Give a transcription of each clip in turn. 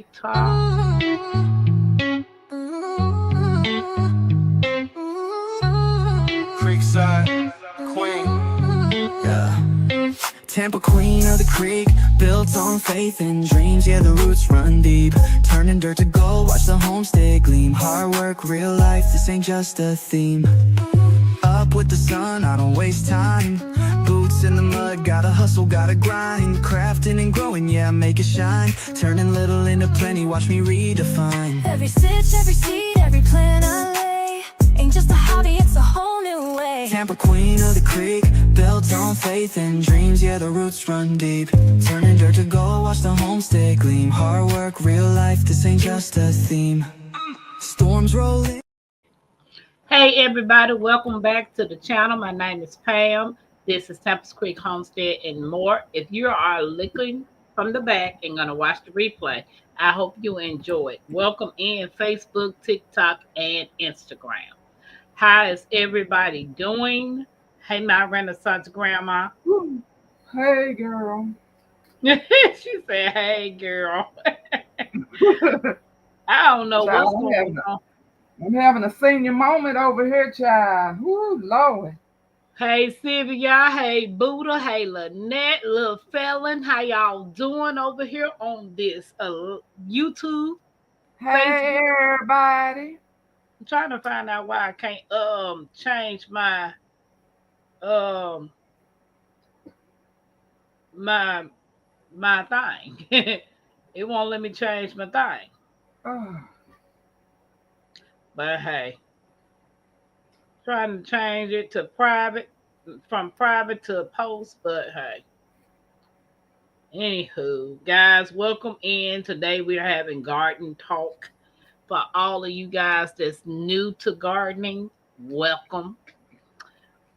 TikTok. Creekside, Queen. Yeah. Tampa queen of the creek, built on faith and dreams. Yeah, the roots run deep, turning dirt to gold, watch the homestead gleam. Hard work, real life, this ain't just a theme. Up with the sun, I don't waste time. Boots in the mud, gotta hustle, gotta grind. Crafting and growing, yeah, make it shine. Turning little into plenty, watch me redefine. Every stitch, every seed, every plan I lay ain't just a hobby, it's a whole new way. Tampa queen of the creek, built on faith and dreams. Yeah, the roots run deep, turning dirt to gold, watch the homestead gleam. Hard work, real life, this ain't just a theme. Storms roll in. Hey everybody, welcome back to the channel. My name is Pam. This is Tampa's Creek Homestead and more. If you are looking from the back and gonna watch the replay, I hope you enjoy it. Welcome in Facebook, TikTok, and Instagram. How is everybody doing? Hey, my Renaissance grandma. Hey, girl. She said, hey, girl. I don't know what's going on. I'm having a senior moment over here, child. Woo, Lord. Hey, Sylvia. Hey, Buddha. Hey, Lynette. Little Felon. How y'all doing over here on this YouTube? Hey, everybody. I'm trying to find out why I can't change my my thing. It won't let me change my thing. Oh. But hey, trying to change it to private, from private to a post, but hey. Anywho, guys, welcome in. Today we're having garden talk. For all of you guys that's new to gardening, welcome.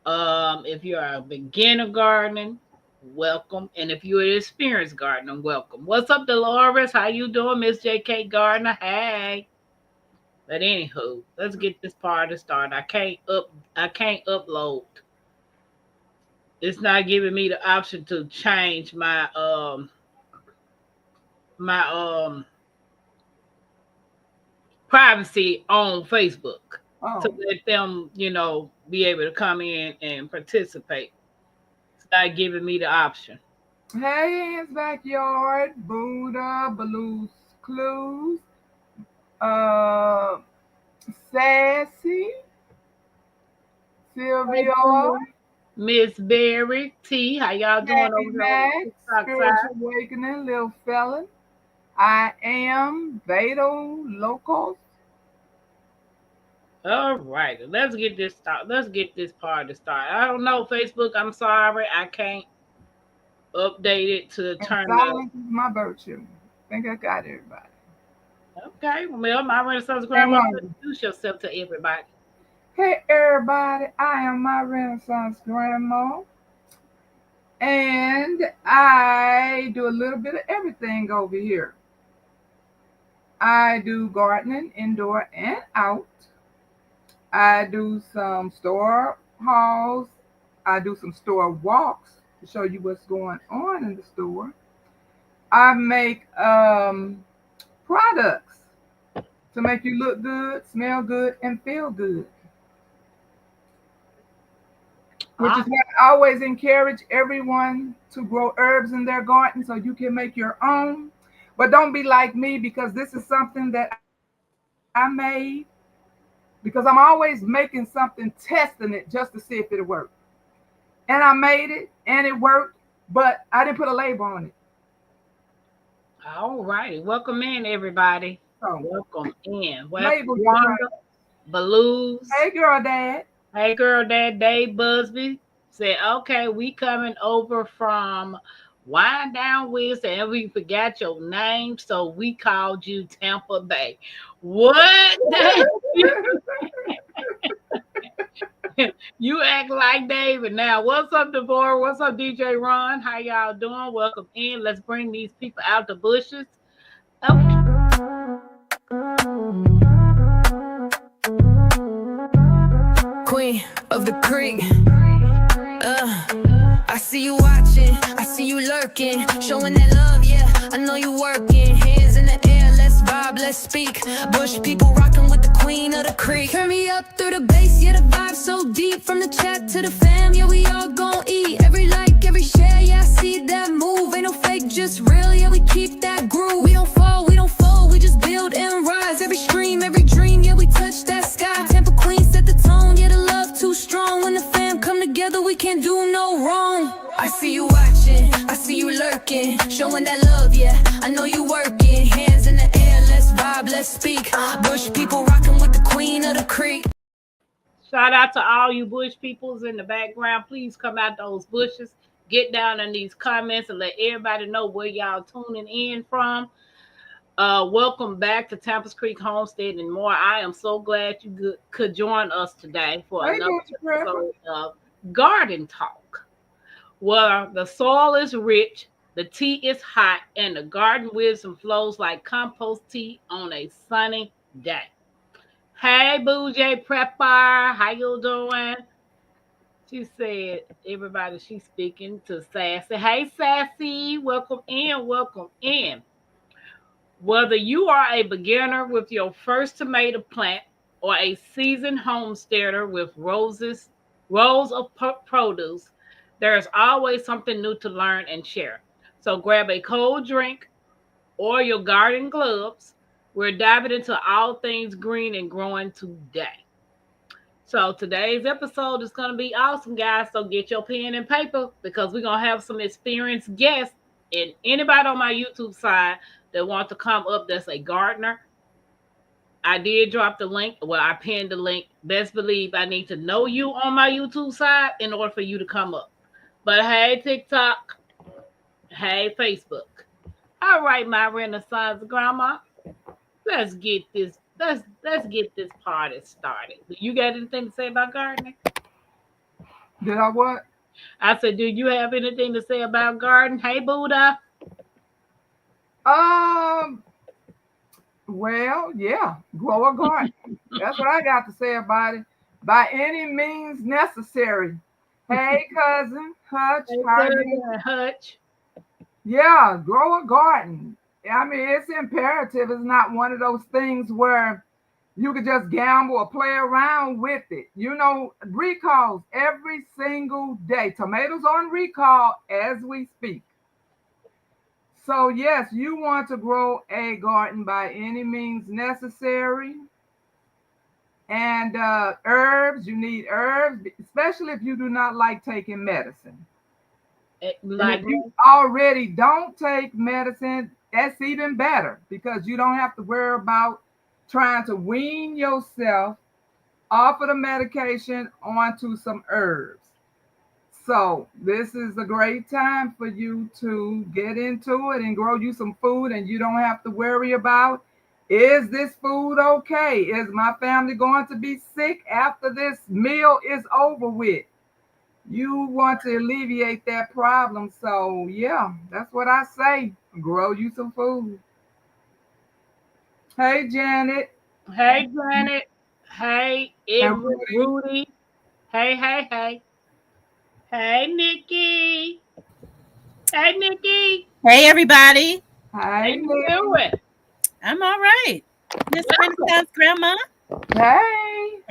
If you're a beginner gardening, welcome. And if you're an experienced gardener, welcome. What's up, Dolores? How you doing, Miss JK Gardner? Hey. But anywho, let's get this party started. I can't upload. It's not giving me the option to change my privacy on Facebook to let them, be able to come in and participate. It's not giving me the option. Hey, it's Backyard, Buddha, Blues Clues, Sassy, Sylvia, Miss Berry T. How y'all doing over there? Spiritual Awakening, Little Felon. I am Beto Locos. All right, let's get this started. Let's get this party started. I don't know, Facebook. I'm sorry, I can't update it to turn up. Silence is my virtue. I think I got everybody. Okay, well, my Renaissance grandma, introduce yourself to everybody. Hey, everybody, I am my Renaissance grandma, and I do a little bit of everything over here. I do gardening, indoor and out. I do some store hauls. I do some store walks to show you what's going on in the store. I make products to make you look good, smell good, and feel good. Which is why I always encourage everyone to grow herbs in their garden so you can make your own. But don't be like me, because this is something that I made, because I'm always making something, testing it just to see if it'll work. And I made it and it worked, but I didn't put a label on it. All righty. Welcome in, everybody. So, welcome in. Label Wanda, Blues. Hey, girl, Dad. Hey, girl, Dad. Dave Busby said, okay, we coming over from Wind Down Wednesday, and we forgot your name, so we called you Tampa Bay. What? You act like David. Now, what's up, Devorah? What's up, DJ Ron? How y'all doing? Welcome in. Let's bring these people out the bushes. Okay. Queen of the creek. I see you watching, I see you lurking, showing that love, yeah. I know you working, hands in the air. let's speak. Bush people rocking with the queen of the creek. Turn me up through the bass, yeah, the vibe so deep. From the chat to the fam, yeah, we all gon' eat. Every like, every share, yeah, I see that move. Ain't no fake, just real, yeah, we keep that groove. We don't fall, we don't fold, we just build and rise. Every stream, every dream, yeah, we touch that sky. Tampa Queen set the tone, yeah, the love too strong. When the fam come together, we can't do no wrong. I see you watching, I see you lurking, showing that love, yeah, I know you working. Hands in the air, let's vibe, let's speak. Bush people rocking with the queen of the creek. Shout out to all you bush peoples in the background. Please come out those bushes. Get down in these comments and let everybody know where y'all tuning in from. Welcome back to Tampa's Creek Homestead and more. I am so glad you could join us today for another episode of Garden Talk, where the soil is rich, the tea is hot, and the garden wisdom flows like compost tea on a sunny day. Hey, Bougie Prepper, how you doing? She said, everybody, she's speaking to Sassy. Hey, Sassy, welcome in, welcome in. Whether you are a beginner with your first tomato plant or a seasoned homesteader with rows of produce, there's always something new to learn and share. So grab a cold drink or your garden gloves. We're diving into all things green and growing today. So today's episode is going to be awesome, guys. So get your pen and paper because we're going to have some experienced guests. And anybody on my YouTube side that wants to come up that's a gardener, I did drop the link. Well, I pinned the link. Best believe I need to know you on my YouTube side in order for you to come up. But hey, TikTok. Hey, Facebook. All right, my Renaissance grandma. Let's get this party started. You got anything to say about gardening? Did I what? I said, do you have anything to say about garden? Hey, Buddha. Well, yeah, grow a garden. That's what I got to say about it. By any means necessary. Hey, cousin Hutch. Hey, how are you? Hutch. Yeah, grow a garden. I mean, it's imperative. It's not one of those things where you could just gamble or play around with it. You know, recalls every single day. Tomatoes on recall as we speak. So, yes, you want to grow a garden by any means necessary. And herbs, you need herbs, especially if you do not like taking medicine. Like if you already don't take medicine, that's even better because you don't have to worry about trying to wean yourself off of the medication onto some herbs. So this is a great time for you to get into it and grow you some food, and you don't have to worry about, is this food okay? Is my family going to be sick after this meal is over with? You want to alleviate that problem. So yeah, that's what I say. Grow you some food. Hey, Janet. Hey, Janet. Hey, Rudy. Hey. Hey, Nikki. Hey, Nikki. Hey, everybody. How you doing? I'm all right. Miss Renaissance Grandma. Hey.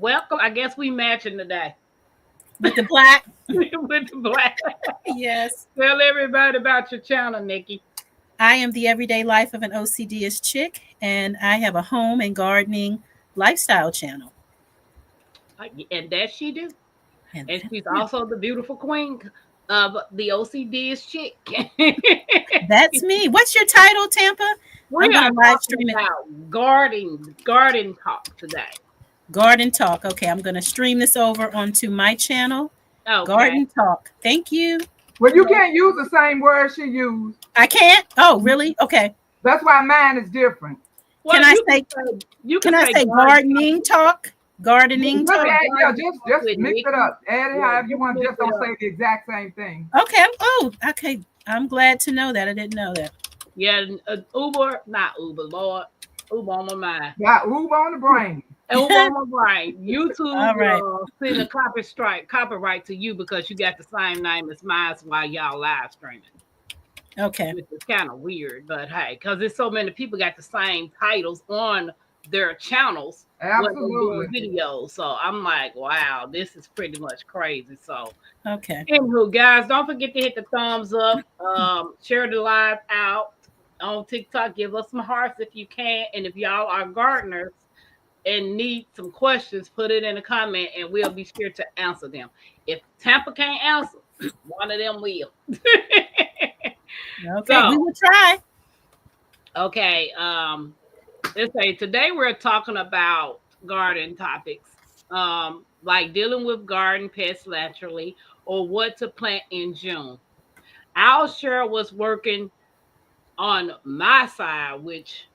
Welcome. I guess we matching today. With the black. With the black. Yes. Tell everybody about your channel, Nikki. I am the everyday life of an OCD-ish chick, and I have a home and gardening lifestyle channel. And that she do. And she's also the beautiful queen of the OCD-ish chick. That's me. What's your title, Tampa? We're going to live stream about garden talk today. Garden Talk. Okay, I'm going to stream this over onto my channel. Okay. Garden Talk. Thank you. Well, you can't use the same word she used. I can't? Oh, really? Okay. That's why mine is different. Well, can I say gardening talk? Gardening talk? Yeah, just mix it up. Add it however you want. Just don't say the exact same thing. Okay. Oh, okay. I'm glad to know that. I didn't know that. Yeah, Uber on my mind. Got Uber on the brain. Uber on my brain. YouTube send a copyright to you because you got the same name as mine while y'all live streaming. Okay. which is kind of weird, but hey, because there's so many people got the same titles on their channels when they're doing Absolutely. videos. So I'm like, wow, this is pretty much crazy. So Okay. anywho, guys, don't forget to hit the thumbs up, share the live out on TikTok, give us some hearts if you can, and if y'all are gardeners and need some questions, put it in a comment and we'll be sure to answer them. If Tampa can't answer, one of them will. Okay. So, We will try. okay, let's say today we're talking about garden topics, like dealing with garden pests naturally or what to plant in June. I'll share what's working on my side, which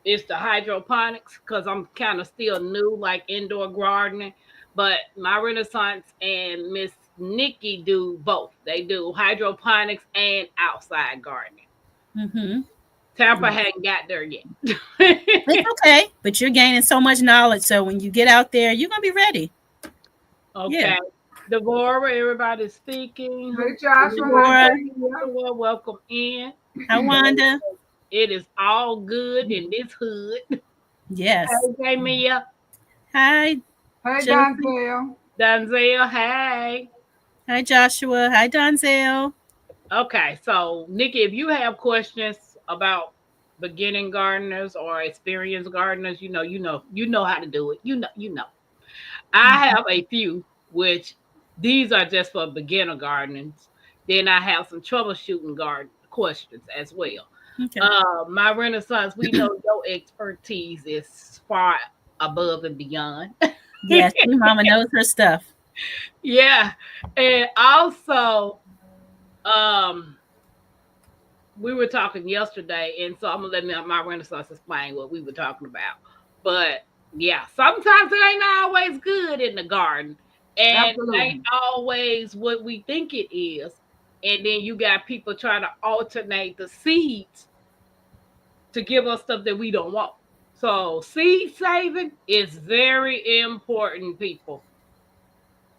is the hydroponics, because I'm kind of still new, like indoor gardening. But my Renaissance and Miss Nikki do both. They do hydroponics and outside gardening. Mm-hmm. Tampa hadn't got there yet. It's okay, but you're gaining so much knowledge. So when you get out there, you're gonna be ready. Okay. Yeah. Devorah, everybody's speaking. Hey, Joshua. Deborah. Deborah, welcome in. Hi, Wanda. It is all good in this hood. Yes. Hey, Mia. Hi. Hey, Chelsea. Donzel. Denzel, hey. Hi, Joshua. Hi, Donzel. Okay, so Nikki, if you have questions about beginning gardeners or experienced gardeners, you know how to do it. You know. I have a few, which these are just for beginner gardeners. Then I have some troubleshooting garden questions as well. Okay. My Renaissance, we know your expertise is far above and beyond. Yes, your mama knows her stuff. Yeah, and also, we were talking yesterday, and so I'm gonna let my Renaissance explain what we were talking about. But yeah, sometimes it ain't always good in the garden, and it ain't always what we think it is. And then you got people trying to alternate the seeds to give us stuff that we don't want. So seed saving is very important, people.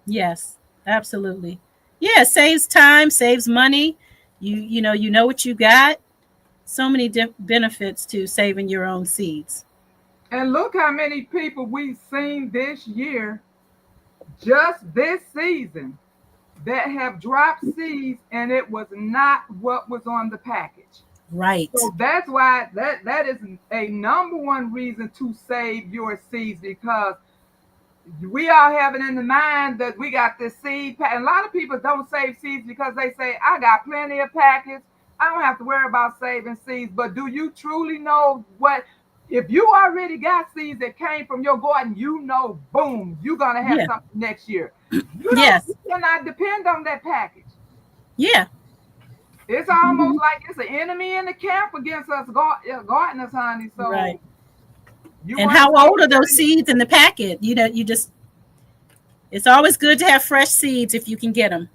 Yes, absolutely. Yeah, saves time, saves money. You know what you got. So many benefits to saving your own seeds. And look how many people we've seen this year, just this season, that have dropped seeds and it was not what was on the package. Right. So that's why that is a number one reason to save your seeds, because we all have it in the mind that we got this seed pack. A lot of people don't save seeds because they say, I got plenty of packets. I don't have to worry about saving seeds. But do you truly know what? If you already got seeds that came from your garden, boom, you're going to have something next year. Yes. You cannot depend on that package. Yeah. It's almost like it's an enemy in the camp against us gardeners, honey. So, right. And how old are those seeds in the packet? It's always good to have fresh seeds if you can get them.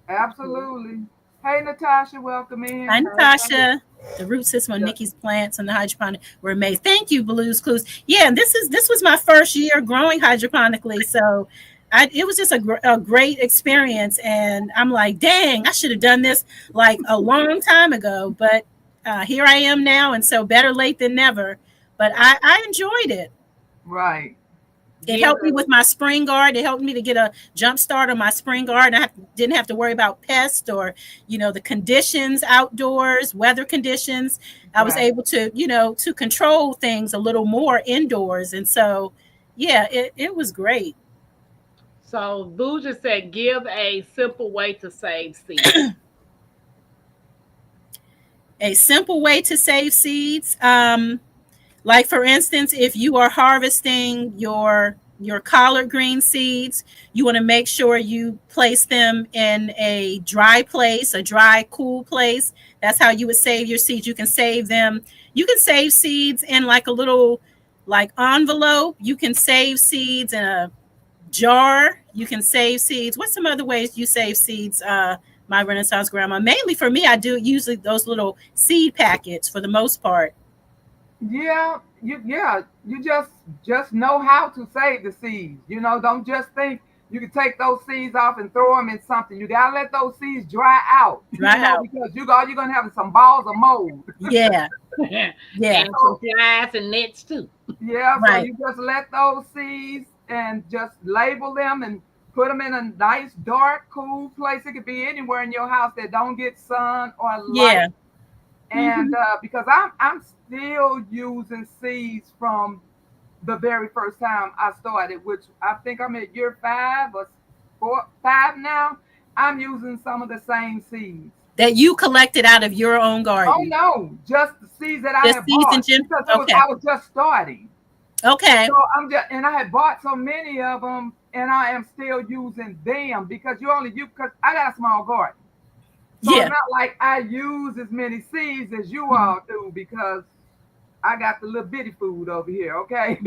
Absolutely. Hey, Natasha, welcome in. Hi, Natasha. The root system of Nikki's plants and the hydroponic were made. Thank you, Blues Clues. Yeah, and this was my first year growing hydroponically, so it was just a great experience. And I'm like, dang, I should have done this like a long time ago, but here I am now, and so better late than never. But I enjoyed it. Right. It helped me with my spring garden. It helped me to get a jump start on my spring garden. I didn't have to worry about pests or, the conditions outdoors, weather conditions. I was able to, to control things a little more indoors. And so, yeah, it was great. So Boo just said, give a simple way to save seeds. A simple way to save seeds. Like, for instance, if you are harvesting your collard green seeds, you want to make sure you place them in a dry place, a dry, cool place. That's how you would save your seeds. You can save them. You can save seeds in like a little envelope. You can save seeds in a jar. You can save seeds. What's some other ways you save seeds, my Renaissance grandma? Mainly for me, I do usually those little seed packets for the most part. Yeah, you just know how to save the seeds. Don't just think You can take those seeds off and throw them in something. You gotta let those seeds dry out. Dry out. Because you're gonna have some balls of mold. Yeah. Yeah. Yeah. And some flies and nets too. Yeah, so Right. you just let those seeds and just label them and put them in a nice, dark, cool place. It could be anywhere in your house that don't get sun or light. Yeah. And because I'm still using seeds from the very first time I started, which I think I'm at year 5 or 5 now. I'm using some of the same seeds. That you collected out of your own garden. Oh no, just the seeds that I Just have seeds bought in general? because Okay. I was just starting. Okay. So and I had bought so many of them, and I am still using them because because I got a small garden. So Yeah. it's not like I use as many seeds as you all do because I got the little bitty food over here, okay?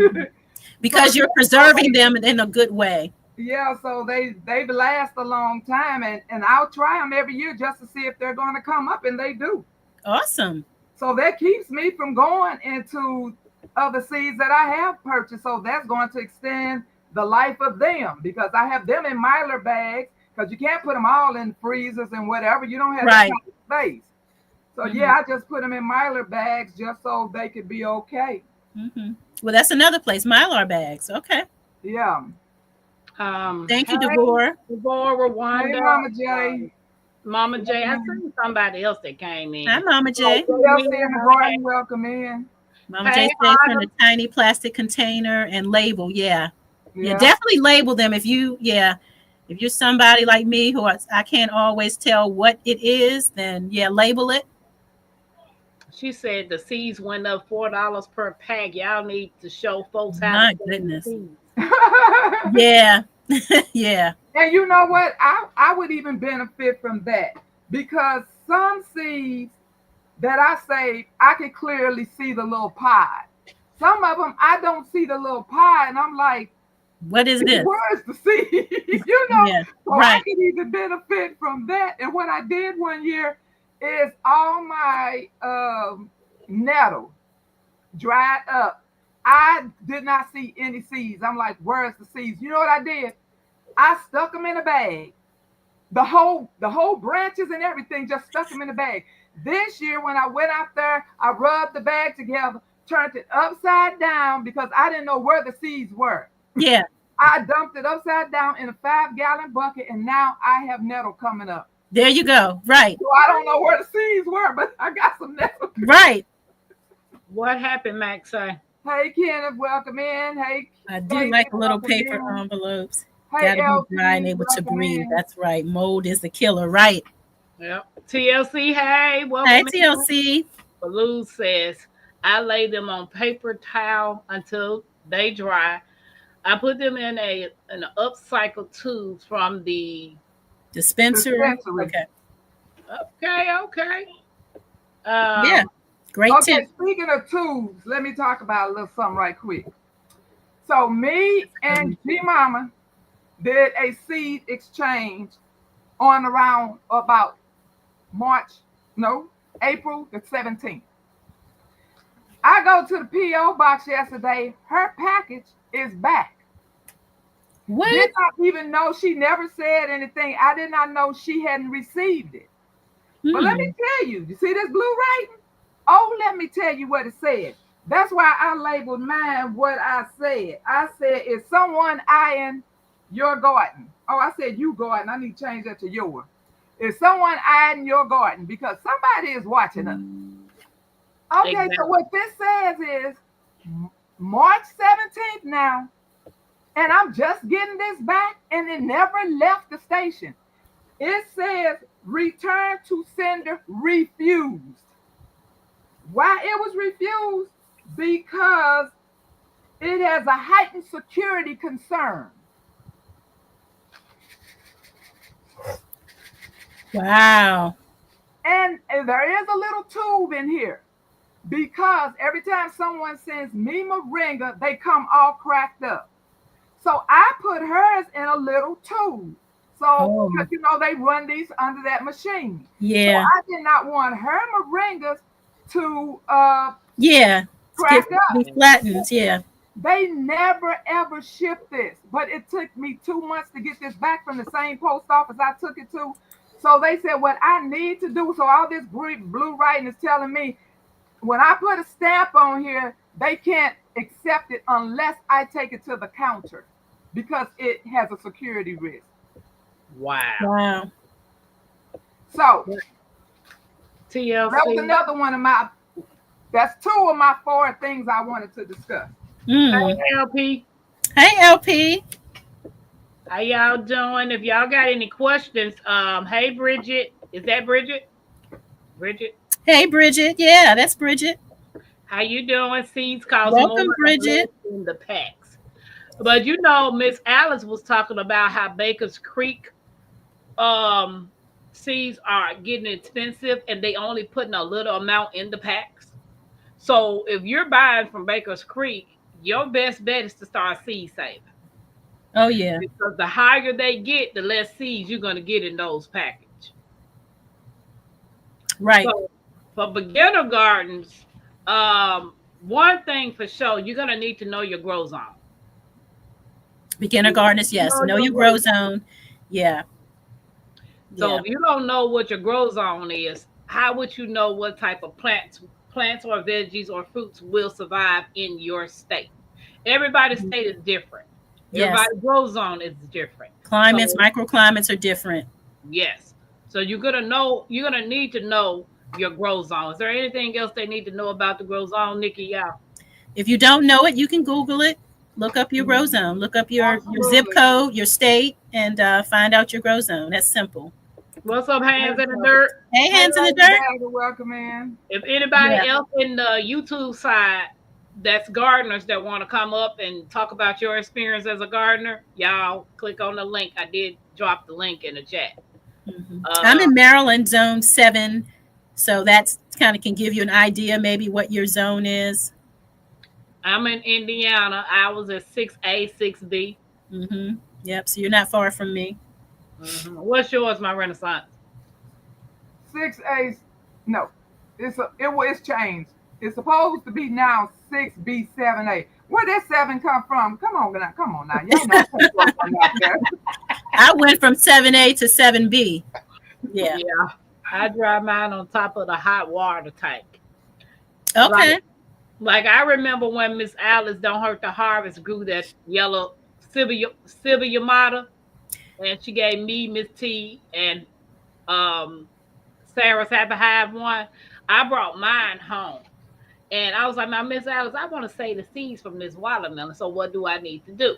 Because you're preserving them in a good way. Yeah, so they last a long time, and I'll try them every year just to see if they're going to come up, and they do. Awesome. So that keeps me from going into other seeds that I have purchased. So that's going to extend the life of them because I have them in Mylar bags because you can't put them all in freezers and whatever. You don't have that Right. kind of space. So yeah, I just put them in Mylar bags just so they could be okay. Well, that's another place. Mylar bags. Okay. Yeah. Thank you, Deborah. Deborah, Wanda. Hey, Mama J. Mama J, I seen somebody else that came in. Hi, Mama J. Y'all see in the garden, welcome in. Mama J says from a tiny plastic container and label. Yeah. Yeah. Definitely label them if you're somebody like me who I can't always tell what it is, then label it. She said the seeds went up $4 per pack. Y'all need to show folks how My to goodness. seeds. Yeah. Yeah. And you know what? I would even benefit from that because some seeds that I save, I can clearly see the little pod. Some of them, I don't see the little pod, and I'm like, what is this? Where's the seed? You know, Yeah, so right. I can even benefit from that. And what I did one year is all my nettle dried up. I did not see any seeds. I'm like, where's the seeds? You know what I did? I stuck them in a bag. The whole branches and everything, just stuck them in a bag. This year, when I went out there, I rubbed the bag together, turned it upside down because I didn't know where the seeds were. Yeah. I dumped it upside down in a 5-gallon bucket, and now I have nettle coming up. There you go. Right. So I don't know where the seeds were, but I got some nettle. Right. What happened, Max? Hey, Kenneth, welcome in. Hey, I do like little paper envelopes. Hey, Gotta be dry and able to breathe. That's right. Mold is the killer, right? Yep. TLC, hey, welcome. Hey, TLC. Baloo says, I lay them on paper towel until they dry. I put them in an upcycled tube from the dispensary. Okay. Yeah. Great tip. Speaking of tubes, let me talk about a little something right quick. So me and G-Mama did a seed exchange on around about April the 17th. I go to the P.O. box yesterday. Her package is back. What? Did not even know. She never said anything. I did not know she hadn't received it. But let me tell you, you see this blue writing? Oh, let me tell you what it said. That's why I labeled mine what I said. I said, is someone eyeing your garden? Oh, I said you garden. I need to change that to yours. Is someone eyeing your garden? Because somebody is watching us. Okay, exactly. So what this says is March 17th now, and I'm just getting this back, and it never left the station. It says return to sender refused. Why it was refused? Because it has a heightened security concern. Wow. And there is a little tube in here because every time someone sends me moringa, they come all cracked up. So I put hers in a little tube. So, because you know, they run these under that machine. Yeah. So I did not want her moringas to crack up. Be flattened. Yeah. They never ever shipped this, but it took me 2 months to get this back from the same post office I took it to. So they said what I need to do. So all this blue writing is telling me when I put a stamp on here, they can't accept it unless I take it to the counter because it has a security risk. Wow. Wow. So TLC. that was another one of my. That's 2 of my 4 things I wanted to discuss. Mm. Hey, LP. Hey, LP. How y'all doing? If y'all got any questions, hey Bridget. Is that Bridget? Bridget. Hey, Bridget. Yeah, that's Bridget. How you doing? Seeds cause Welcome, more Bridget. in the packs. But you know, Miss Alice was talking about how Baker's Creek seeds are getting expensive and they only putting a little amount in the packs. So if you're buying from Baker's Creek, your best bet is to start seed saving. Oh, yeah. Because the higher they get, the less seeds you're going to get in those packages. Right. So for beginner gardens, one thing for sure, you're going to need to know your grow zone. Beginner gardeners, yes. Know your grow zone. Yeah. So if you don't know what your grow zone is, how would you know what type of plants or veggies or fruits will survive in your state? Everybody's state is different. Yes. Everybody's grow zone is different. Climates, microclimates are different. Yes. So you're gonna need to know your grow zone. Is there anything else they need to know about the grow zone, Nikki? Yeah. If you don't know it, you can Google it. Look up your grow zone. Look up your zip code, your state, and find out your grow zone. That's simple. What's up, Hands in the Dirt? Hey, Hands in the Dirt. Welcome in. If anybody else in the YouTube side that's gardeners that want to come up and talk about your experience as a gardener, y'all click on the link. I did drop the link in the chat. Mm-hmm. I'm in Maryland, zone 7. So that's kind of can give you an idea maybe what your zone is. I'm in Indiana. I was at 6A, 6B. Mm-hmm. Yep. So you're not far from me. Mm-hmm. What's yours, my Renaissance? 6A. No, it's changed. It's supposed to be now 6B, 7A. Where did 7 come from? Come on now. Y'all know I went from 7A to 7B. Yeah. Yeah. I dry mine on top of the hot water tank. Okay. Like I remember when Miss Alice Don't Hurt the Harvest grew that yellow Sylvia Yamada, and she gave me, Miss T, and Sarah's Happy Hive one. I brought mine home. And I was like, now, Miss Alice, I want to save the seeds from this watermelon. So what do I need to do?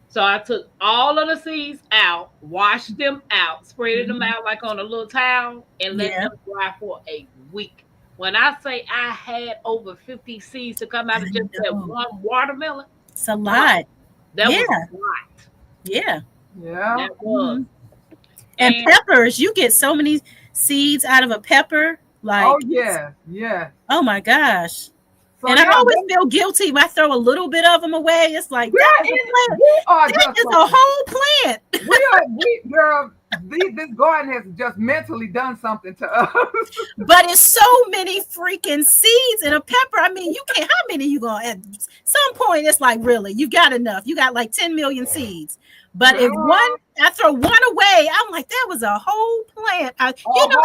So I took all of the seeds out, washed them out, spread them out like on a little towel, and let them dry for a week. When I say I had over 50 seeds to come out of just that one watermelon, it's a lot. That was a lot. Yeah. Yeah. That was. Mm-hmm. And peppers, you get so many seeds out of a pepper. Like, oh yeah. Oh my gosh. So and I always feel guilty when I throw a little bit of them away. It's like that is a whole plant. This garden has just mentally done something to us. But it's so many freaking seeds in a pepper. I mean, you can't. How many you gonna? At some point, it's like really, you got enough. You got like 10 million seeds. But if I throw one away, I'm like, that was a whole plant. I could have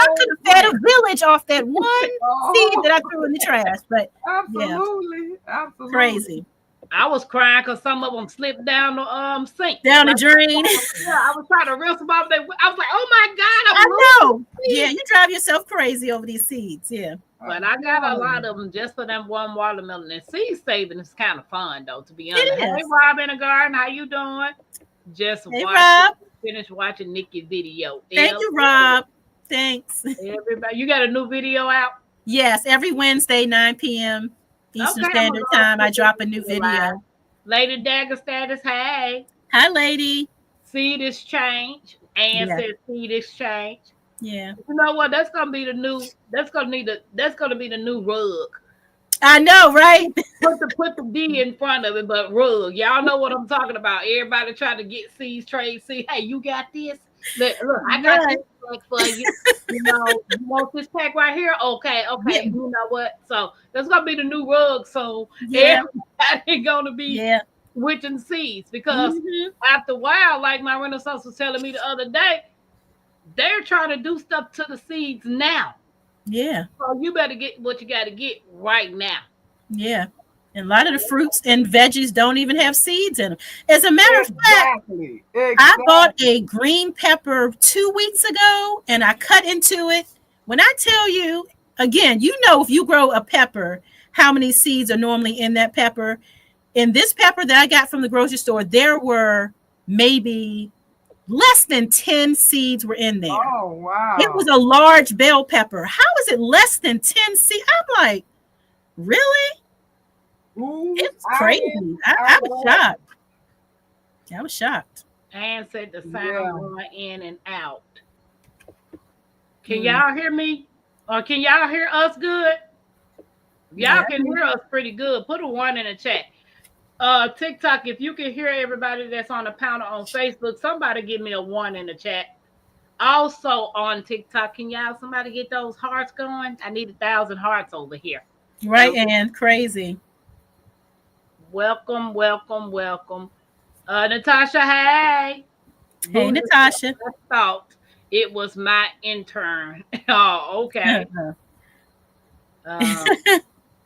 fed a village off that one seed that I threw in the trash. But absolutely. Crazy. I was crying because some of them slipped down the sink. Down the drain. Yeah, I was trying to rinse them off. I was like, oh my God. I know. Yeah, you drive yourself crazy over these seeds. Yeah. But I got a lot of them just for them one watermelon. And seed saving is kind of fun, though, to be honest. Hey, Rob in the garden, how you doing? Just finish watching Nikki's video. Thank you, Rob. Thanks. Everybody, you got a new video out? Yes, every Wednesday, 9 p.m. Eastern Standard Time, I drop a new video. Lady Dagger Status, hey. Hi, lady. Seed exchange. And says seed exchange. Yeah. You know what? That's gonna be the new. That's gonna be the new rug. I know, right? Put the D in front of it, but rug. Y'all know what I'm talking about. Everybody trying to get seeds, trade seeds. Hey, you got this? Look, I got this pack for you. You want this pack right here? Okay. You know what? So that's gonna be the new rug. So I ain't gonna be Yeah. switching seeds because Mhm. after a while, like my Renaissance was telling me the other day, they're trying to do stuff to the seeds now. Yeah. So you better get what you got to get right now. Yeah. And a lot of the fruits and veggies don't even have seeds in them. As a matter of fact, Exactly. I bought a green pepper 2 weeks ago and I cut into it. When I tell you, again, you know, if you grow a pepper, how many seeds are normally in that pepper. In this pepper that I got from the grocery store, there were maybe less than 10 seeds were in there. Oh, wow. It was a large bell pepper. How is it less than 10 seeds? I'm like, really? Ooh, It's crazy. I was shocked. I was shocked. And said the sound Yeah. going in and out. Can y'all hear me? Or can y'all hear us good? Y'all can hear us pretty good. Put a 1 in the chat. TikTok, if you can hear everybody that's on the panel on Facebook, somebody give me a 1 in the chat. Also on TikTok, can y'all somebody get those hearts going? I need 1,000 hearts over here. Right, and crazy. Welcome, welcome, welcome. Natasha, hey. Hey, Natasha. I thought it was my intern. Oh, okay.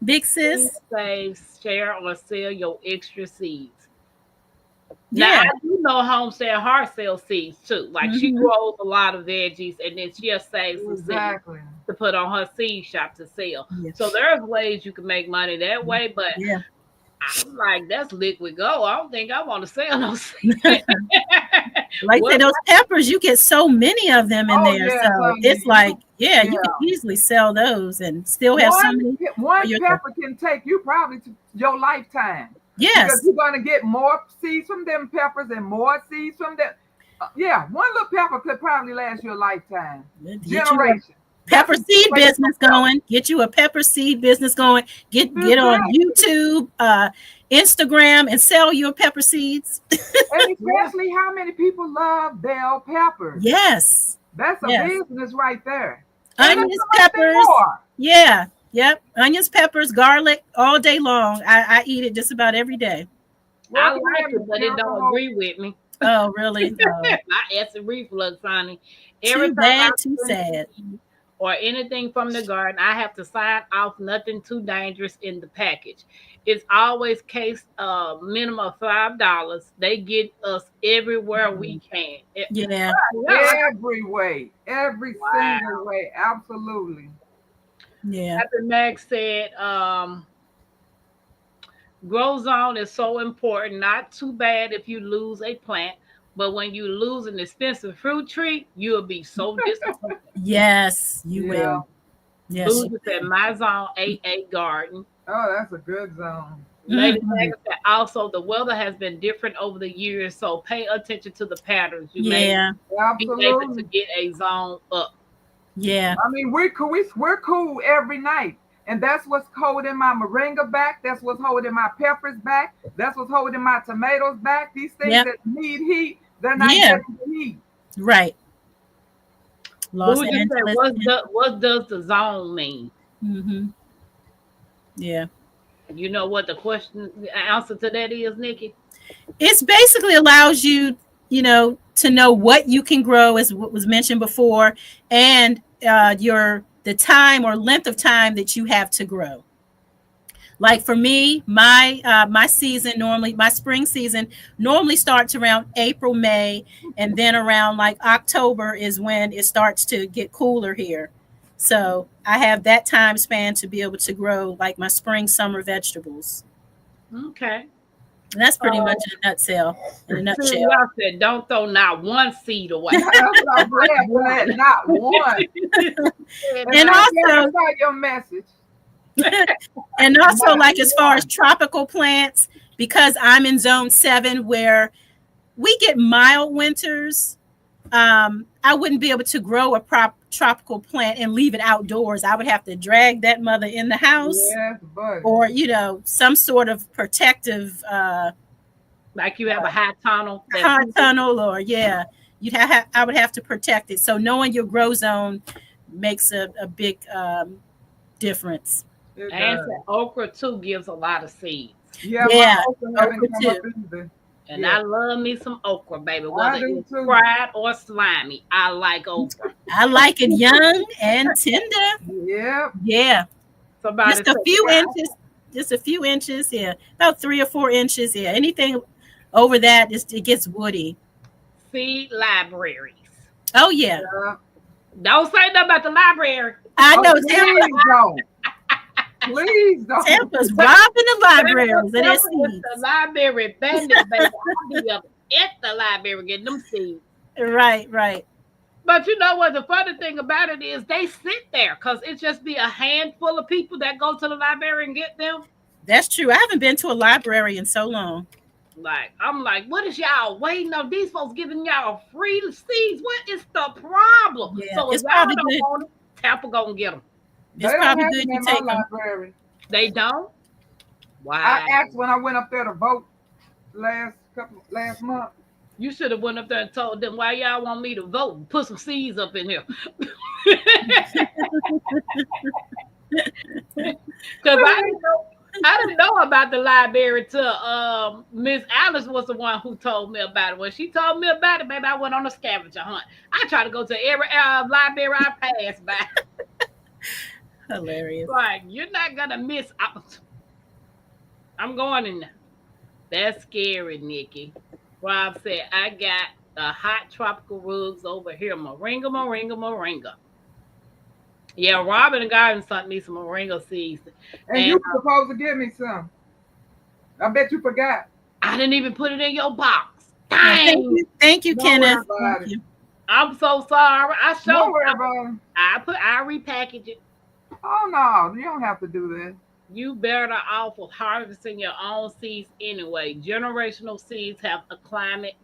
Big sis. Save, share, or sell your extra seeds. Yeah. Now, I do know Homestead Heart sells seeds too. Like she grows a lot of veggies and then she'll save some seeds to put on her seed shop to sell. Yeah. So there's ways you can make money that way, but yeah. I'm like, that's liquid gold. I don't think I want to sell no seeds. Like say those peppers, you get so many of them in there. Yeah, so it's like, you can easily sell those and still have some. One pepper can take you probably to your lifetime. Yes. Because you're going to get more seeds from them peppers and more seeds from them. One little pepper could probably last you a lifetime. Generation. Pepper seed business going. Get you a pepper seed business going. Get on YouTube, Instagram, and sell your pepper seeds. And especially how many people love bell peppers. Yes. That's a business right there. Onions, peppers. Yeah. Yep. Onions, peppers, garlic all day long. I eat it just about every day. I like it, but it don't agree with me. Oh, really? No. My acid reflux, honey. Too bad, too sad. Or anything from the garden, I have to sign off nothing too dangerous in the package. It's always case minimum of $5. They get us everywhere we can. Yeah. Every way. Every single way. Absolutely. Yeah. Happy Max said, grow zone is so important. Not too bad if you lose a plant, but when you lose an expensive fruit tree, you'll be so disappointed. Yes, you will. Yes. Lose at my zone, AA garden. Oh, that's a good zone. Lady said also the weather has been different over the years, so pay attention to the patterns. You may be able to get a zone up. Yeah. I mean, we're cool every night. And that's what's holding my moringa back. That's what's holding my peppers back. That's what's holding my tomatoes back. These things that need heat, they're not getting the heat. Right. What does the zone mean? Mm-hmm. Yeah. You know what the answer to that is, Nikki? It's basically allows you, to know what you can grow, as what was mentioned before, and the time or length of time that you have to grow. Like for me, my season normally, my spring season normally starts around April, May, and then around like October is when it starts to get cooler here. So I have that time span to be able to grow like my spring, summer vegetables. Okay. And that's pretty much in a nutshell. Y'all said don't throw not one seed away. Not one. And also your message. And also, like as far as tropical plants, because I'm in zone 7 where we get mild winters, I wouldn't be able to grow a tropical plant and leave it outdoors. I would have to drag that mother in the house, or some sort of protective, like you have a high tunnel, or I would have to protect it. So knowing your grow zone makes a big difference. It And does. said okra too gives a lot of seeds. Yeah, Yeah, my okra haven't okra come too. up either. And Yeah. I love me some okra, baby. I Whether do it's too. fried or slimy, I like okra. I like it young and tender. Yep. Yeah, Somebody just a said, few inches. Just a few inches. Yeah, about 3 or 4 inches. Yeah, anything over that, it gets woody. seed libraries. Oh yeah, Yeah. Don't say nothing about the library. I know. Oh, please don't. Please don't. Tampa's robbing the libraries of their It's seeds. the library bandit, baby. I'll be up at the library getting them seeds. Right, right. But you know what? The funny thing about it is they sit there because it just be a handful of people that go to the library and get them. That's true. I haven't been to a library in so long. Like, I'm like, what is y'all waiting on? These folks giving y'all free seeds. What is the problem? Yeah, So if it's y'all probably don't good. want it, Tampa gonna get them. They It's don't probably have good them you in my take them. library. They don't? Wow. I asked when I went up there to vote last month. You should have went up there and told them why y'all want me to vote and put some seeds up in here. Because I didn't know about the library till Miss Alice was the one who told me about it. When she told me about it, baby, I went on a scavenger hunt. I try to go to every library I pass by. Hilarious. Like, you're not gonna miss out. I'm going in there. That's scary, Nikki. Rob said, I got the hot tropical rugs over here. Moringa, moringa, moringa. Yeah, Robin and Garden sent me some moringa seeds. And you were supposed to give me some. I bet you forgot. I didn't even put it in your box. Well, Dang. thank you, Don't Kenneth. worry about Thank it. you. I'm so sorry. I Don't showed worry about it. I repackage it. Oh no, you don't have to do that. You better off with harvesting your own seeds anyway. Generational seeds have a climate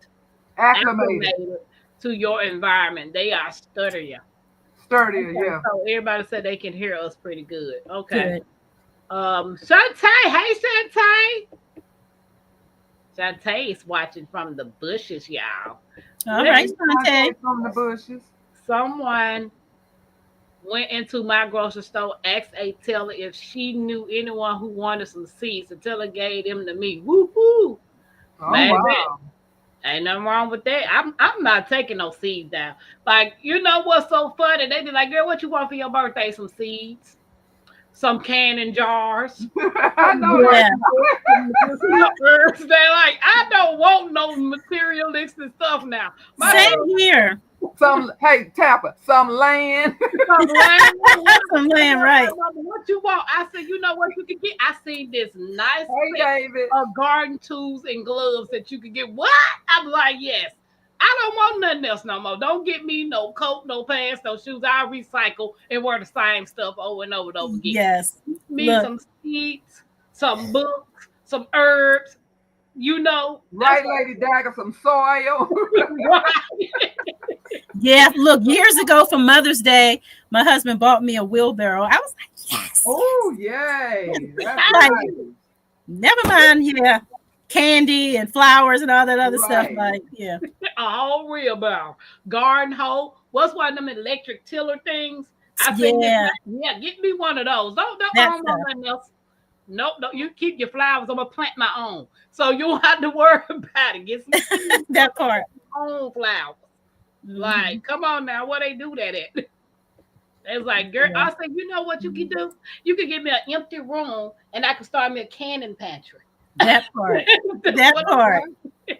Acclimated. acclimated to your environment. They are sturdier. Sturdier, Okay, yeah. so everybody said they can hear us pretty good. Okay. Good. Shantae, hey Shantae. Shantae is watching from the bushes, y'all. All right, Sante. From the bushes. Someone went into my grocery store, asked a teller if she knew anyone who wanted some seeds. The teller gave them to me. Woo-hoo. Oh Baby. wow. Ain't nothing wrong with that. I'm not taking no seeds down. Like, you know what's so funny? They be like, girl, what you want for your birthday? Some seeds, some canning jars. I know Yeah. that. They're like, I don't want no materialistic stuff now. Same here. Some Tapper, some land. Some land, right. What you want? I said, you know what you can get? I seen this nice Hey set David. of garden tools and gloves that you can get. What? I'm like, yes. I don't want nothing else no more. Don't get me no coat, no pants, no shoes. I'll recycle and wear the same stuff over and over and over again. Yes. Me Look. some seeds, some books, some herbs. You know, Right, Lady Dagger, some soil. Yeah. Look, years ago for Mother's Day, my husband bought me a wheelbarrow. I was like, yes. Oh, yay. That's Like, right. never mind. Yeah. Candy and flowers and all that other stuff. Right. Like, yeah. a whole wheelbarrow, garden hoe. What's one of them electric tiller things? I think Yeah. yeah, get me one of those. Don't I That's don't want nothing else. Nope, no, you keep your flowers. I'm gonna plant my own, so you don't have to worry about it. Get some That part. own flowers. Mhm. Like, come on now, where they do that at? It's like, girl, Yeah. I said, you know what you can do? You can give me an empty room, and I can start me a canning pantry. That part. That's That what part.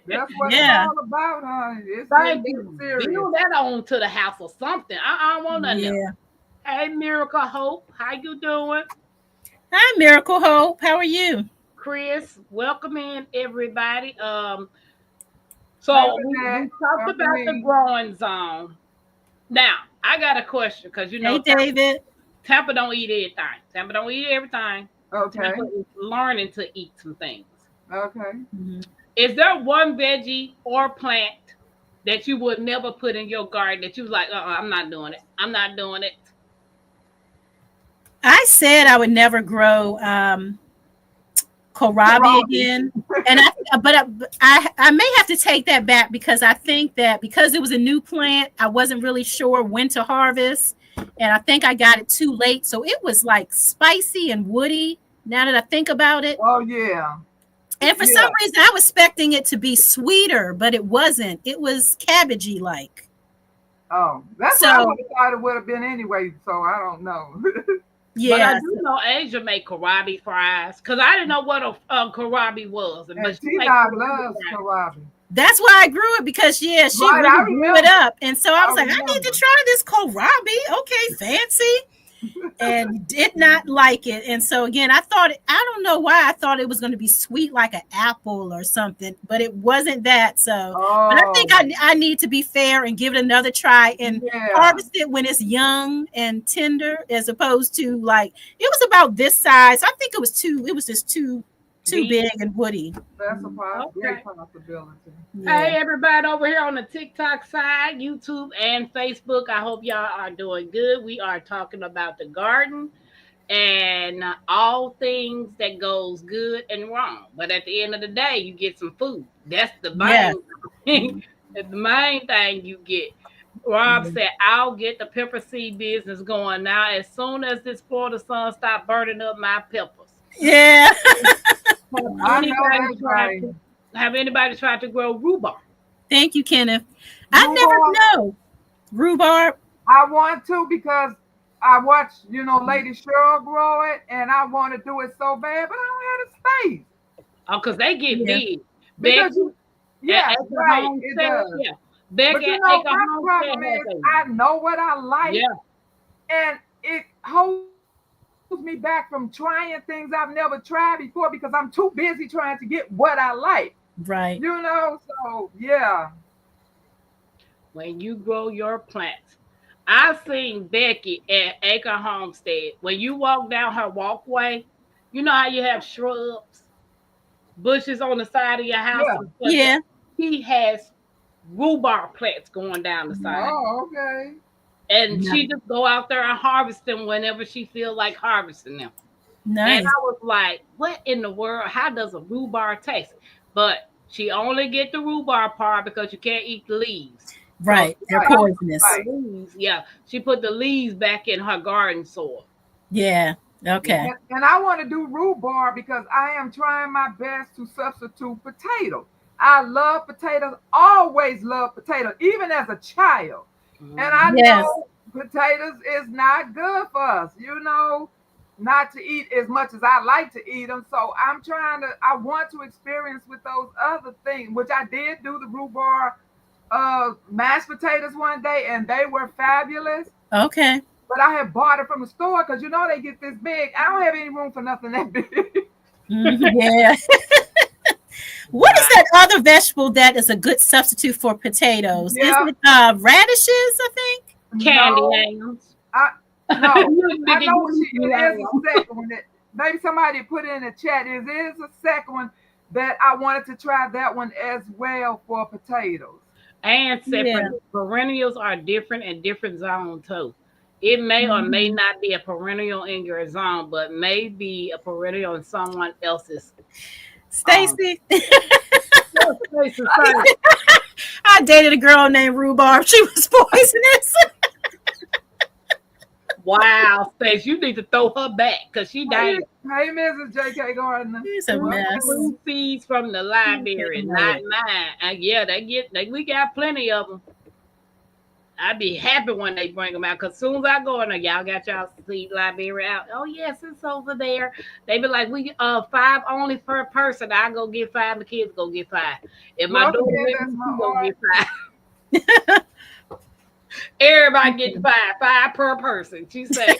That's what Yeah. it's all about, huh? It's Thank getting you. serious. Build that on to the house or something. I don't want nothing else. Yeah. Hey, Miracle Hope, how you doing? Hi, Miracle Hope. How are you? Chris, welcome in everybody. So Welcome we back. talked Welcome about the in. growing zone. Now, I got a question because you know Hey, David. Tampa don't eat everything. Tampa don't eat everything. Okay. Tampa is learning to eat some things. Okay. Mhm. Is there one veggie or plant that you would never put in your garden that you was like, I'm not doing it. I'm not doing it. I said I would never grow kohlrabi again, and I may have to take that back because I think that because it was a new plant, I wasn't really sure when to harvest, and I think I got it too late. So it was like spicy and woody now that I think about it. Oh yeah. And for some reason, I was expecting it to be sweeter, but it wasn't. It was cabbagey like. Oh, that's what I would have thought it would have been anyway. So I don't know. Yeah, but I do know Asia make karabi fries because I didn't know what a karabi was. And T-Dog loves karabi. That's why I grew it because she really grew it up, and so I was like, I need to try this karabi. Okay, fancy. And did not like it. And so again, I don't know why I thought it was going to be sweet like an apple or something, but it wasn't that. So but I think I need to be fair and give it another try and harvest it when it's young and tender, as opposed to like it was about this size. I think it was just too big and woody. That's a great possibility. Yeah. Hey, everybody over here on the TikTok side, YouTube, and Facebook. I hope y'all are doing good. We are talking about the garden and all things that goes good and wrong. But at the end of the day, you get some food. That's the main thing. That's the main thing you get. Rob said, I'll get the pepper seed business going now as soon as this Florida sun stop burning up my peppers. Yeah. Have anybody tried to grow rhubarb? Thank you, Kenneth. I never know rhubarb. I want to because I watched, Lady Cheryl grow it, and I want to do it so bad, but I don't have the space. Oh, because they get big. Right. It does. Yeah. But my problem is I know what I like, and it holds me back from trying things I've never tried before because I'm too busy trying to get what I like. Right. So yeah. When you grow your plants, I've seen Becky at Acre Homestead. When you walk down her walkway, you know how you have shrubs, bushes on the side of your house? Yeah. He has rhubarb plants going down the side. Oh, okay. And she just go out there and harvest them whenever she feel like harvesting them. Nice. And I was like, what in the world? How does a rhubarb taste? But she only get the rhubarb part because you can't eat the leaves. Right. They're poisonous. Leaves, she put the leaves back in her garden soil. Yeah. Okay. And I want to do rhubarb because I am trying my best to substitute potatoes. I love potatoes, always love potatoes, even as a child. And I know potatoes is not good for us, not to eat as much as I like to eat them. So I want to experience with those other things, which I did do the rhubarb mashed potatoes one day, and they were fabulous. Okay. But I had bought it from the store because they get this big. I don't have any room for nothing that big. Yeah. What is that other vegetable that is a good substitute for potatoes? Is it radishes, I think? Candy yams. I know it is a second one that maybe somebody put in the chat. It is a second one that I wanted to try that one as well for potatoes. And separate perennials are different in different zones too. It may or may not be a perennial in your zone, but may be a perennial in someone else's. Stacy. I dated a girl named Rhubarb. She was poisonous. Wow, Stacy, you need to throw her back because she died. Hey, Mrs. J.K. Gardner. She's a mess. Seeds from the library, not mine. And we got plenty of them. I'd be happy when they bring them out because as soon as I go in there, y'all got y'all seed library out. Oh yes, it's over there. They be like, we 5 only per person. I go get 5. The kids go get 5. If my daughter go get 5. Everybody get 5 per person. She said.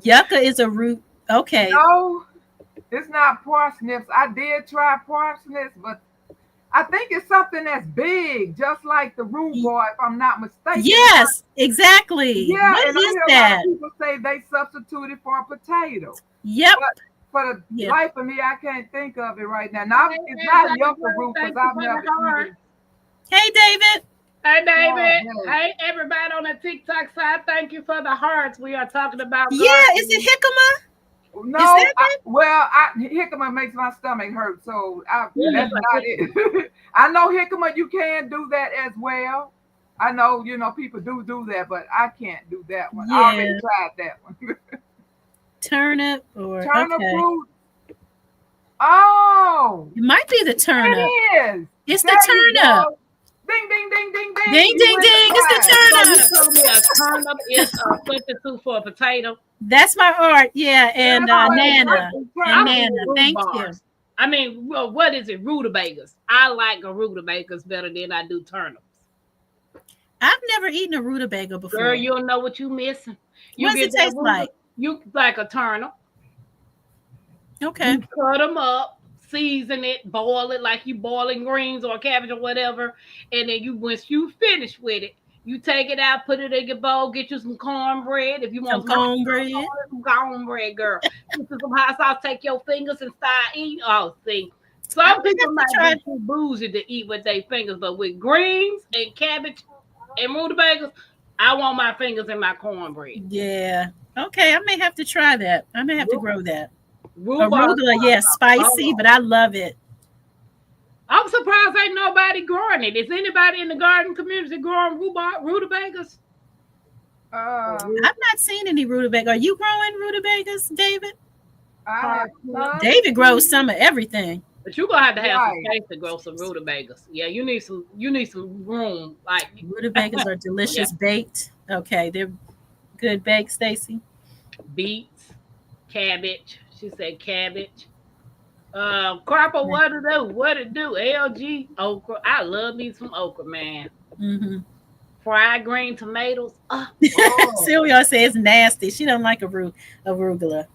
Yucca is a root. Okay. No, it's not parsnips. I did try parsnips, but I think it's something that's big, just like the rhubarb, if I'm not mistaken. Yes, exactly. Yeah, what and is I hear a lot of people say they substituted for a potato. Yep. But for the life of me, I can't think of it right now. Now it's not yucca root because I've never eaten it. Hey, David. Hey, David. Hey, everybody on the TikTok side. Thank you for the hearts. We are talking about. Yeah, is it jicama? No, jicama makes my stomach hurt, so that's not it. I know jicama, you can do that as well. I know, people do that, but I can't do that one. I Yeah. already tried that one. Turnip or Turnip okay. root. Oh, It might be the turnip. it is. It's There the you turnip. go. Ding, ding, ding, ding, ding. Ding, You ding, win ding. the It's prize. So you the turnip. told me a turnip is a substitute for a potato. That's my art. Yeah, and That's right. Nana. I'm And a Nana. root Thank bars. I mean, well, what is it? Rutabagas. I like a rutabagas better than I do turnips. I've never eaten a rutabaga before. Girl, you'll know what you missing. You What does it that taste like? You like a turnip. Okay. You cut them up, season it, boil it like you boiling greens or cabbage or whatever, and then once you finish with it, you take it out, put it in your bowl, get you some cornbread. If you want Some cornbread. some cornbread, girl. Get you some hot sauce, take your fingers and start eating. Oh, see. Some people might be too bougie to eat with their fingers, but with greens and cabbage and rutabagas, I want my fingers in my cornbread. Yeah. Okay, I may have to try that. I may have to grow that. Rhubarb. Arugula, yeah, spicy, but I love it. I'm surprised ain't nobody growing it. Is anybody in the garden community growing rutabagas? I've not seen any rutabaga. Are you growing rutabagas, David? David grows some of everything. But you're gonna have to have some space to grow some rutabagas. Yeah, you need some room. Like rutabagas are delicious baked. Okay, they're good baked, Stacy. Beets, cabbage. She said cabbage. Carpo, what to do? What to do? LG, okra. I love me some okra, man. Mm-hmm. Fried green tomatoes. Sylvia says nasty. She doesn't like arugula. But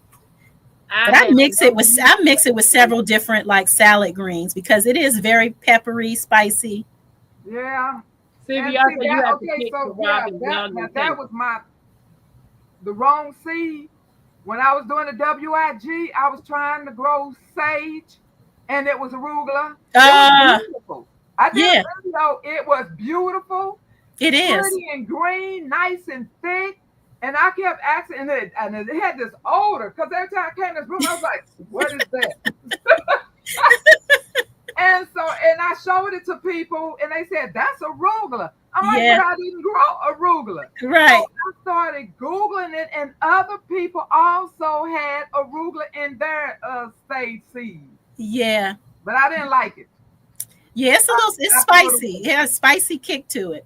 I mix it with several different like salad greens because it is very peppery, spicy. Yeah. Sylvia, that was the wrong seed. When I was doing the WIG, I was trying to grow sage, and it was arugula. It was beautiful. I did a video. It was beautiful. It is pretty and green, nice and thick. And I kept asking, and it had this odor because every time I came in this room, I was like, "What is that?" And I showed it to people, and they said, "That's arugula." I'm like, "But I didn't grow arugula." Right. So I started Googling it, and other people also had arugula in their sage seeds. Yeah. But I didn't like it. Yeah, it's spicy. It has a spicy kick to it.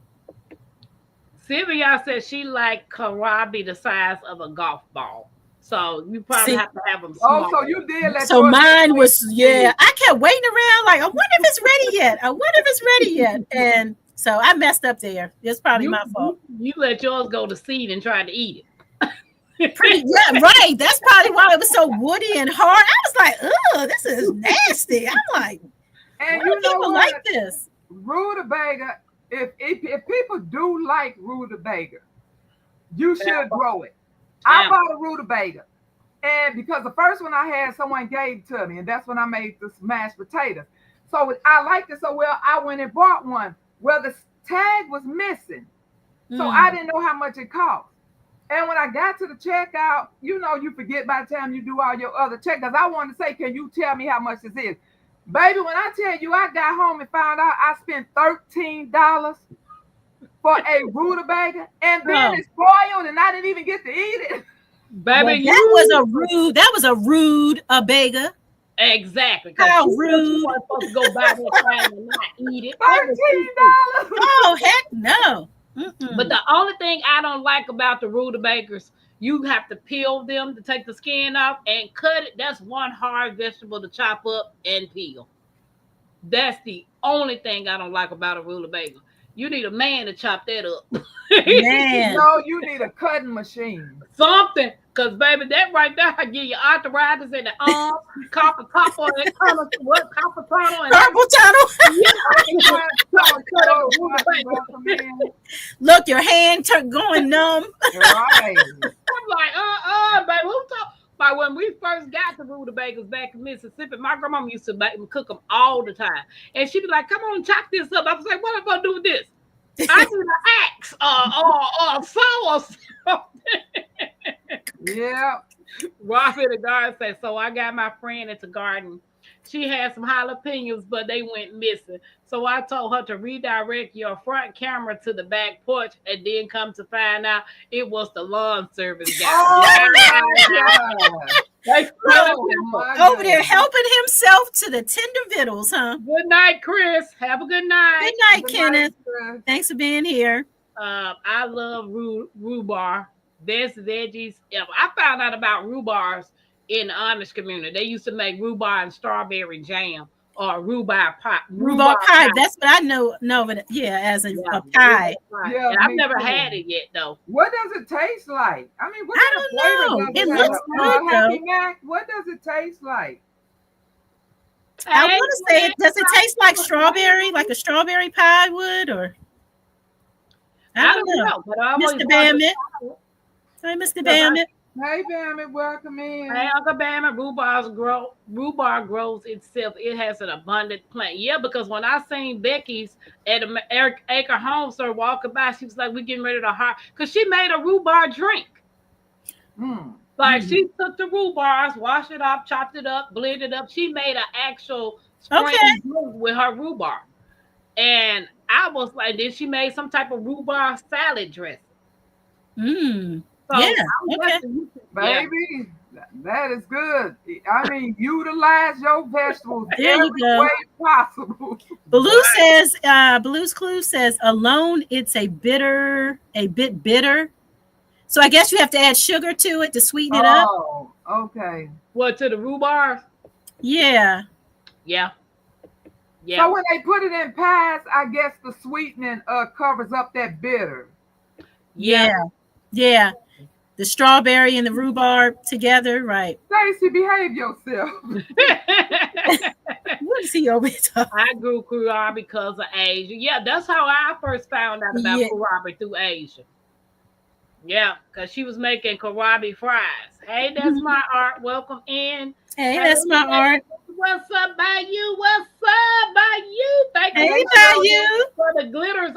Sylvia said she liked kohlrabi the size of a golf ball. So you probably have to have them small. Oh, so you did. So mine was, I kept waiting around like, I wonder if it's ready yet. And so I messed up there. It's probably my fault. You let yours go to seed and try to eat it. Right. That's probably why it was so woody and hard. I was like, "Ugh, this is nasty." I'm like, and why do people like this? Rutabaga. If people do like rutabaga, you should grow it. I bought a rutabaga, and because the first one I had, someone gave to me, and that's when I made the mashed potatoes. So I liked it so well, I went and bought one. Well, the tag was missing, so I didn't know how much it cost. And when I got to the checkout, you forget by the time you do all your other checks. Because I wanted to say, can you tell me how much this is? Baby, when I tell you I got home and found out I spent $13 for a rutabaga, and then it's spoiled and I didn't even get to eat it. Baby, that was a rude bagel. Exactly. How rude. You weren't supposed to go buy that and not eat it. $13. Oh, heck no. Mm-mm. But the only thing I don't like about the rutabagas, you have to peel them to take the skin off and cut it. That's one hard vegetable to chop up and peel. That's the only thing I don't like about a rutabaga. You need a man to chop that up. Man. No, you need a cutting machine. Something. Because, baby, that right there, I give you arthritis in the arm, carpal tunnel, and carpal tunnel. Carpal tunnel. Look, your hand going numb. Right. I'm like, baby, who talk? But when we first got the rutabagas back in Mississippi, my grandma used to cook them all the time. And she'd be like, come on, chop this up. I was like, what am I going to do with this? I need an axe or a saw or something. Yeah. Rob in the garden said, so I got my friend into garden She had some jalapenos, but they went missing. So I told her to redirect your front camera to the back porch, and then come to find out it was the lawn service guy. Oh my God. They Oh, my Over there God. helping himself to the tender victuals, huh? Good night, Chris. Have a good night. Good night, Good Kenneth. night, Thanks for being here. I love rhubarb. Best veggies ever. I found out about rhubarbs in the Amish community. They used to make rhubarb and strawberry jam or rhubarb pie. Rhubarb pie. That's what I know of it. Yeah, as a pie. Yeah, And I've me never too. had it yet, though. What does it taste like? I mean, what I kind of don't flavor know. does It have? looks good, Happy though. Mac, what does it taste like? I want to say, does it taste like strawberry, like a strawberry pie would, or I don't know. But I always Mr. wanted to Bammett. Hi, Mr. Yeah, Bammett. Hey, Bammett, welcome in. Hey, Uncle Bama, rhubarb grows itself. It has an abundant plant. Yeah, because when I seen Becky's at Acre Home Store walking by, she was like, "We getting ready to hire," because she made a rhubarb drink. Mm. Like she took the rhubarbs, washed it off, chopped it up, blended it up. She made an actual spring Okay. drink with her rhubarb, and I was like, then she made some type of rhubarb salad dressing. Mm. So Yeah, I'm okay. guessing you can- yeah. Baby, that is good. I mean, utilize your vegetables There you every go. way possible. Blue's Clue says, alone it's a bit bitter. So I guess you have to add sugar to it to sweeten it up. Oh, okay. What, to the rhubarb? Yeah. Yeah. Yeah. So when they put it in pies, I guess the sweetening covers up that bitter. Yeah. Yeah. The strawberry and the rhubarb together, right? Stacey, behave yourself. What is he over here talking? I grew kohlrabi because of Asia. Yeah, that's how I first found out about Yeah. kohlrabi, through Asia. Yeah, because she was making kohlrabi fries. Hey, that's my art. Welcome in. Hey, that's my art. What's up by you? What's up by you? Thank Hey, you by you. for the glitters.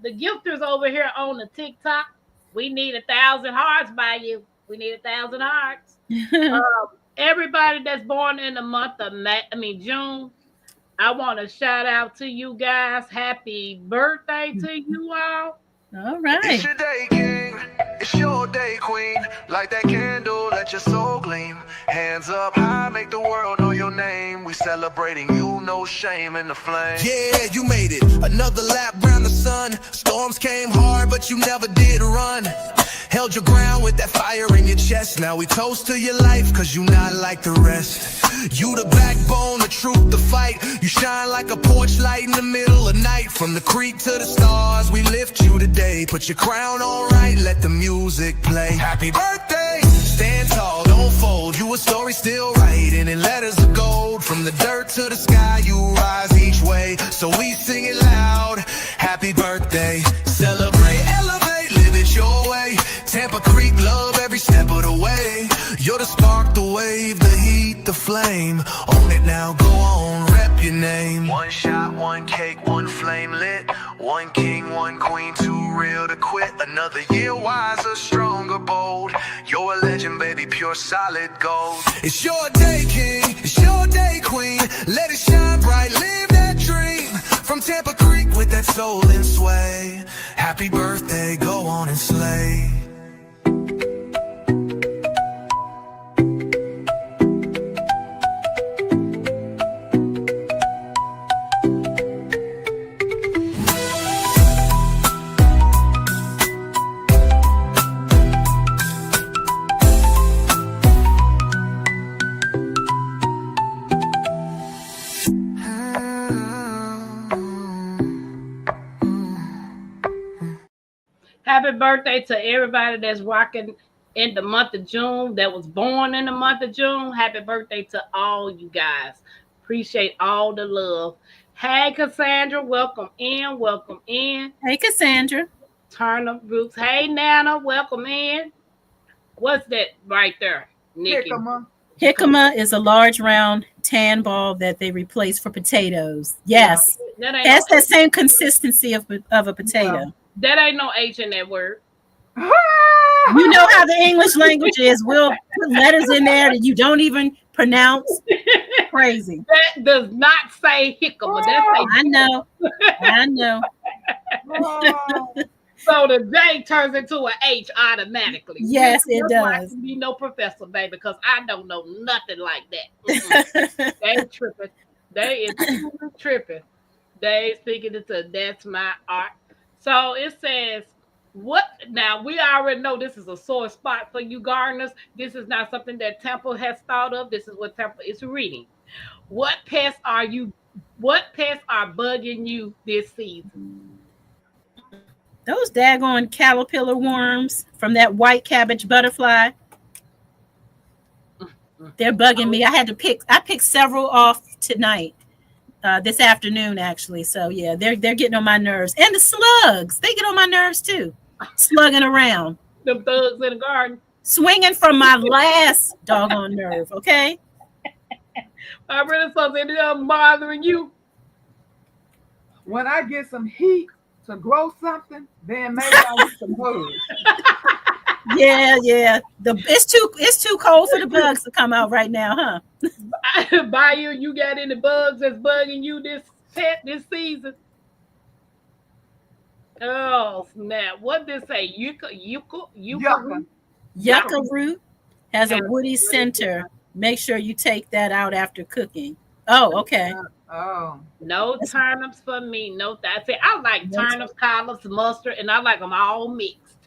The gifters over here on the TikTok. We need 1,000 hearts by you. We need 1,000 hearts. Everybody that's born in the month of June, I want to shout out to you guys. Happy birthday to you all. All It's right. your day, king. It's your day, queen. Light that candle, let your soul gleam. Hands up high, make the world know your name. We celebrating you, no shame in the flame. Yeah, you made it. Another lap round the sun. Storms came hard, but you never did run. Held your ground with that fire in your chest. Now we toast to your life, cause you not like the rest. You the backbone, the truth, the fight. You shine like a porch light in the middle of night. From the creek to the stars, we lift you today. Put your crown on right, let the music play. Happy birthday! Stand tall, don't fold. You a story still writing in letters of gold. From the dirt to the sky, you rise each way. So we sing it loud. Happy birthday. Celebrate, elevate, live it your way. Tampa Creek, love every step of the way. You're the spark, the wave, the heat, the flame. Own it now, go on, rep your name. One shot, one cake, one flame lit. One king, one queen, too real to quit. Another year wiser, stronger, bold. You're a legend, baby, pure solid gold. It's your day, king. It's your day, queen. Let it shine bright, live that dream. From Tampa Creek with that soul and sway. Happy birthday, go on and slay. Happy birthday to everybody that's rocking in the month of June, that was born in the month of June. Happy birthday to all you guys. Appreciate all the love. Hey, Cassandra, welcome in. Welcome in. Hey, Cassandra. Turner Brooks. Hey, Nana, welcome in. What's that right there, Nikki? Jicama. Jicama is a large round tan ball that they replace for potatoes. Yes. That ain't, That's no, that same consistency of a potato. that ain't no H in that word. You know how the English language is. We'll put letters in there that you don't even pronounce. crazy. That does not say jicama. That say I know. I know. Oh, so the J turns into an H automatically. Yes, it That's why I does. can be no professor, baby, because I don't know nothing like that. They tripping. They is truly tripping. They speaking into that's my art. So it says, what now? We already know this is a sore spot for you gardeners. This is not something that Temple has thought of. This is what Temple is reading. What pests are bugging you this season? Those daggone caterpillar worms from that white cabbage butterfly. They're bugging me. I picked several off tonight. This afternoon, actually. So yeah, they're getting on my nerves. And the slugs, they get on my nerves too. Slugging around. Them thugs in the garden. Swinging from my last doggone nerve, okay? I really something that bothering you. when I get some heat to grow something, then maybe I'll get some bugs. Yeah. It's too cold for the bugs to come out right now, huh? Bayou, you got any bugs that's bugging you this season? Oh snap! What did it say? Yucca. Yucca root has a woody center. Make sure you take that out after cooking. Oh, okay. Oh, No turnips for me. No, I say I like turnips, collards, mustard, and I like them all mixed.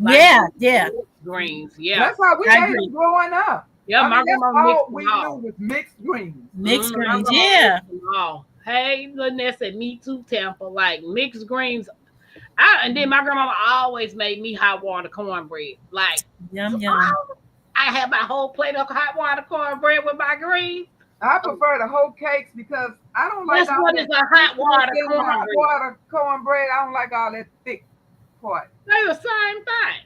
Like Yeah. greens. Yeah, that's how we I ate agree. them growing up. yeah. I My mean, that's grandma all mixed we them knew all. was mixed greens. Mixed My greens. grandma Yeah. mixed them all. Hey, Lynette said, "Me too, Tampa." Like mixed greens. And then my grandma always made me hot water cornbread. Like Yum. I had my whole plate of hot water cornbread with my greens. I prefer the whole cakes because I don't like That's all what that is a hot water hot cornbread. water cornbread. I don't like all that thick part. They're the same thing.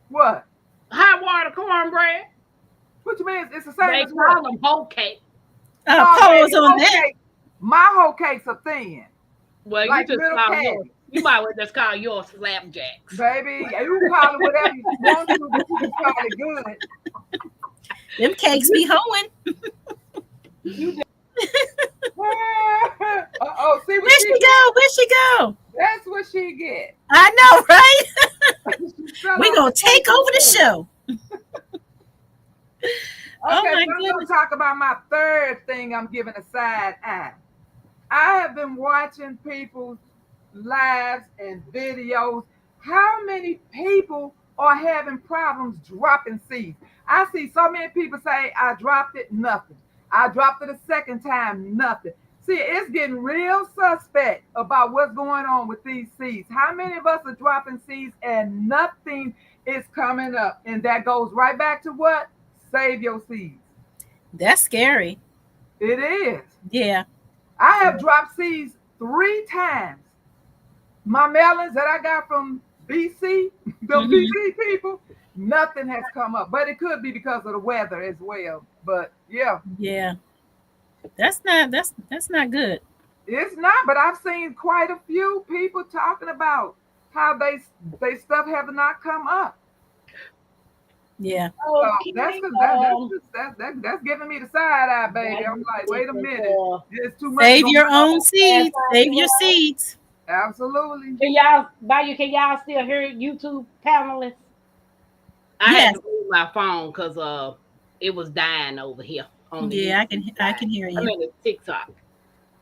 What? Hot water cornbread. What you mean? It's the same They as call what? them whole cake. Pause baby, on whole that. cake- My whole cakes are thin, Well, like you just little call cats. yours. You might well just call yours slapjacks. baby. You can call it whatever you want to, but you can call it good. Them cakes be hoeing. Oh, see what Where'd she go? Where'd she go? That's what she get. I know, right? She fell We're off gonna the take over the show. Okay, Oh my so I'm going goodness. to talk about my third thing I'm giving a side eye. I have been watching people's lives and videos. How many people are having problems dropping seeds? I see so many people say, I dropped it, nothing. I dropped it a second time, nothing. See, it's getting real suspect about what's going on with these seeds. How many of us are dropping seeds and nothing is coming up? And that goes right back to what? Save your seeds. That's scary. It is. Yeah. I have dropped seeds 3 times. My melons that I got from BC, the BC people, nothing has come up. But it could be because of the weather as well. But yeah, Yeah. That's not good. it's not. But I've seen quite a few people talking about how they stuff have not come up. Yeah. So that's giving me the side eye, baby. I'm like, wait a minute, it's too much. Save your going on. own seeds. Save your seeds. Absolutely. Can y'all still hear YouTube panelists? I had to move my phone because it was dying over here. On the Yeah, YouTube I can hear I you. mean, it's TikTok.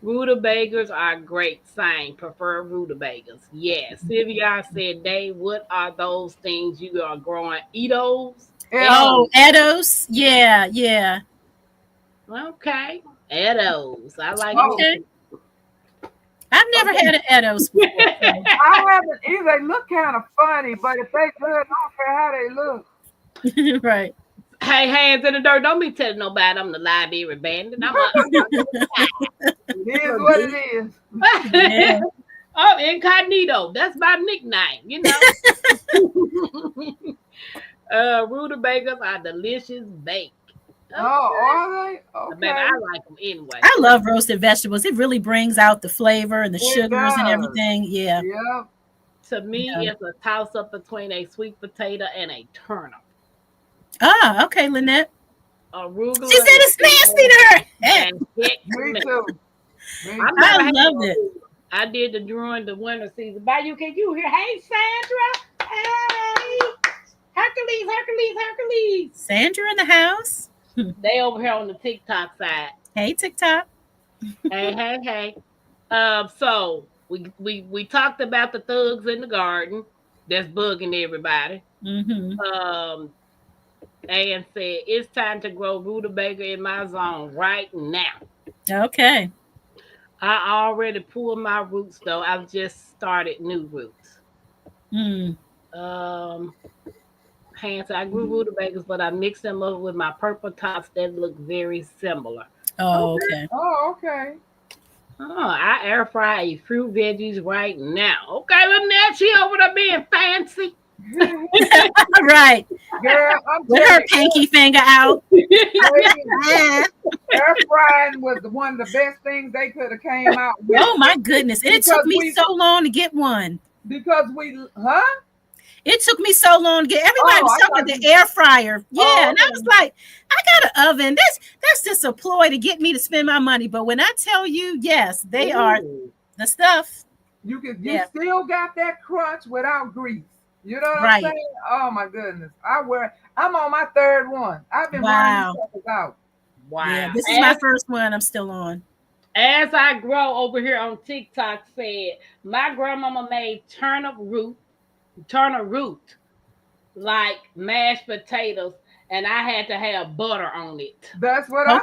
Rutabagas are great. Same. Prefer rutabagas. Yes. Sylvia said, Dave, what are those things you are growing? Edos? Oh, Edos. Yeah. Okay. Edos. I like Okay. I've never had an Edos before. I haven't either. They look kind of funny, but if they good, I don't care how they look. Right. Hey, hands in the dirt. Don't be telling nobody I'm the library bandit. I'm It is what it is. Yeah. Oh, incognito. That's my nickname, you know. Rutabagas are delicious baked. Oh, are they? Baby, Okay. I like them anyway. I love roasted vegetables. It really brings out the flavor and the It sugars and does. everything. Yeah. Yeah. To me, Yeah. it's a toss up between a sweet potato and a turnip. Ah, okay, Lynette. Arugula. She said it's nasty to her. I had loved it. I did the during the winter season. Bayou, can you hear? Hey, Sandra. Hey, Hercules. Sandra in the house. They over here on the TikTok side. Hey, TikTok. Hey. So we talked about the thugs in the garden that's bugging everybody. Mm-hmm. And said it's time to grow rutabaga in my zone right now. Okay. I already pulled my roots though. I've just started new roots. Mm. Hence I grew rutabagas, but I mixed them up with my purple tops that look very similar. Oh, okay. Oh, okay. I air fry a fruit veggies right now. Okay, look at she over there being fancy. Right. Girl, I'm With her pinky finger out. air frying was one of the best things they could have came out with. Oh my goodness. And it took Because me so long to get one. Because It took me so long to get everybody was talking about the air fryer. Yeah. And I was like, I got an oven. That's just a ploy to get me to spend my money. But when I tell you, yes, they are the stuff. You still got that crunch without grease. You know what I'm saying? Oh my goodness. I'm on my third one. I've been wearing these out. Wow. Yeah, this is my first one. I'm still on. As I grow over here on TikTok said, my grandmama made turnip root like mashed potatoes, and I had to have butter on it. That's what I'm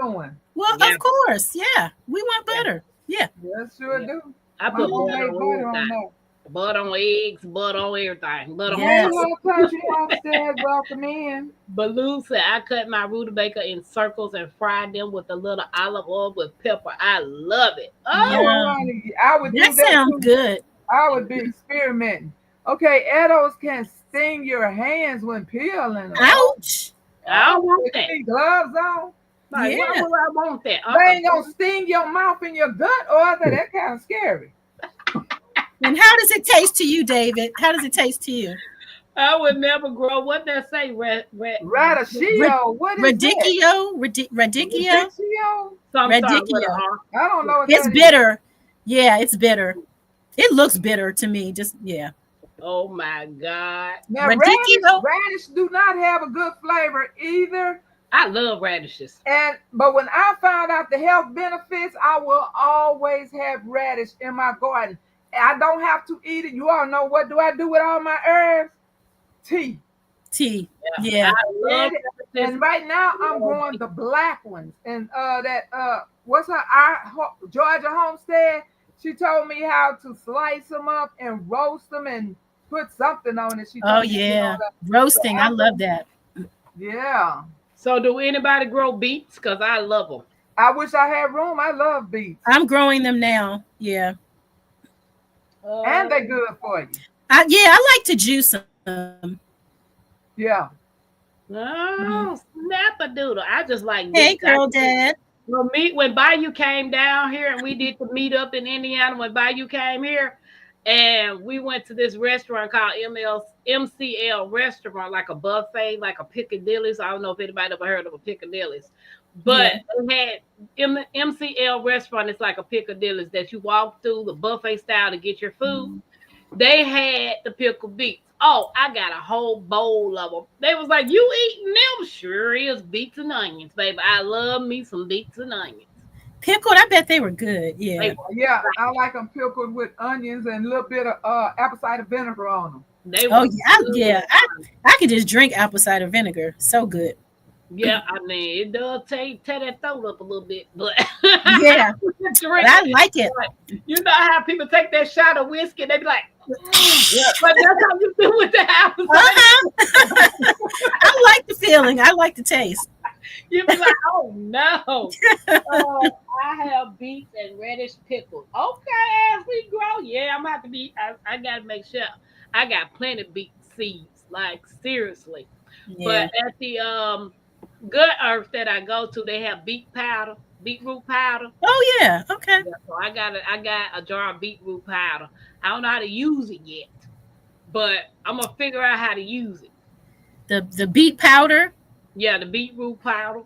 doing. Well, of course. Yeah. We want butter. Yeah. Yes, sure do. I put butter on everything. Butter on eggs, butter on everything. Butter on country homestead, welcome in. Baloo said I cut my rutabaga in circles and fried them with a little olive oil with pepper. I love it. Oh, I would do that. Sounds good. I would be experimenting. Okay, Eddos can sting your hands when peeling. Ouch! I want that. Gloves on. Like, why would I want that? They ain't gonna sting your mouth and your gut, or that kind of scary. And how does it taste to you, David? How does it taste to you? I would never grow. What they say? Radicchio. What is radicchio? Radicchio? Radicchio. I don't know. It's bitter. Yeah, it's bitter. It looks bitter to me. Just Oh my God. Now radish do not have a good flavor either. I love radishes. But when I found out the health benefits, I will always have radish in my garden. I don't have to eat it. You all know what do I do with all my herbs? Tea. Yeah. I love and right now I'm growing the black ones. And what's her Georgia Homestead? She told me how to slice them up and roast them and put something on it. Roasting. I love that. Yeah. So do anybody grow beets? Because I love them. I wish I had room. I love beets. I'm growing them now. Yeah. And they're good for you. I like to juice them. Yeah. Oh, snap-a-doodle. I just like Hey, girl, Dad. Well, when Bayou came down here and we did the meetup in Indiana when Bayou came here, and we went to this restaurant called MCL restaurant, like a buffet, like a Piccadilly's. I don't know if anybody ever heard of a Piccadilly's, but it had MCL restaurant. It's like a Piccadilly's that you walk through the buffet style to get your food. They had the pickled beets. Oh, I got a whole bowl of them. They was like, "You eating them?" Sure is, beets and onions, baby. I love me some beets and onions. Pickled, I bet they were good. Yeah. Yeah, I like them pickled with onions and a little bit of apple cider vinegar on them. I could just drink apple cider vinegar. So good. Yeah, I mean, it does tear that throat up a little bit, but yeah, but I like it. You know how people take that shot of whiskey, they be like, but that's how you do with the apple cider. I like the feeling. I like the taste. You be like, oh no. I have beets and radish pickles. Okay, as we grow, I'm gonna have to be. I gotta make sure I got plenty of beet seeds, like seriously. Yeah. But at the Good Earth that I go to, they have beetroot powder. Oh yeah, okay. Yeah, so I got a jar of beetroot powder. I don't know how to use it yet, but I'm gonna figure out how to use it. The beet powder. Yeah, the beetroot powder.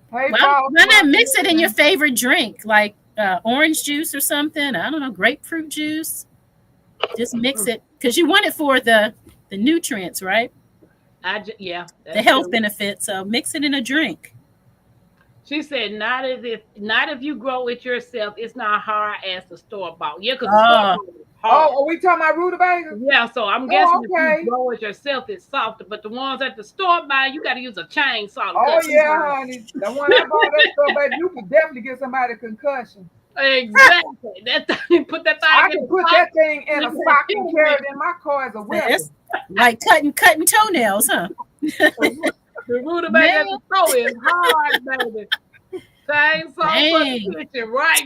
Why not mix it in your favorite drink, like orange juice or something. I don't know, grapefruit juice. Just mix it because you want it for the nutrients, right? Yeah, The health benefits. So mix it in a drink. She said, not if you grow it yourself, it's not hard as the store bought. Yeah, because the store Oh, bought is hard. Oh, are we talking about rutabaga? Yeah, so I'm guessing okay. if you grow it yourself, it's softer. But the ones at the store buy, you got to use a chainsaw. Oh yeah, honey. The one I bought at store, baby, you could definitely get somebody a concussion. Exactly. Put that thing. I can put that thing in a sock and carry it in my car as a weapon. it's like cutting toenails, huh? The rutabaga at the store is hard, baby. Chainsaw for the kitchen, right?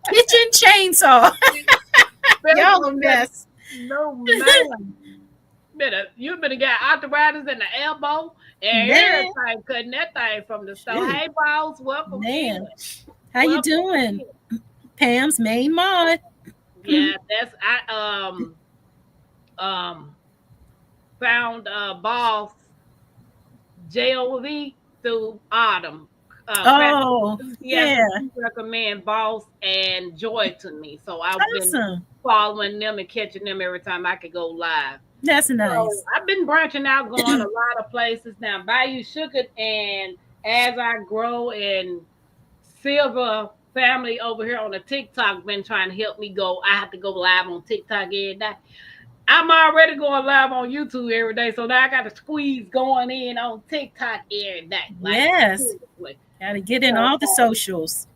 Kitchen chainsaw. Y'all a mess. No man. You better got arthritis in the elbow and everything, cutting that thing from the store. Hey, boss, welcome. Man, how you doing? Pam's main mod. Yeah, I found boss JOV through Autumn. Yeah. Recommend Boss and Joy to me, so I've been following them and catching them every time I could go live. That's nice. So I've been branching out, going a lot of places now. Bayou Sugar, and as I grow, and Silver family over here on the TikTok been trying to help me go. I have to go live on TikTok every day. I'm already going live on YouTube every day, so now I got to squeeze going in on TikTok every day. Yes, got to get in all the socials.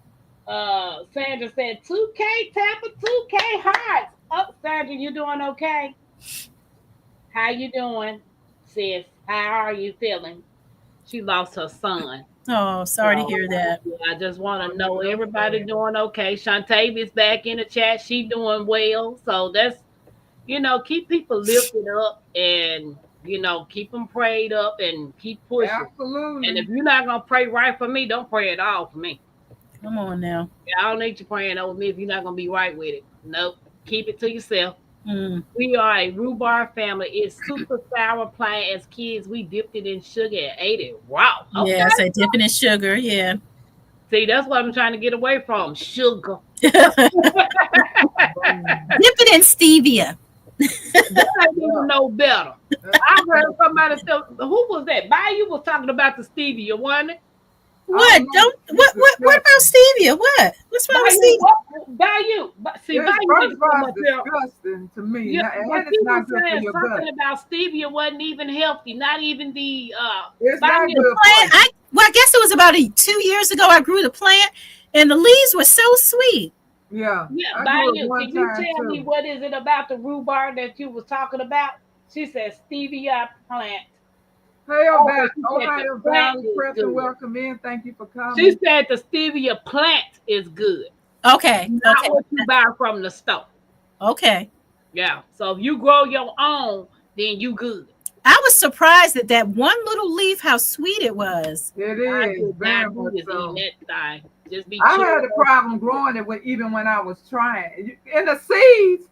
Sandra said 2K Tampa, 2K Hearts. Oh, Sandra, you doing okay? How you doing, sis? How are you feeling? She lost her son. Oh, sorry to hear that. I just want to know everybody doing okay. Shantavia's back in the chat. She doing well. So that's, keep people lifted up and, keep them prayed up and keep pushing. Absolutely. And if you're not going to pray right for me, don't pray at all for me. Come on now. Yeah, I don't need you praying over me if you're not going to be right with it. Nope. Keep it to yourself. Mm. We are a rhubarb family. It's super sour plain. As kids, we dipped it in sugar and ate it. Wow. Okay. Yes, I dip it in sugar. Yeah. See, that's what I'm trying to get away from. Sugar. Dip it in stevia. I didn't know better. I heard somebody tell, who was that? Bayou was talking about the stevia, wasn't it? What? What about stevia? What? What's wrong with stevia? Bayou. See, Bayou is disgusting to me. Yeah, but she was saying something about stevia wasn't even healthy. Not even the it's not good. I guess it was about 2 years ago I grew the plant, and the leaves were so sweet. Yeah. Yeah, Bayou, can you tell me what is it about the rhubarb that you was talking about? She said stevia plant. Hey, Ohio Valley, Preston, welcome in. Thank you for coming. She said the stevia plant is good. Okay. Not what you buy from the store. Okay. Yeah. So if you grow your own, then you good. I was surprised at that one little leaf, how sweet it was. It is. Very much so. I had a problem growing it even when I was trying. And the seeds,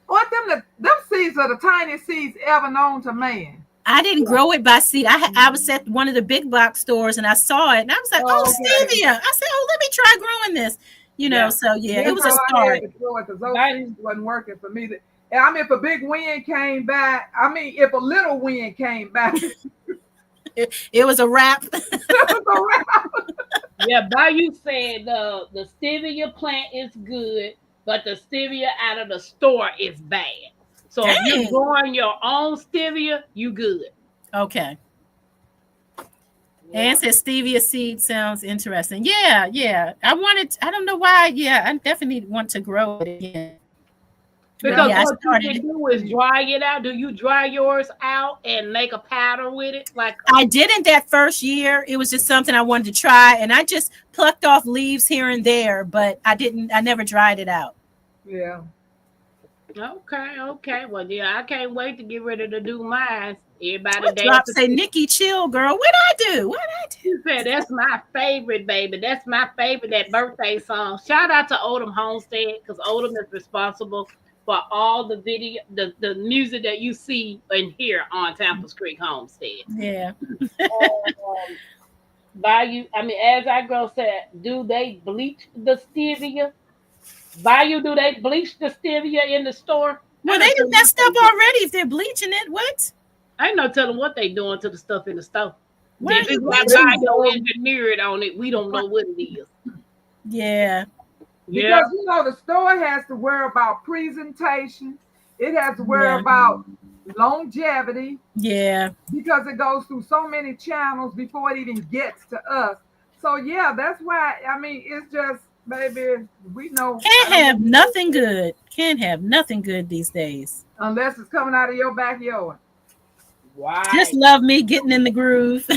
them seeds are the tiniest seeds ever known to man. I didn't grow it by seed. I was at one of the big box stores and I saw it and I was like, stevia. I said, let me try growing this. So it was a start. Because those seeds wasn't working for me. I mean, if a big wind came back, if a little wind came back, it was a wrap. Yeah, Bayou said the stevia plant is good, but the stevia out of the store is bad. So if you're growing your own stevia, you good. Okay. Anne says stevia seed sounds interesting. Yeah. I don't know why. Yeah, I definitely want to grow it again. Because what you can do is dry it out. Do you dry yours out and make a powder with it? I didn't that first year. It was just something I wanted to try, and I just plucked off leaves here and there, but I never dried it out. Yeah. Okay. Well, yeah, I can't wait to get ready to do mine. Everybody say, Nikki, chill, girl. What I do? You said that's my favorite, baby. That's my favorite, that birthday song. Shout out to Odom Homestead, because Odom is responsible for all the video, the music that you see and hear on Tampa's Creek Homestead. Yeah. Bayou, I mean, as our girl said, do they bleach the stevia? Bayou, do they bleach the stevia in the store? I Well, they don't tell done them what messed they up do. already if they're bleaching it. What? I ain't no telling what they doing to the stuff in the store. Why are If you it's got bleaching it? bio engineered on it, we don't know what it is. Yeah. Yeah. Because the store has to worry about presentation, it has to worry Yeah. about longevity, Yeah. because it goes through so many channels before it even gets to us. So yeah, that's why I mean it's just, baby, we know Can't have nothing good. Can't have nothing good these days. unless it's coming out of your backyard. Just Right. love me getting in the groove.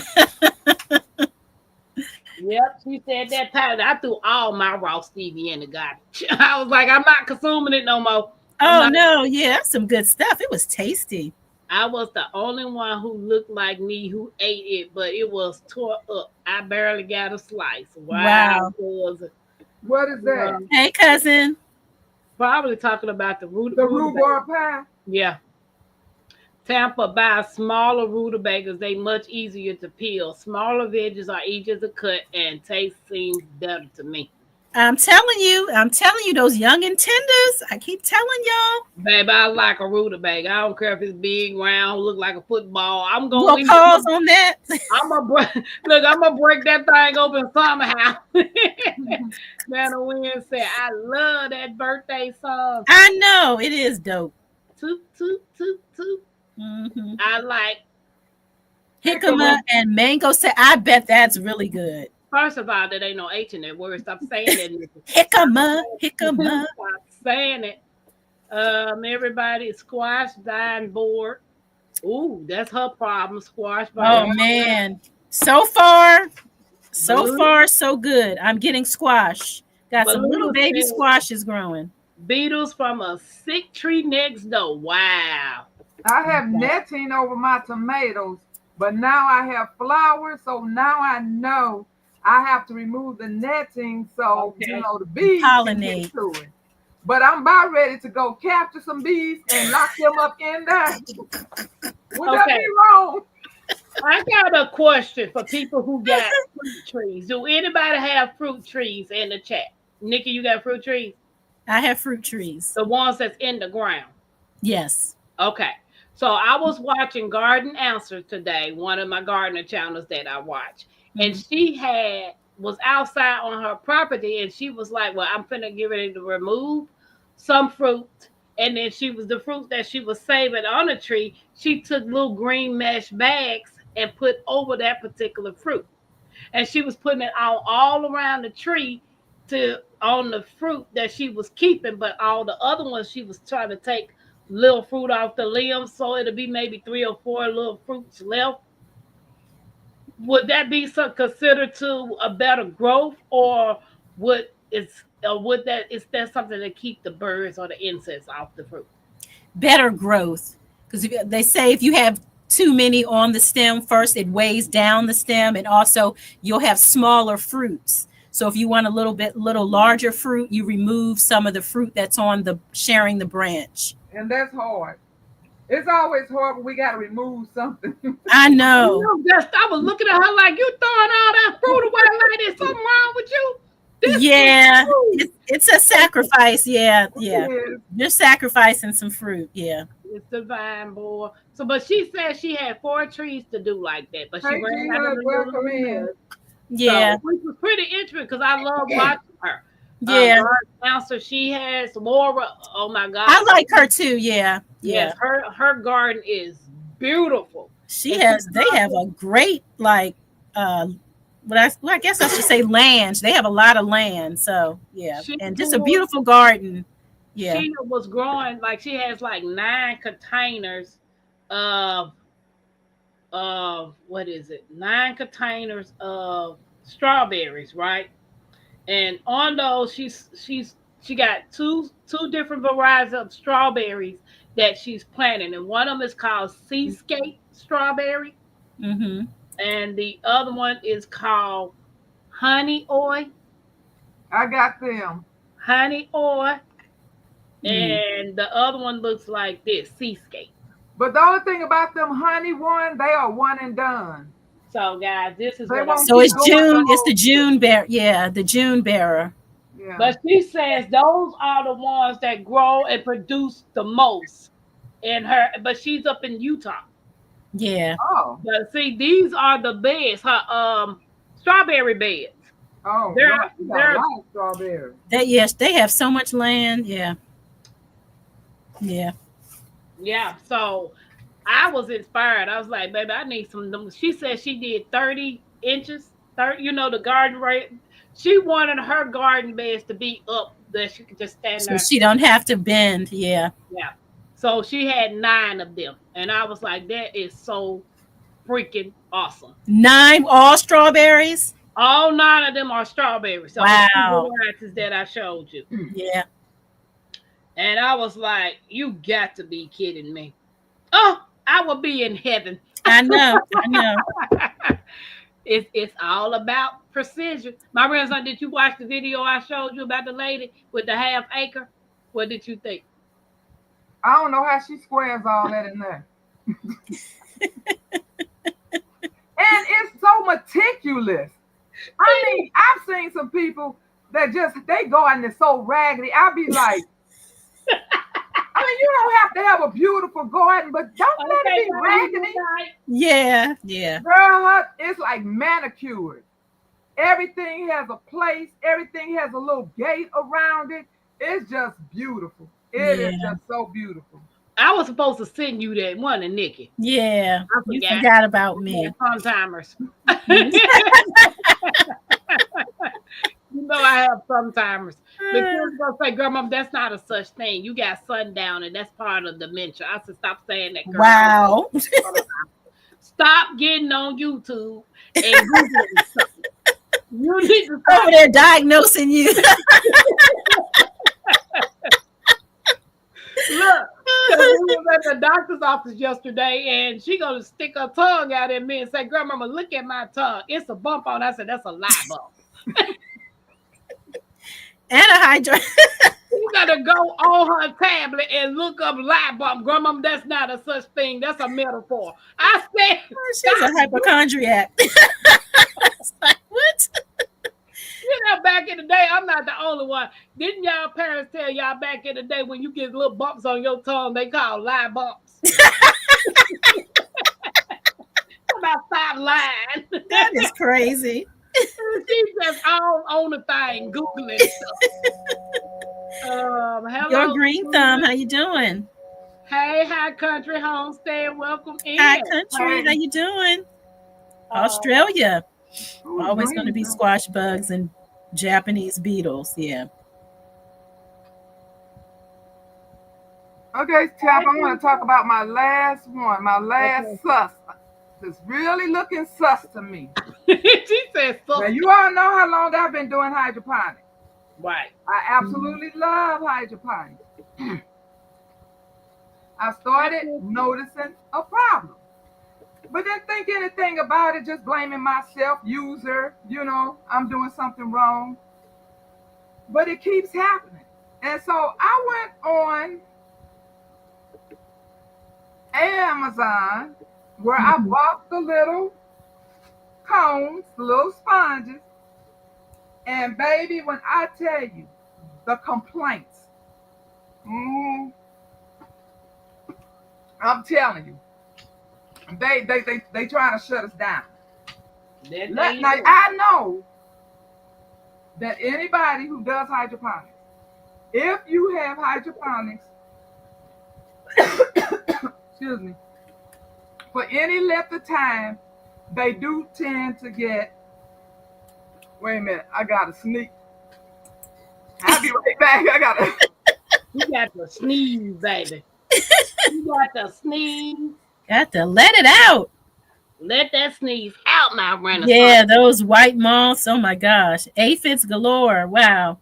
Yep. She said that time I threw all my raw stevia in the garbage. I was like, I'm not consuming it no more. I'm Oh not. no, yeah, that's some good stuff. It was tasty. I was the only one who looked like me who ate it, but it was tore up. I barely got a slice. Wow. Wow. Was What is that? Hey, cousin. probably talking about the The rhubarb pie? Yeah. Tampa buys smaller rutabagas. They much easier to peel. Smaller veggies are easier to cut and taste seems better to me. I'm telling you, those young and tenders. I keep telling y'all. Baby, I like a rutabaga. I don't care if it's big, round, look like a football. I'm We'll gonna eat pause on that. I'm gonna break. Look, I'm gonna break that thing open somehow. Nana Wynn said, "I love that birthday song. I know it is dope. Toot toot toot toot. Mm-hmm. I like. Jicama and mango. Say, I bet that's really good. First of all, there ain't no H in that word. Stop saying that. Jicama, jicama. Stop saying it. Everybody, squash dying bored. Ooh, that's her problem. Squash. Oh man, so far, so good. I'm getting squash. Got some little baby squashes growing. Beetles from a sick tree next door. Wow. I have netting over my tomatoes, but now I have flowers, so now I know I have to remove the netting so the bees can get to it. But I'm about ready to go capture some bees and lock them up in there. Would that be wrong? I got a question for people who got fruit trees. Do anybody have fruit trees in the chat? Nikki, you got fruit trees? I have fruit trees. The ones that's in the ground. Yes. Okay. So I was watching Garden Answers today, one of my gardener channels that I watch. And she was outside on her property and she was like, well, I'm finna get ready to remove some fruit. And then the fruit that she was saving on the tree, she took little green mesh bags and put over that particular fruit. And she was putting it all around the tree on the fruit that she was keeping, but all the other ones she was trying to take little fruit off the limbs, so it'll be maybe 3 or 4 little fruits left. Would that be considered to a better growth, or is that something to keep the birds or the insects off the fruit? Better growth, because they say if you have too many on the stem, first it weighs down the stem, and also you'll have smaller fruits. So if you want a little larger fruit, you remove some of the fruit that's on sharing the branch. And that's hard. It's always hard when we got to remove something. I know. I was looking at her like, you throwing all that fruit away like there's something wrong with you. Yeah, it's a sacrifice. Yeah. You're sacrificing some fruit. Yeah. It's divine, boy. So, but she said she had 4 trees to do like that, but she ran out of the Yeah, which was pretty interesting because I love watching her. Yeah. Answer she has Laura. Oh my God, I like her too. Yeah. Yes, her garden is beautiful. They have a great I guess I should say land. They have a lot of land. So yeah, and just a beautiful garden. Yeah. She was growing she has 9 containers of what is it? 9 containers of strawberries, right? And on those, she got two different varieties of strawberries that she's planting, and one of them is called Seascape strawberry, and the other one is called Honey Oil. I got them. Honey Oil, and the other one looks like this, Seascape. But the only thing about them honey one, they are one and done. So, guys, this is They what won't So keep it's going June. the It's the whole- June bear. Yeah, the June bearer. Yeah. But she says those are the ones that grow and produce the most in her. But she's up in Utah. Yeah. Oh, But see, these are the beds. Her strawberry beds. oh, They're Lord, you got a they're lot of strawberries. Yes, they have so much land. Yeah. Yeah. yeah. So I was inspired. I was like, baby, I need some. She said she did 30 inches. 30, the garden rate. She wanted her garden beds to be up that she could just stand So there. she don't have to bend. Yeah. Yeah. So she had 9 of them. And I was like, that is so freaking awesome. 9 all strawberries. All 9 of them are strawberries. So Wow. the varieties that I showed you. Yeah. And I was like, you got to be kidding me. Oh, I will be in heaven. I know. I know. It's all about precision. My grandson, did you watch the video I showed you about the lady with the half acre? What did you think? I don't know how she squares all that in there. And it's so meticulous. I mean, I've seen some people that they go and they're so raggedy. I'll be like, I mean, you don't have to have a beautiful garden, but don't let it be raggedy. Yeah. Yeah. Girl, it's like manicured. Everything has a place. Everything has a little gate around it. It's just beautiful. It is just so beautiful. I was supposed to send you that one, and Nikki. Yeah. I You forgot. forgot about me. Fun timers. I have sometimes. Because gonna say, Grandma, that's not a such thing. You got sundown, and that's part of dementia. I said, stop saying that, girl. Wow. Stop getting on YouTube and Googling stuff. You need to Over stop. there diagnosing you. Look, 'cause we was at the doctor's office yesterday, and she gonna stick her tongue out at me and say, Grandmama, look at my tongue. It's a bump on. I said, that's a lie bump. And a hydro. You gotta go on her tablet and look up lie bump. Grandma, that's not a such thing. That's a metaphor. I said, She's a hypochondriac. It's like, what? back in the day, I'm not the only one. Didn't y'all parents tell y'all back in the day when you get little bumps on your tongue, they call lie bumps? About stop lying. That is crazy. She's just all on the thing, Googling stuff. Hello. Your green thumb, how you doing? Hey, High Country Homestead, welcome in. Hi, country, how you doing? Australia. Always going to be squash bugs and Japanese beetles. Yeah. Okay, Tap, I want to talk about my last one, my last sus. It's really looking sus to me. She said, Now, you all know how long I've been doing hydroponics. right. I absolutely love hydroponics. I started noticing a problem, but didn't think anything about it, just blaming myself, user, I'm doing something wrong. But it keeps happening. And so I went on Amazon where I bought the little cones, the little sponges. And baby, when I tell you the complaints, I'm telling you, they trying to shut us down. Now I know that anybody who does hydroponics, if you have hydroponics, excuse me, for any length of time, they do tend to get. Wait a minute, I gotta sneak. I'll be right back. You got to sneeze, baby. You got to sneeze. Got to let it out. Let that sneeze out now, Renaissance. Yeah, those white moths. Oh my gosh. Aphids galore. Wow.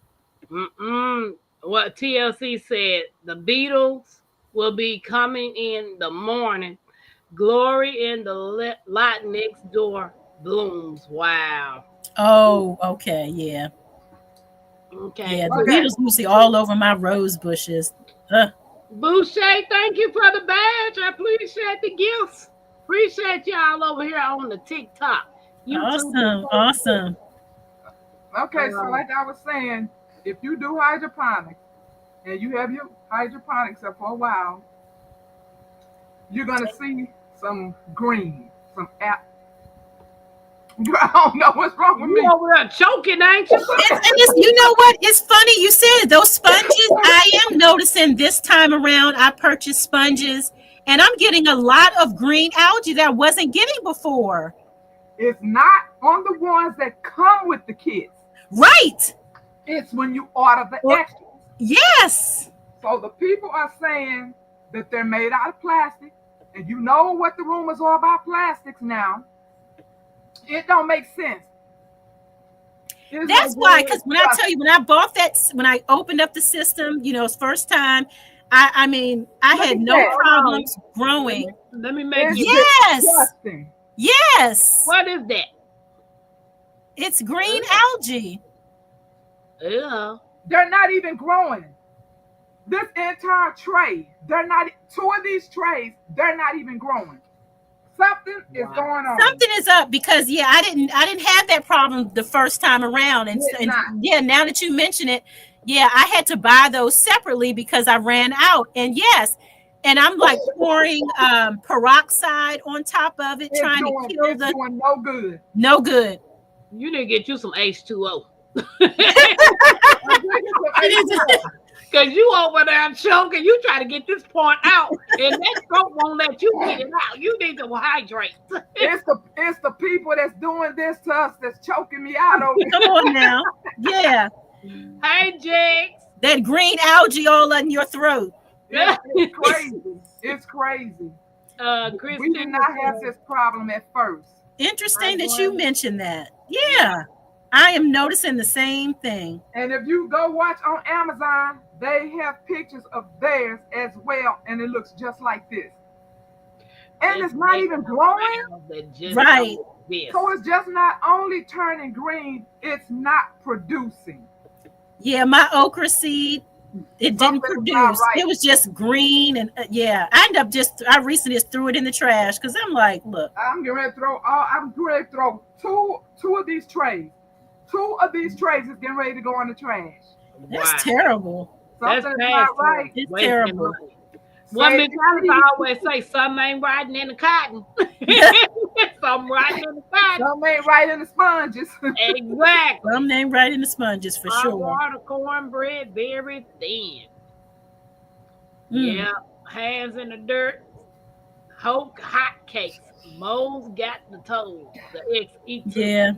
What TLC said, the Beatles will be coming in the morning. Glory in the lot next door blooms. Wow. Oh, okay. Yeah. Okay. Yeah. The beetles usually all over my rose bushes. Boucher, thank you for the badge. I appreciate the gifts. Appreciate y'all over here on the TikTok. Awesome. Awesome. Okay, so like I was saying, if you do hydroponics and you have your hydroponics up for a while, you're gonna see some green, some apple. I don't know what's wrong with You me. over there choking, ain't you? You know what? It's funny you said those sponges. I am noticing this time around. I purchased sponges, and I'm getting a lot of green algae that I wasn't getting before. It's not on the ones that come with the kits. Right. It's when you order the Well- extras. Yes. So the people are saying that they're made out of plastic, and you know what the rumors are about plastics now. It don't make sense. It's That's like why, because when I plastic. tell you, when I bought that, when I opened up the system, it's first time. I mean, I had no that. problems growing. Let me make It's you. Yes. disgusting. Yes. What is that? It's green algae. Yeah. They're not even growing. This entire tray, they're not. Two of these trays, they're not even growing. Something is Wow. going on. Something is up because I didn't have that problem the first time around, and It's not. yeah, now that you mention it, yeah, I had to buy those separately because I ran out. And yes, and I'm like pouring peroxide on top of it, It's trying doing, to kill it's the doing no good. no good. You need to get you some H2O. Because you over there choking, you try to get this point out, and that throat won't let you get it out. You need to hydrate. It's the people that's doing this to us that's choking me out over Come on now, yeah, Hey, Jigs. that green algae all in your throat. It's crazy. It's crazy. Christina, We did not have this problem at first. Interesting that you mentioned that. Yeah, I am noticing the same thing. And if you go watch on Amazon, they have pictures of theirs as well, and it looks just like this. And it's not even growing. Right. So it's just not only turning green, it's not producing. Yeah, my okra seed, it didn't Something's produce. not right. It was just green, and yeah, I recently just threw it in the trash because I'm like, look, I'm getting ready to throw two of these trays. Two of these trays is getting ready to go in the trash. that's terrible. That's Something is bad. not right. It's Wasting terrible. money. One Save Miss the Alice always say something ain't riding in the cotton. Something riding in the cotton. Some ain't right in the sponges. Exactly. Some name right in the sponges for Hot sure. water, cornbread, very thin. Mm. Yeah, hands in the dirt. Hot cakes. Mo's got the toes. The XE2. Yeah,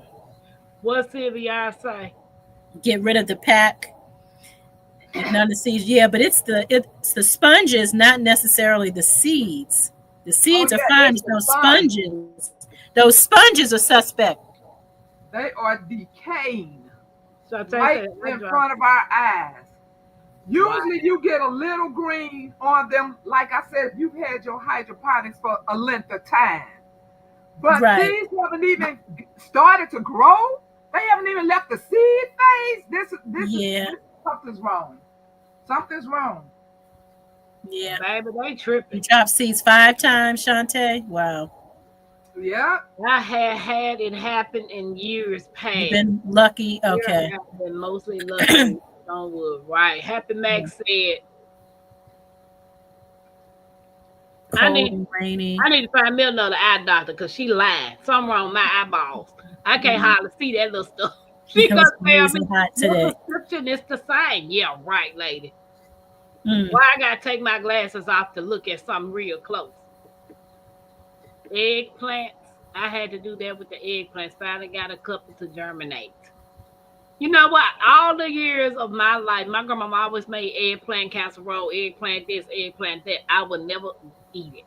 What Sylvia say? get rid of the pack. And none of the seeds. Yeah, but it's the sponges, not necessarily the seeds. The seeds Oh, are yeah, fine. it's It's the those sponge. sponges. Those sponges are suspect. They are decaying So I tell right you, in front of our eyes. Usually you get a little green on them, like I said, if you've had your hydroponics for a length of time. But Right. these haven't even started to grow. They haven't even left the seed phase. Yeah. Something's wrong. Something's wrong. Yeah. baby, they You tripping. dropped seeds 5 times, Shantae. Wow. Yeah. I had it happen in years past. You've been lucky. Okay. Yeah, I've been mostly lucky on wood. Right. Happy Max said, I Cold need- and rainy. I need to find me another eye doctor because she lied. Something wrong with my eyeballs. I can't hardly see that little stuff. She It gonna was tell me amazing hot today. your prescription is the same. Yeah, right, lady. Mm. Why I gotta take my glasses off to look at something real close? Eggplants. I had to do that with the eggplants. Finally got a couple to germinate. You know what? All the years of my life, my grandma always made eggplant casserole, eggplant this, eggplant that. I would never eat it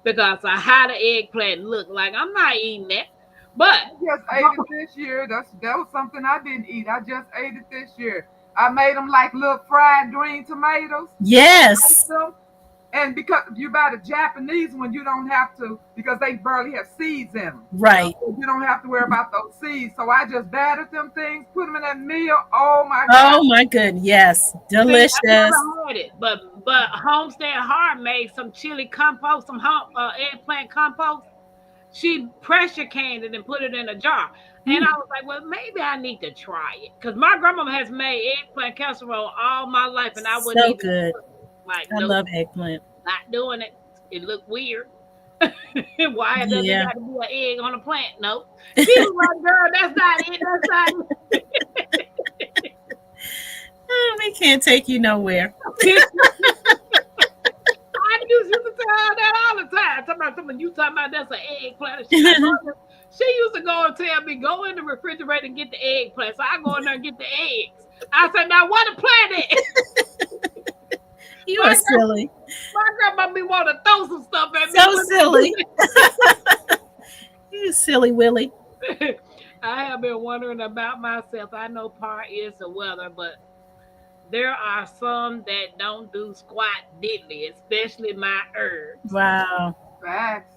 because of how the eggplant looked. Like, I'm not eating that. But I just ate it this year. That was something I didn't eat. I just ate it this year. I made them like little fried green tomatoes. Yes. And because you buy the Japanese one, you don't have to, because they barely have seeds in them. Right. So you don't have to worry about those seeds. So I just battered them things, put them in that meal. Oh my God. Oh my goodness. Yes. see, I Delicious. never had it. But Homestead Heart made some chili compost, some eggplant compost. she pressure canned it and put it in a jar. And I was like, well, maybe I need to try it. Because my grandmama has made eggplant casserole all my life, and I wouldn't So even good. like, I nope, love eggplant. not doing it. It looked weird. Why does it Yeah. got to be an egg on a plant? Nope. She was like, girl, that's not it. That's not it. We can't take you nowhere. I used to tell her that all the time. Somebody, you talking about that's an eggplant. She used to go and tell me, go in the refrigerator and get the eggplant. So I go in there and get the eggs. I said, now what a plant is. You are silly. My grandma be want to throw some stuff at me. So silly. You silly Willie. I have been wondering about myself. I know part is the weather, but there are some that don't do squat diddly, especially my herbs. Wow. Facts.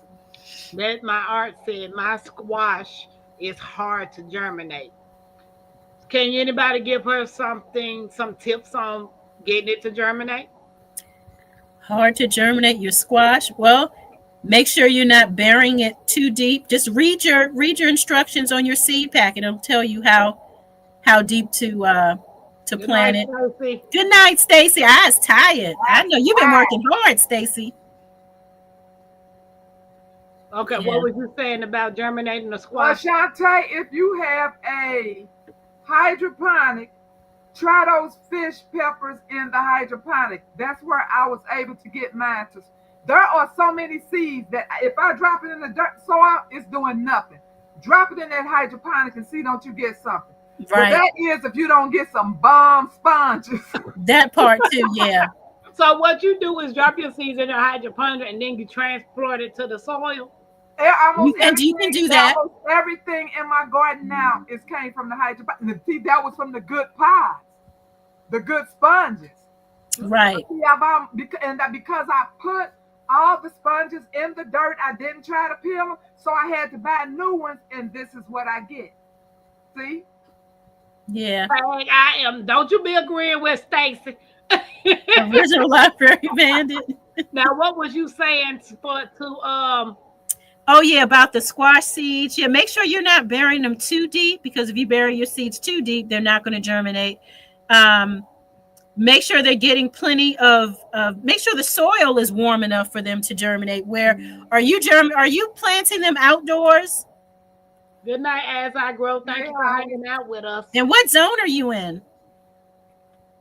That my art said my squash is hard to germinate. Can anybody give her some tips on getting it to germinate? Hard to germinate your squash. Well, make sure you're not burying it too deep. Just read your instructions on your seed packet. It'll tell you how deep to plant it. Stacey. Good night, Stacy. I was tired. I know you've been working hard, Stacy. Okay, Yeah. what was you saying about germinating the Well, squash? Shantae, if you have a hydroponic, try those fish peppers in the hydroponic. That's where I was able to get mine. There are so many seeds that if I drop it in the dirt soil, it's doing nothing. Drop it in that hydroponic and see, don't you get something? But Right. that is if you don't get some bomb sponges. That part too, yeah. So what you do is drop your seeds in the hydroponic and then you transport it to the soil. You can do that. Almost everything in my garden now came from the hydroponic. See, that was from the good pies, the good sponges. Right. See, because I put all the sponges in the dirt, I didn't try to peel them, so I had to buy new ones, and this is what I get. See? Yeah. Like I am. Don't you be agreeing with Stacy. Original Library Bandit. Now, what was you saying to Oh yeah, about the squash seeds. Yeah, make sure you're not burying them too deep, because if you bury your seeds too deep, they're not going to germinate. Make sure they're getting plenty of. Make sure the soil is warm enough for them to germinate. Where are you planting them outdoors? Good night, as I grow. Thank you for hanging out with us. And what zone are you in?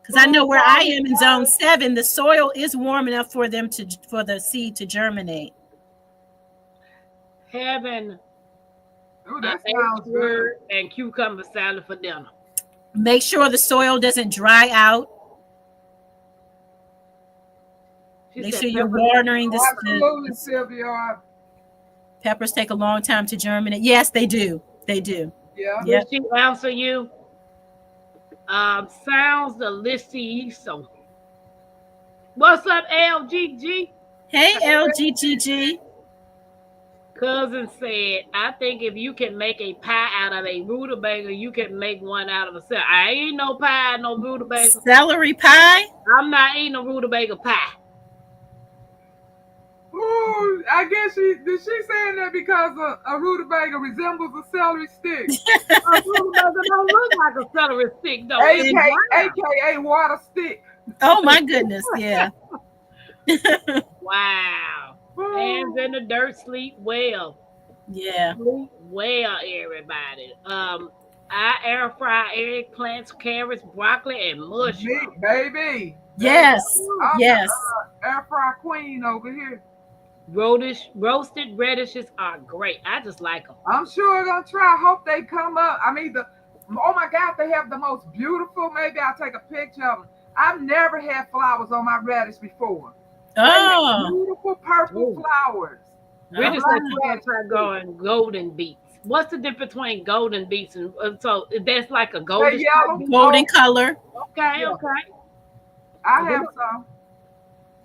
Because I know where I am in zone 7, the soil is warm enough for the seed to germinate. Having Oh, that sounds good. word and cucumber salad for dinner. Make sure the soil doesn't dry out. She Make said sure you're pepper- watering the Absolutely, Sylvia. peppers take a long time to germinate. Yes, they do. They do. Yeah. Yep. Did she answer you? Sounds delicioso. What's up, LGG? Hey, LGGG. Cousin said, I think if you can make a pie out of a rutabaga, you can make one out of a celery. I ain't no pie, no rutabaga. Celery pie? I'm not eating a rutabaga pie. Ooh, I guess she saying that because a rutabaga resembles a celery stick, A rutabaga don't look like a celery stick, though. It's brown. aka water stick. Oh my goodness, yeah. Wow. Hands in the dirt, sleep well. Yeah. Sleep well, everybody. I air fry eggplants, carrots, broccoli, and mushrooms. Me, baby. Yes. I'm Yes. the, air fry queen over here. Roasted radishes are great. I just like them. I'm sure gonna try. Hope they come up. I mean, oh my God, they have the most beautiful. Maybe I'll take a picture of them. I've never had flowers on my radish before. They have Oh. beautiful purple flowers. We just Oh. like to try going golden beets. What's the difference between golden beets and so that's like a golden They yellow. beet? Golden color. Okay, Yeah. okay. I have some.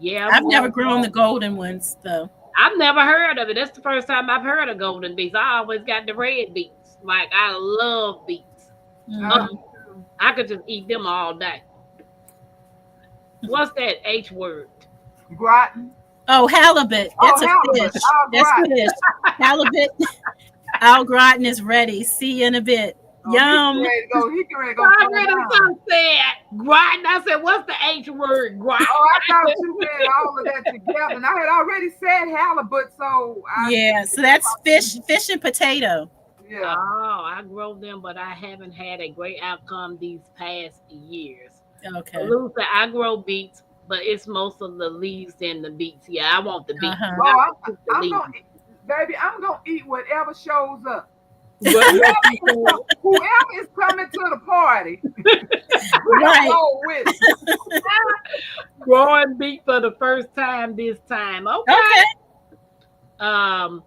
Yeah, I've never grown the golden ones though. I've never heard of it. That's the first time I've heard of golden beets. I always got the red beets. Like I love beets. Mhm. I could just eat them all day. What's that H word? Gratin. Oh, halibut. Oh, That's a halibut. fish. All That's right. fish. Halibut. Al gratin is ready. See you in a bit. Oh, Yum. He can ready to go. I throw read down. some said grind. I said, what's the H word? Grind. Oh, I thought you read all of that together. And I had already said halibut, so Yeah, so that's fish and potato. yeah. Oh, I grow them, but I haven't had a great outcome these past years. Okay. Lucy, I grow beets, but it's most of the leaves than the beets. Yeah, I want the beets. Uh-huh. I Oh, keep the I'm leaves. I'm gonna eat whatever shows up. What you Whoever is coming to the party, Right. go with it. growing beet for the first time this time? Okay. Okay. You only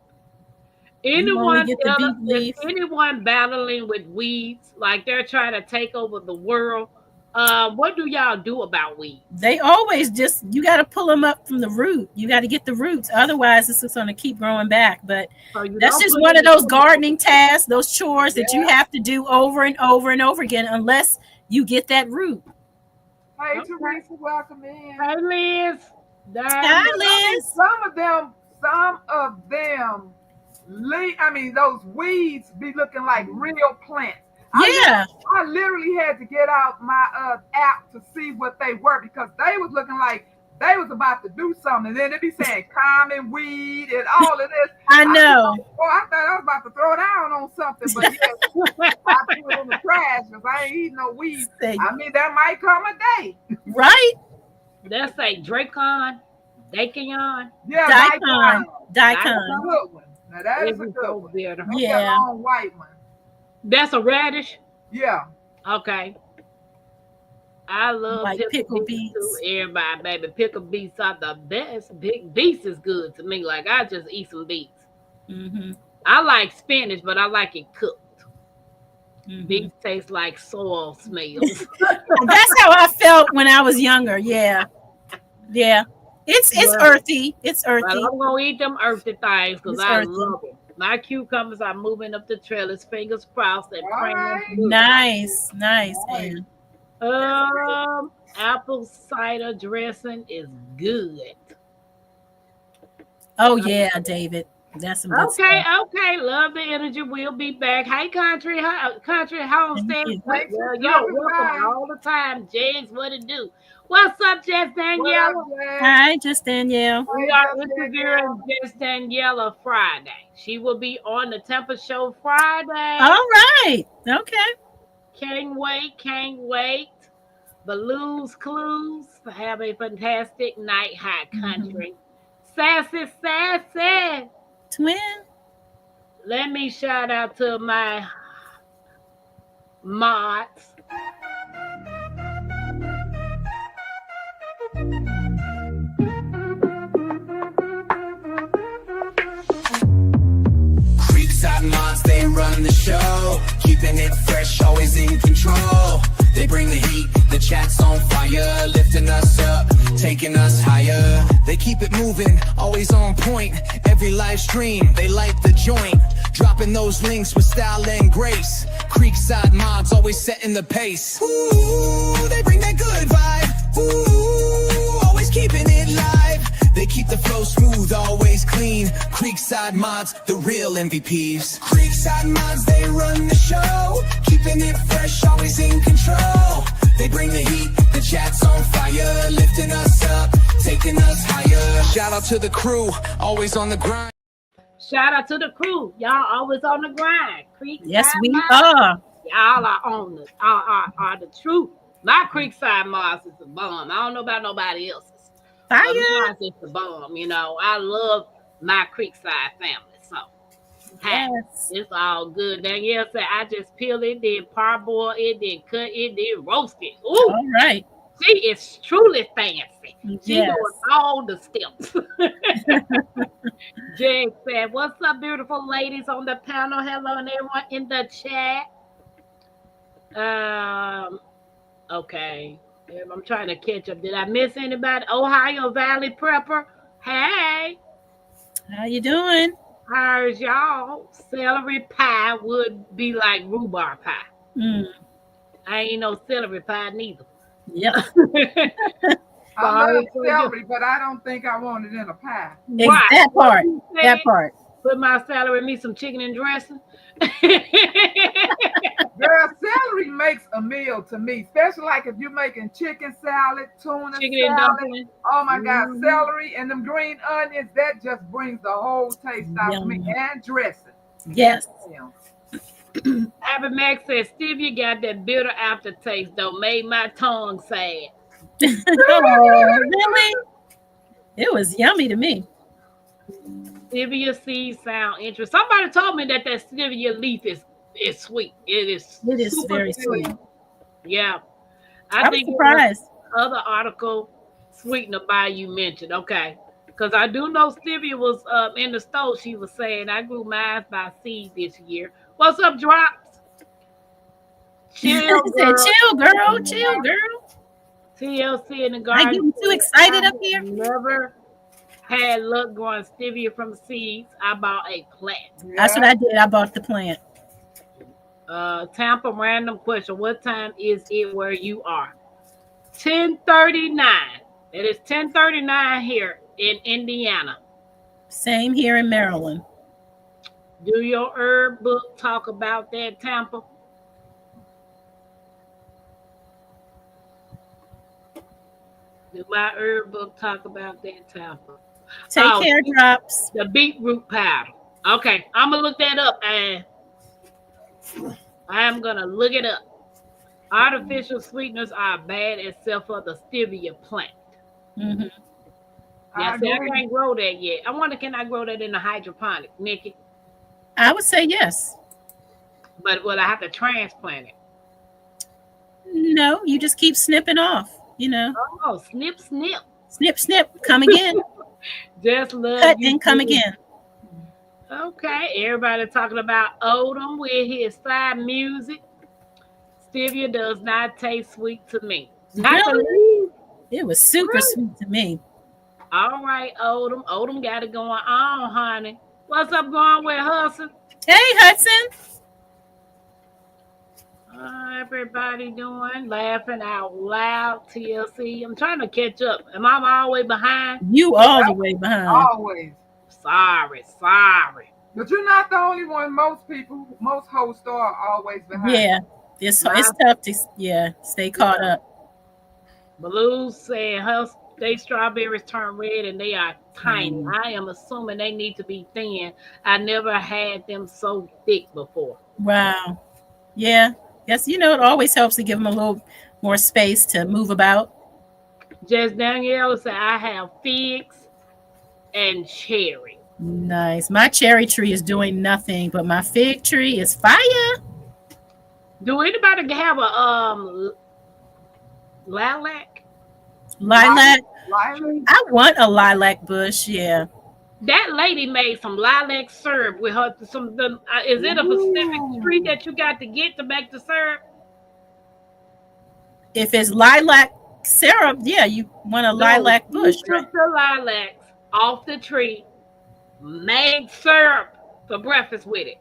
Anyone get the else, beet is leaf. anyone battling with weeds, like they're trying to take over the world? What do y'all do about weeds? They always just, you got to pull them up from the root. You got to get the roots. Otherwise, it's just going to keep growing back. But So you that's don't just put one it of those in- gardening tasks, those chores that you have to do over and over and over again, unless you get that root. Hey, Okay. Teresa, welcome in. Hey, Liz. Hi, Liz. Some of them, those weeds be looking like real plants. Yeah. I literally had to get out my app to see what they were because they was looking like they was about to do something. And then they be saying common weed and all of this. I know. I thought I was about to throw down on something, but yeah, I threw it in the trash because I ain't eating no weed. Say, I mean, that might come a day. right? That's like Dracon, Dacion. Yeah, Daikon. That's a Daikon. good one. Now that is a It's good so one. bitter. That's Yeah. that long white one. That's a radish. Yeah. Okay. I love Like pickled beets too. beets. Everybody, baby, pickled beets are the best. Big beets is good to me. Like I just eat some beets. Mm-hmm. I like spinach, but I like it cooked. Mm-hmm. Beets taste like soil smells. That's how I felt when I was younger. Yeah. Yeah. It's Yeah. earthy. It's But earthy. I'm gonna eat them earthy things because It's I earthy. love them. My cucumbers are moving up the trellis, fingers crossed and praying. Alright. Nice. Nice. Nice. And Apple cider dressing is good. oh yeah, David. That's some good Okay, stuff. okay. Love the energy. We'll be back. Hey, country homestead. Thank you. Well, Thanks for you're dropping welcome by. all the time. James, what it do? What's up, Jess What Daniela? up, Jess? Hi, just Danielle. We are interviewing Jess Daniela Friday. She will be on the Temple Show Friday. All right. Okay. Can't wait, can't wait. Blues Clues. Have a fantastic night, high country. Sassy, sassy. Twin. Let me shout out to my mods. Creekside mods, they run the show. Keeping it fresh, always in control. They bring the heat, the chat's on fire. Lifting us up, taking us higher. They keep it moving, always on point. Every live stream, they light the joint. Dropping those links with style and grace. Creekside mods, always setting the pace. Ooh, they bring that good vibe. Ooh, always keeping it live. They keep the flow smooth, always clean. Creekside mods, the real MVPs. Creekside mods, they run the show. Keeping it fresh, always in control. They bring the heat, the chat's on fire. Lifting us up, taking us higher. Shout out to the crew, always on the grind. Shout out to the crew. Y'all always on the grind. Creekside Yes, we Mods. are. Y'all are on the are the truth. My Creekside Mods is the bomb. I don't know about nobody else's. Fire. Mine is the bomb. You know, I love my Creekside family. So hey, Yes. it's all good. Danielle said I just peel it, then parboil it, then cut it, then roast it. Ooh, All right. she is truly fancy. She Yes. doing all the steps. Jay said, "What's up, beautiful ladies on the panel? Hello, and everyone in the chat." Okay. I'm trying to catch up. Did I miss anybody? Ohio Valley Prepper. Hey, How you doing? how's y'all? Celery pie would be like rhubarb pie. Mm. I ain't no celery pie neither. Yep. I love Sorry, celery, but I don't think I want it in a pie. Right. That part. You That said, part. Put my salad in me some chicken and dressing. Girl, celery makes a meal to me, especially like if you're making chicken salad, tuna Chicken and salad. dumpling. Oh my God, Mhm. celery and them green onions, that just brings the whole taste out of me. Yum. And dressing. Yes. Abby Max says, Stevia got that bitter aftertaste, though. Made my tongue sad. Oh, really? It was yummy to me. Stevia seeds sound interesting. Somebody told me that stevia leaf is sweet. It is super very sweet. Yeah. I was think surprised. Other article sweetener by you mentioned. Okay. Because I do know stevia was in the store. She was saying I grew mine by seed this year. What's up, Drops? Chill, Said, girl. chill, girl. Chill, girl. TLC in the garden. I getting too excited up here. Never had luck growing stevia from seeds. I bought a plant. That's what I did. I bought the plant. Tampa random question. What time is it where you are? 10:39. It is 10:39 here in Indiana. Same here in Maryland. Do your herb book talk about that, Tampa? Do my herb book talk about that, Tampa? Take care, Drops. The beetroot powder. Okay, I'm gonna look that up, and I am gonna look it up. Artificial sweeteners are bad except for the stevia plant. Mm-hmm. Yeah, see, I can't grow that yet. I wonder, can I grow that in the hydroponic, Nikki? I would say yes. But will I have to transplant it? No, you just keep snipping off, you know. Oh, snip, snip. Snip, snip, come again. Just love Cut you and come too. again. Okay, everybody talking about Odom with his side music. Stevia does not taste sweet to me. I Really? believe. It was super Really? sweet to me. All right, Odom. Odom got it going on, honey. What's up going with Hudson? Hey, Hudson. Everybody doing? Laughing out loud, TLC. I'm trying to catch up. Am I all the way behind? You all the way behind. Always. Sorry. But you're not the only one. Most hosts are always behind. Yeah, it's tough to stay caught up. Baloo saying they strawberries turn red and they are tiny. I am assuming they need to be thin. I never had them so thick before. Wow. Yeah. Yes, it always helps to give them a little more space to move about. Just Danielle said I have figs and cherry. Nice. My cherry tree is doing nothing, but my fig tree is fire. Do anybody have a lilac? Lilac. Lilac? I want a lilac bush. Yeah. That lady made some lilac syrup with her. Is it a specific tree that you got to get to make the syrup? If it's lilac syrup, yeah, you want a lilac bush. You took the lilacs off the tree, made syrup for breakfast with it.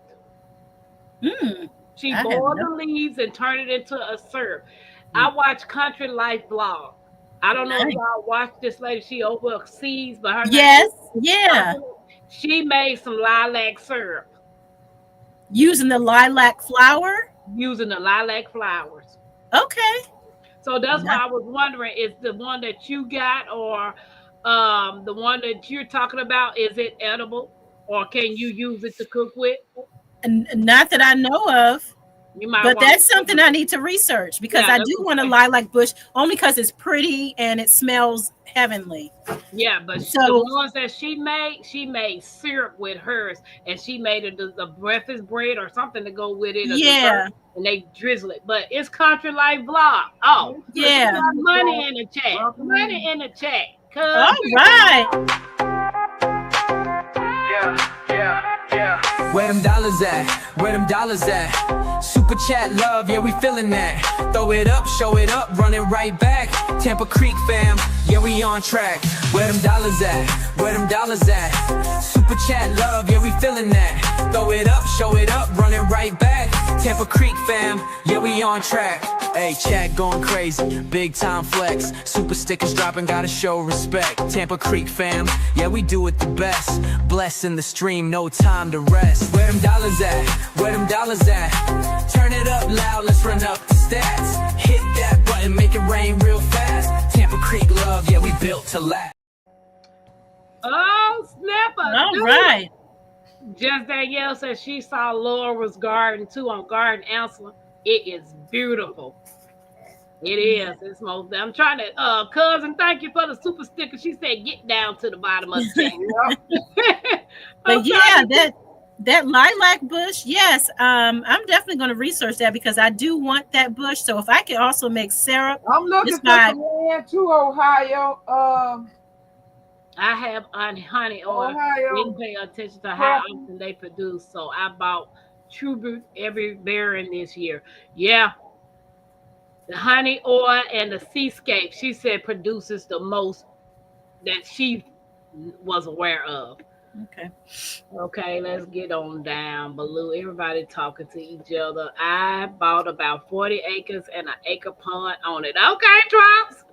She boiled the leaves and turned it into a syrup. I watch Country Life vlog. I don't know if y'all watch this lady. She overseas, but her she made some lilac syrup using the lilac flower. Using the lilac flowers. Okay. So that's why I was wondering: is the one that you got, or the one that you're talking about, is it edible, or can you use it to cook with? Not that I know of. But that's something I need to research because I do want a lilac bush only because it's pretty and it smells heavenly. Yeah, but the ones that she made syrup with hers, and she made it the breakfast bread or something to go with it. Dessert, and they drizzle it. But it's Country Life vlog. Oh, yeah. Money in the chat. Money in the chat. All right. Yeah. Where them dollars at? Where them dollars at? Super chat love, yeah, we feeling that. Throw it up, show it up, run it right back. Tampa Creek fam, yeah, we on track. Where them dollars at? Where them dollars at? Super chat love, yeah, we feeling that. Throw it up, show it up, run it right back. Tampa Creek fam, yeah, we on track. Hey, chat going crazy, big time flex. Super stickers dropping, gotta show respect. Tampa Creek fam, yeah, we do it the best. Blessing the stream, no time to rest. Where them dollars at? Where them dollars at? Turn it up loud, let's run up the stats. Hit that button, make it rain real fast. Tampa Creek love, yeah, we built to last. Oh, snapper. All right. Just Danielle said she saw Laura's garden too on Garden Answer. It is beautiful. It is. It's most. I'm trying to. Cousin, thank you for the super sticker. She said, "Get down to the bottom of the chat." But yeah, that lilac bush, yes. I'm definitely going to research that because I do want that bush. So if I can also make syrup, I'm looking for some land to Ohio. I have honey oil. Ohio. Didn't pay attention to how often they produce, so I bought True every bearing this year. Yeah, the honey oil and the seascape. She said produces the most that she was aware of. Okay, let's get on down. Baloo, everybody talking to each other. I bought about 40 acres and an acre pond on it. Okay, Trumps.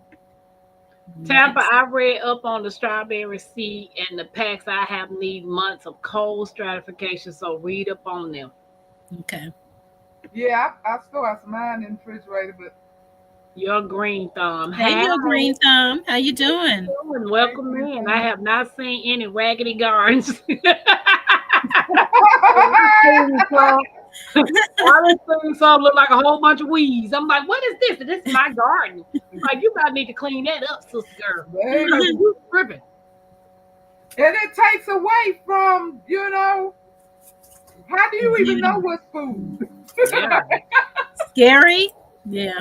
Tampa, I read up on the strawberry seed and the packs I have need months of cold stratification, so read up on them. Okay. Yeah, I still have some mine in the refrigerator, but your green thumb. Hey, your green thumb. How you doing? Welcome in. I have not seen any raggedy gardens. All these things look like a whole bunch of weeds. I'm like, what is this? This is my garden. Like, you gotta need to clean that up, sister girl. You tripping. And it takes away from, how do you even know what's food? Yeah. Scary. Yeah.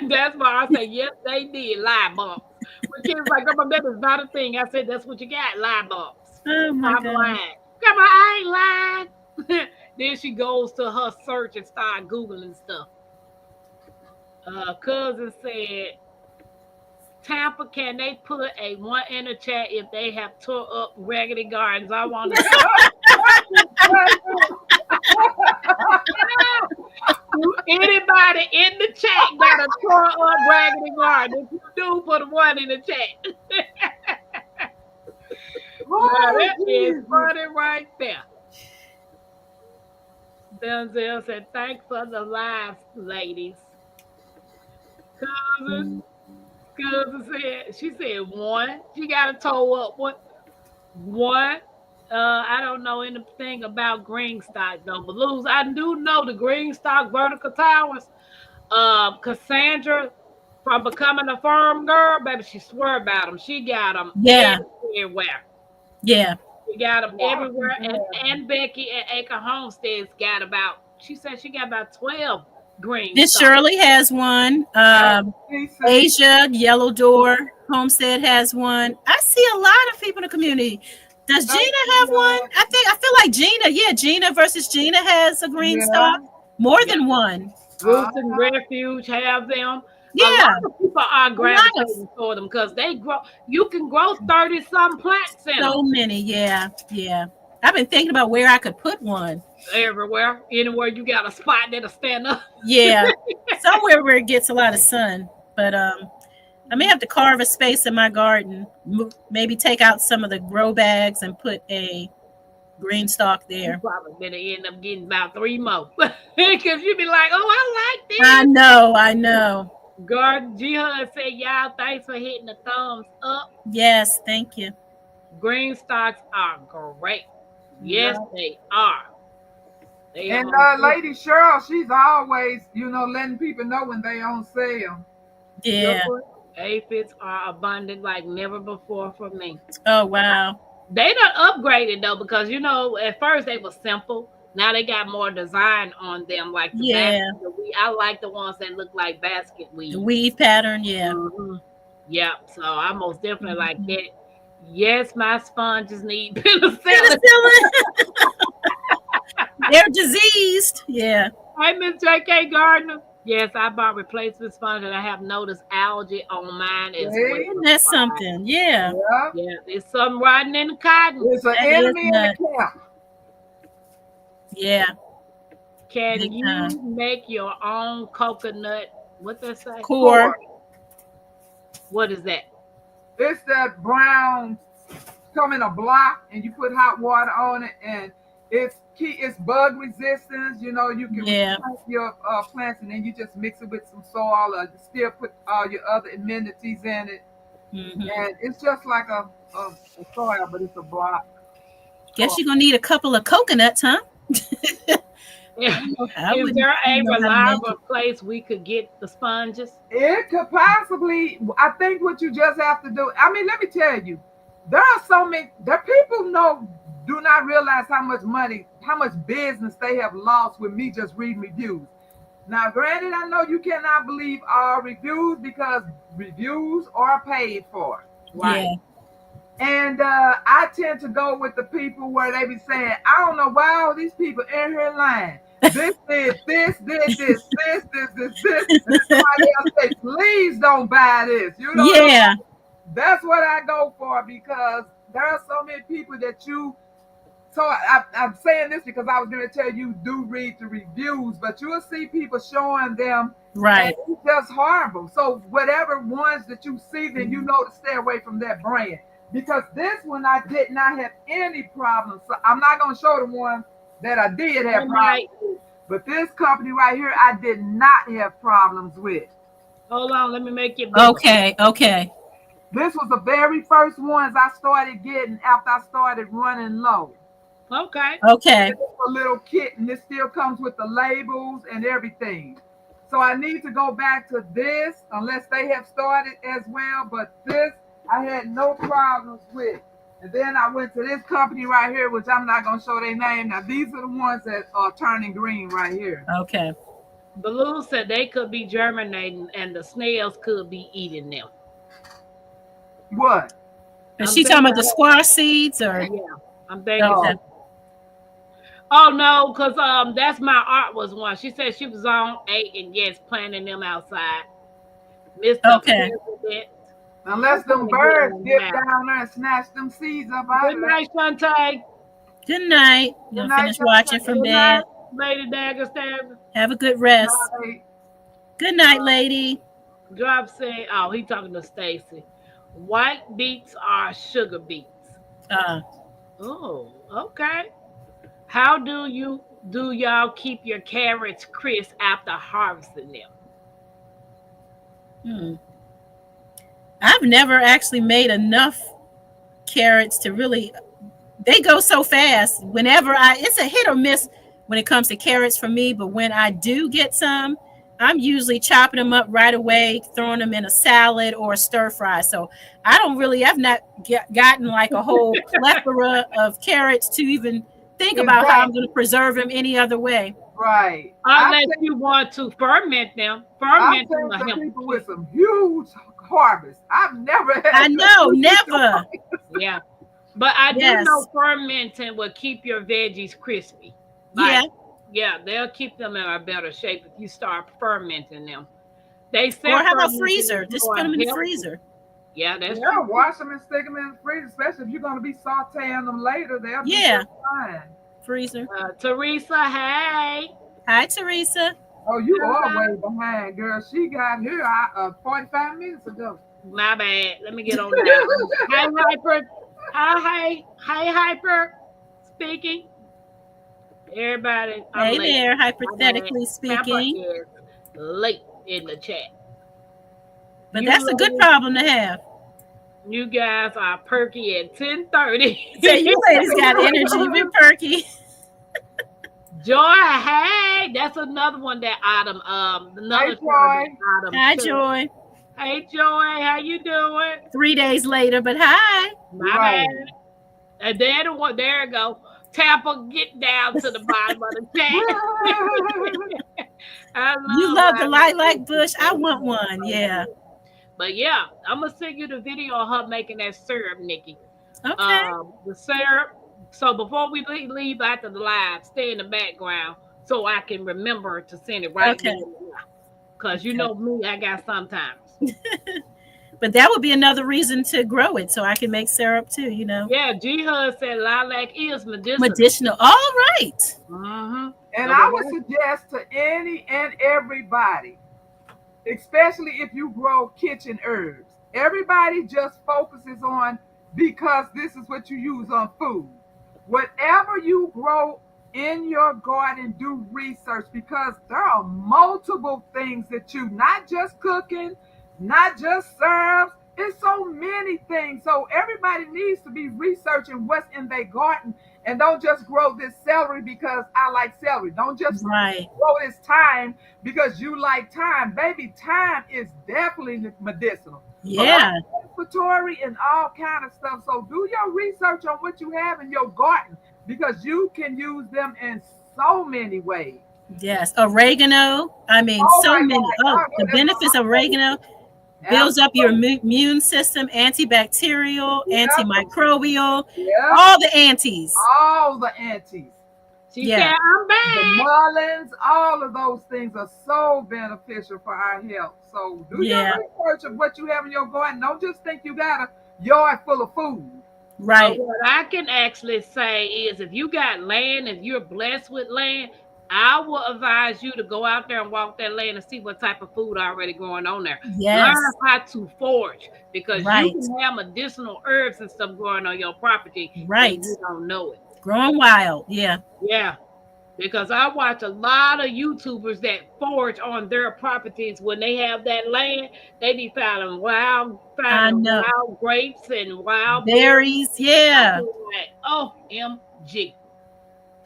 That's why I say, yes, they did. Lie box. When kids like, oh, that is not a thing. I said, that's what you got, lie box. Oh, my God. Lying. Come on, I ain't lying. Then she goes to her search and start Googling stuff. Cousin said, Tampa, can they put a one in the chat if they have tore up raggedy gardens? I want to anybody in the chat got a tore up raggedy garden? If you do, put a one in the chat. Now, that is funny right there. Denzel said, thanks for the live, ladies. Cousin said, she said one. She got a toe up. What? One. I don't know anything about Greenstock though. But Luz, I do know the Greenstock vertical towers. Cassandra, from becoming a farm girl, baby, she swear about them. She got them everywhere. Yeah. We got them everywhere. And Becky at Acre Homesteads got about, she said she got about 12 green. This Shirley has one. Asia, Yellow Door Homestead has one. I see a lot of people in the community. Does Gina have one? I feel like Gina versus Gina has a green stock. More than one. Roots and Refuge have them. Yeah. A lot of people are gravitating for them because they grow. You can grow 30-some plants in them. So many, yeah. I've been thinking about where I could put one. Everywhere, anywhere you got a spot that'll stand up. Yeah, somewhere where it gets a lot of sun. But I may have to carve a space in my garden. Maybe take out some of the grow bags and put a green stalk there. You probably better end up getting about 3 more because you'd be like, "Oh, I like this." I know. Garden Jihad said, "Y'all, thanks for hitting the thumbs up." Yes, thank you. Green stocks are great. Yes, they are. And Lady Cheryl, she's always, letting people know when they on sale. Yeah. Aphids are abundant like never before for me. Oh, wow. They done upgraded though, because at first they were simple. Now they got more design on them, like the basket weave. I like the ones that look like basket weave. The weave pattern, yeah. Mm-hmm. Yeah, so I most definitely like that. Yes, my sponges need penicillin. They're diseased. Yeah. Hey, Miss J.K. Gardner. Yes, I bought replacement sponge, and I have noticed algae on mine as well. That's something. Yeah. Yeah, it's something riding in the cotton. It's an enemy in the camp. Yeah. Can you make your own coconut What that say? Core. What is that? It's that brown, come in a block, and you put hot water on it, and it's bug resistance. You know, you can plant your plants, and then you just mix it with some soil, or still put all your other amenities in it. And it's just like a soil, but it's a block. Guess you're gonna need a couple of coconuts, huh? Yeah. Is there a reliable place we could get the sponges? It could possibly. I think what you just have to do. I mean, let me tell you, there are so many. There people do not realize how much money, how much business they have lost with me just reading reviews. Now, granted, I know you cannot believe all reviews because reviews are paid for. Right. Yeah. And I tend to go with the people where they be saying, I don't know why all these people in here lying. This did this, did this. And somebody else say, please don't buy this. You know, Yeah. that's what I go for because there are so many people that you. So I'm saying this because I was going to tell you, do read the reviews, but you'll see people showing them. Right. It's just horrible. So whatever ones that you see, then you know to stay away from that brand. Because this one I did not have any problems. So I'm not going to show the one that I did have problems with. But this company right here, I did not have problems with. Hold on, let me make it. Okay. This was the very first ones I started getting after I started running low. Okay. It's a little kit, and this still comes with the labels and everything. So I need to go back to this, unless they have started as well. But this, I had no problems with. And then I went to this company right here, which I'm not going to show their name. Now, these are the ones that are turning green right here. Okay. Baloo said they could be germinating and the snails could be eating them. What? Is she talking about the squash seeds or? Yeah, I'm thinking. Oh no, because that's my art was one. She said she was on 8 and yes, planting them outside. Mr. President. Unless them birds get down there and snatch them seeds up out of there. Good night, Shantae. Good night. You'll finish watching from bed. Lady Daggerstab. Have a good rest. Good night, lady. Drop say, oh, he talking to Stacy. White beets are sugar beets. Oh, okay. How do y'all keep your carrots crisp after harvesting them? I've never actually made enough carrots to really. They go so fast. Whenever it's a hit or miss when it comes to carrots for me. But when I do get some, I'm usually chopping them up right away, throwing them in a salad or a stir fry. So I've not gotten like a whole plethora of carrots to even think about how I'm going to preserve them any other way. Right. Unless you want to ferment them. Ferment them. Some people with some huge harvest. I've never had. I know, never. Yeah. But I do know fermenting will keep your veggies crispy. Yeah, they'll keep them in a better shape if you start fermenting them. They say. Or how about freezer? Just put them in the freezer. Yeah, that's true. Wash them and stick them in the freezer, especially if you're going to be sauteing them later. They'll be fine. Freezer. Teresa, hey. Hi, Teresa. Oh, you are way behind, girl. She got here 45 minutes ago. My bad. Let me get on that. Hi, Hyper. Hi, Hyper. Speaking. Everybody. Hey there, hypothetically speaking. Is late in the chat. But that's a good problem to have. You guys are perky at 10:30. So you ladies got energy. You've been perky. Joy, hey, that's another one that Autumn. Another Joy. Autumn. Hi, Joy. Hey, Joy, how you doing? 3 days later, but hi. My bad. And there you go. Tampa, get down to the bottom of the chat. You love the lilac bush. I want one. Yeah. But yeah, I'm gonna send you the video of her making that syrup, Nikki. Okay. The syrup. So before we leave after the live, stay in the background so I can remember to send it right there. Because you know me, I got sometimes. But that would be another reason to grow it, so I can make syrup too, you know. Yeah, G-Hud said lilac is medicinal. Medicinal. All right. Mm-hmm. And I would suggest to any and everybody, especially if you grow kitchen herbs. Everybody just focuses on because this is what you use on food. Whatever you grow in your garden, do research because there are multiple things that you, not just cooking, not just serves. It's so many things. So everybody needs to be researching what's in their garden and don't just grow this celery because I like celery. Don't just Right. grow this thyme because you like thyme. Baby, thyme is definitely medicinal. Yeah. Respiratory and all kind of stuff. So do your research on what you have in your garden because you can use them in so many ways. Yes. Oregano. I mean, Oh so my many. God. Oh, Oh, the that's benefits of oregano builds up your immune system, antibacterial, Yep. antimicrobial, Yep. all the antis. All the antis. She Yeah. said, I'm The back. mullins, all of those things are so beneficial for our health. So do Yeah. your research of what you have in your garden. Don't just think you got a yard full of food. But Right. what I can actually say is if you got land, if you're blessed with land, I will advise you to go out there and walk that land and see what type of food already growing on there. Yes. Learn how to forage because Right. you can have medicinal herbs and stuff growing on your property Right. and you don't know it. Growing wild. Yeah. Yeah. Because I watch a lot of YouTubers that forage on their properties when they have that land. They be finding I know. wild grapes and wild Berries. Yeah. like, OMG.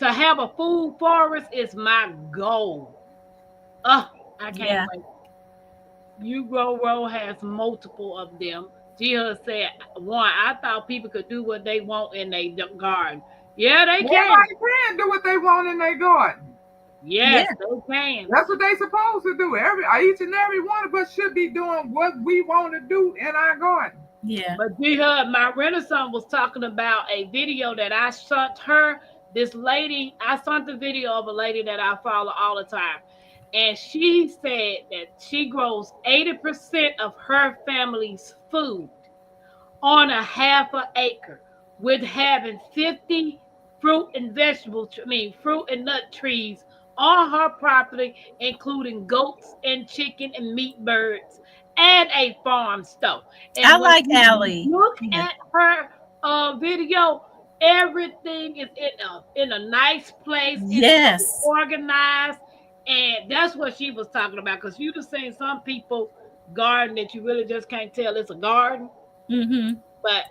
To have a food forest is my goal. I can't Yeah. wait. You Grow Row has multiple of them. Gia said, one, I thought people could do what they want in their garden. Yeah, they can. Everybody can do what they want in their garden. Yes, Yeah. they can. That's what they supposed to do. Each and every one of us should be doing what we want to do in our garden. Yeah. But Gia, my Renaissance was talking about a video that I sent her. This lady, I sent the video of a lady that I follow all the time. And she said that she grows 80% of her family's food on a half an acre with having 50 fruit and fruit and nut trees on her property, including goats and chicken and meat birds and a farm store. And I when like you Allie. look Yeah. at her video, everything is in a nice place. Yes. It's organized. And that's what she was talking about. Because you just seen some people garden that you really just can't tell it's a garden. Mm-hmm. But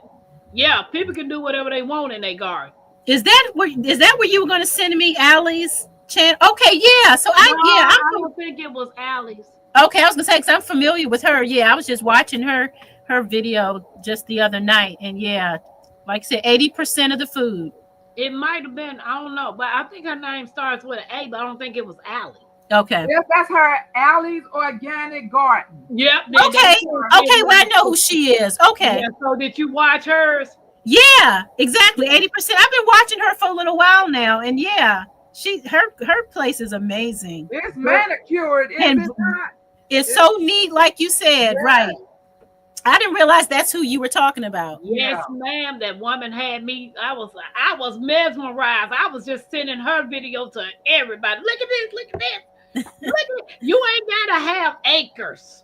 yeah, people can do whatever they want in their garden. Is that where you were going to send me Allie's channel? Okay, yeah. So I don't think it was Allie's. okay. I was gonna say because I'm familiar with her. Yeah, I was just watching her video just the other night, and yeah, like I said, 80% of the food. It might have been, I don't know, but I think her name starts with an A, but I don't think it was Allie. Okay. Yes, that's her Allie's Organic Garden. Yep. Okay. Well, I know who she is. Okay. Yeah, so did you watch hers? Yeah, exactly. 80%. I've been watching her for a little while now, and yeah, her place is amazing. It's manicured, is And it not? It's so neat, like you said, right? I didn't realize that's who you were talking about. Yes, ma'am. That woman had me. I was mesmerized. I was just sending her video to everybody. Look at this. Look at this. Look at you. Ain't gotta have acres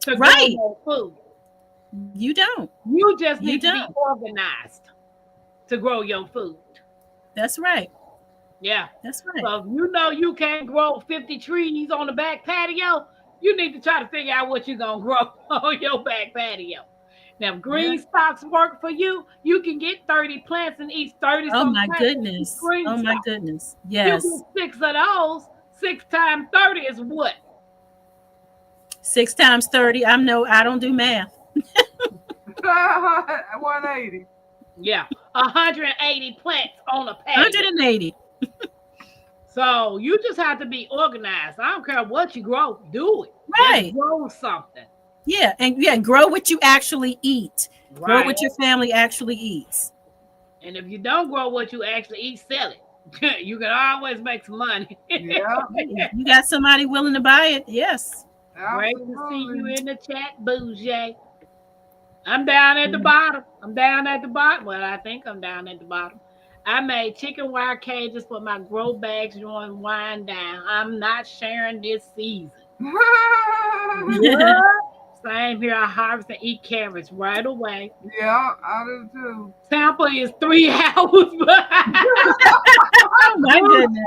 to grow your food. You don't. You just need to be organized to grow your food. That's right. Yeah, that's right. So if you know you can't grow 50 trees on the back patio, you need to try to figure out what you're gonna grow on your back patio. Now, if green stalks work for you, you can get 30 plants and eat 30. Oh my goodness! Oh my goodness! Yes. You get 6 of those. 6 times 30 is what? 6 times 30. I don't do math. 180. Yeah, 180 plants on a patio. 180. So you just have to be organized. I don't care what you grow, do it. Right. Just grow something. Yeah, and grow what you actually eat. Right. Grow what your family actually eats. And if you don't grow what you actually eat, sell it. You can always make some money. Yeah. You got somebody willing to buy it? Yes. Great to see you in the chat, Bougie. I'm down at the bottom. Well, I think I'm down at the bottom. I made chicken wire cages for my grow bags during wind down. I'm not sharing this season. Yeah. Same here. I harvest and eat carrots right away. Yeah, I do too. Tampa is 3 hours behind. Oh my goodness.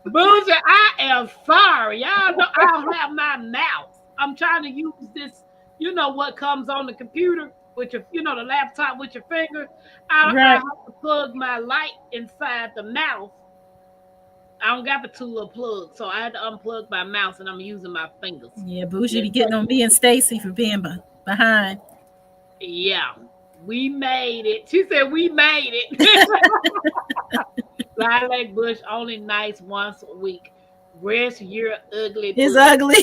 Bougie, I am sorry. Y'all know I don't have my mouse. I'm trying to use this, you know what comes on the computer with your, you know, the laptop with your finger. I Right. have to plug my light inside the mouse. I don't got the two little plugs, so I had to unplug my mouse and I'm using my fingers. Yeah, Bougie be getting on me and Stacy for being behind. Yeah, we made it. She said we made it. Lilac bush only nice once a week. Rest you're ugly. It's bush. ugly.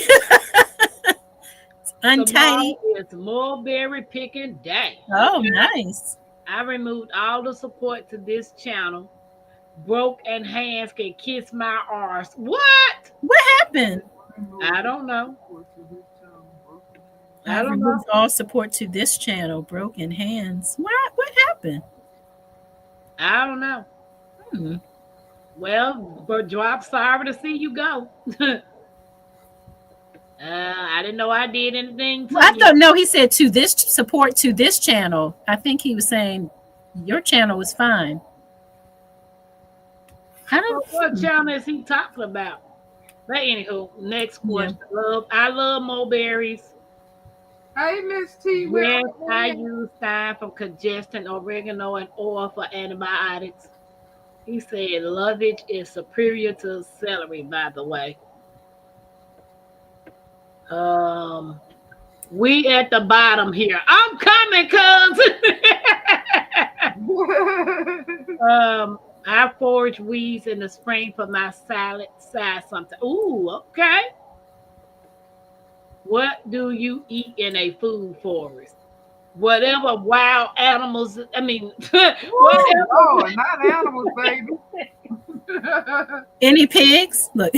It's untidy. Tomorrow is mulberry picking day. Oh, nice. I removed all the support to this channel. Broke and hands can kiss my arse. What? What happened? I don't know. I I don't know. removed all support to this channel. Broken hands. What happened? I don't know. Hmm. Well, but drop. Sorry to see you go. I didn't know I did anything. To Well, I you. thought, no, he said to this support to this channel. I think he was saying your channel was fine. How So did what channel is he talking about? But anywho, next question. I love mulberries. Hey, Miss T. Yes, I use thyme for congestion, oregano, and oil for antibiotics. He said lovage is superior to celery, by the way. We at the bottom here. I'm coming, cousin. I forage weeds in the spring for my salad side something. Ooh, okay. What do you eat in a food forest? Whatever wild animals, I mean, whatever. Oh, not animals, baby. any pigs? Look,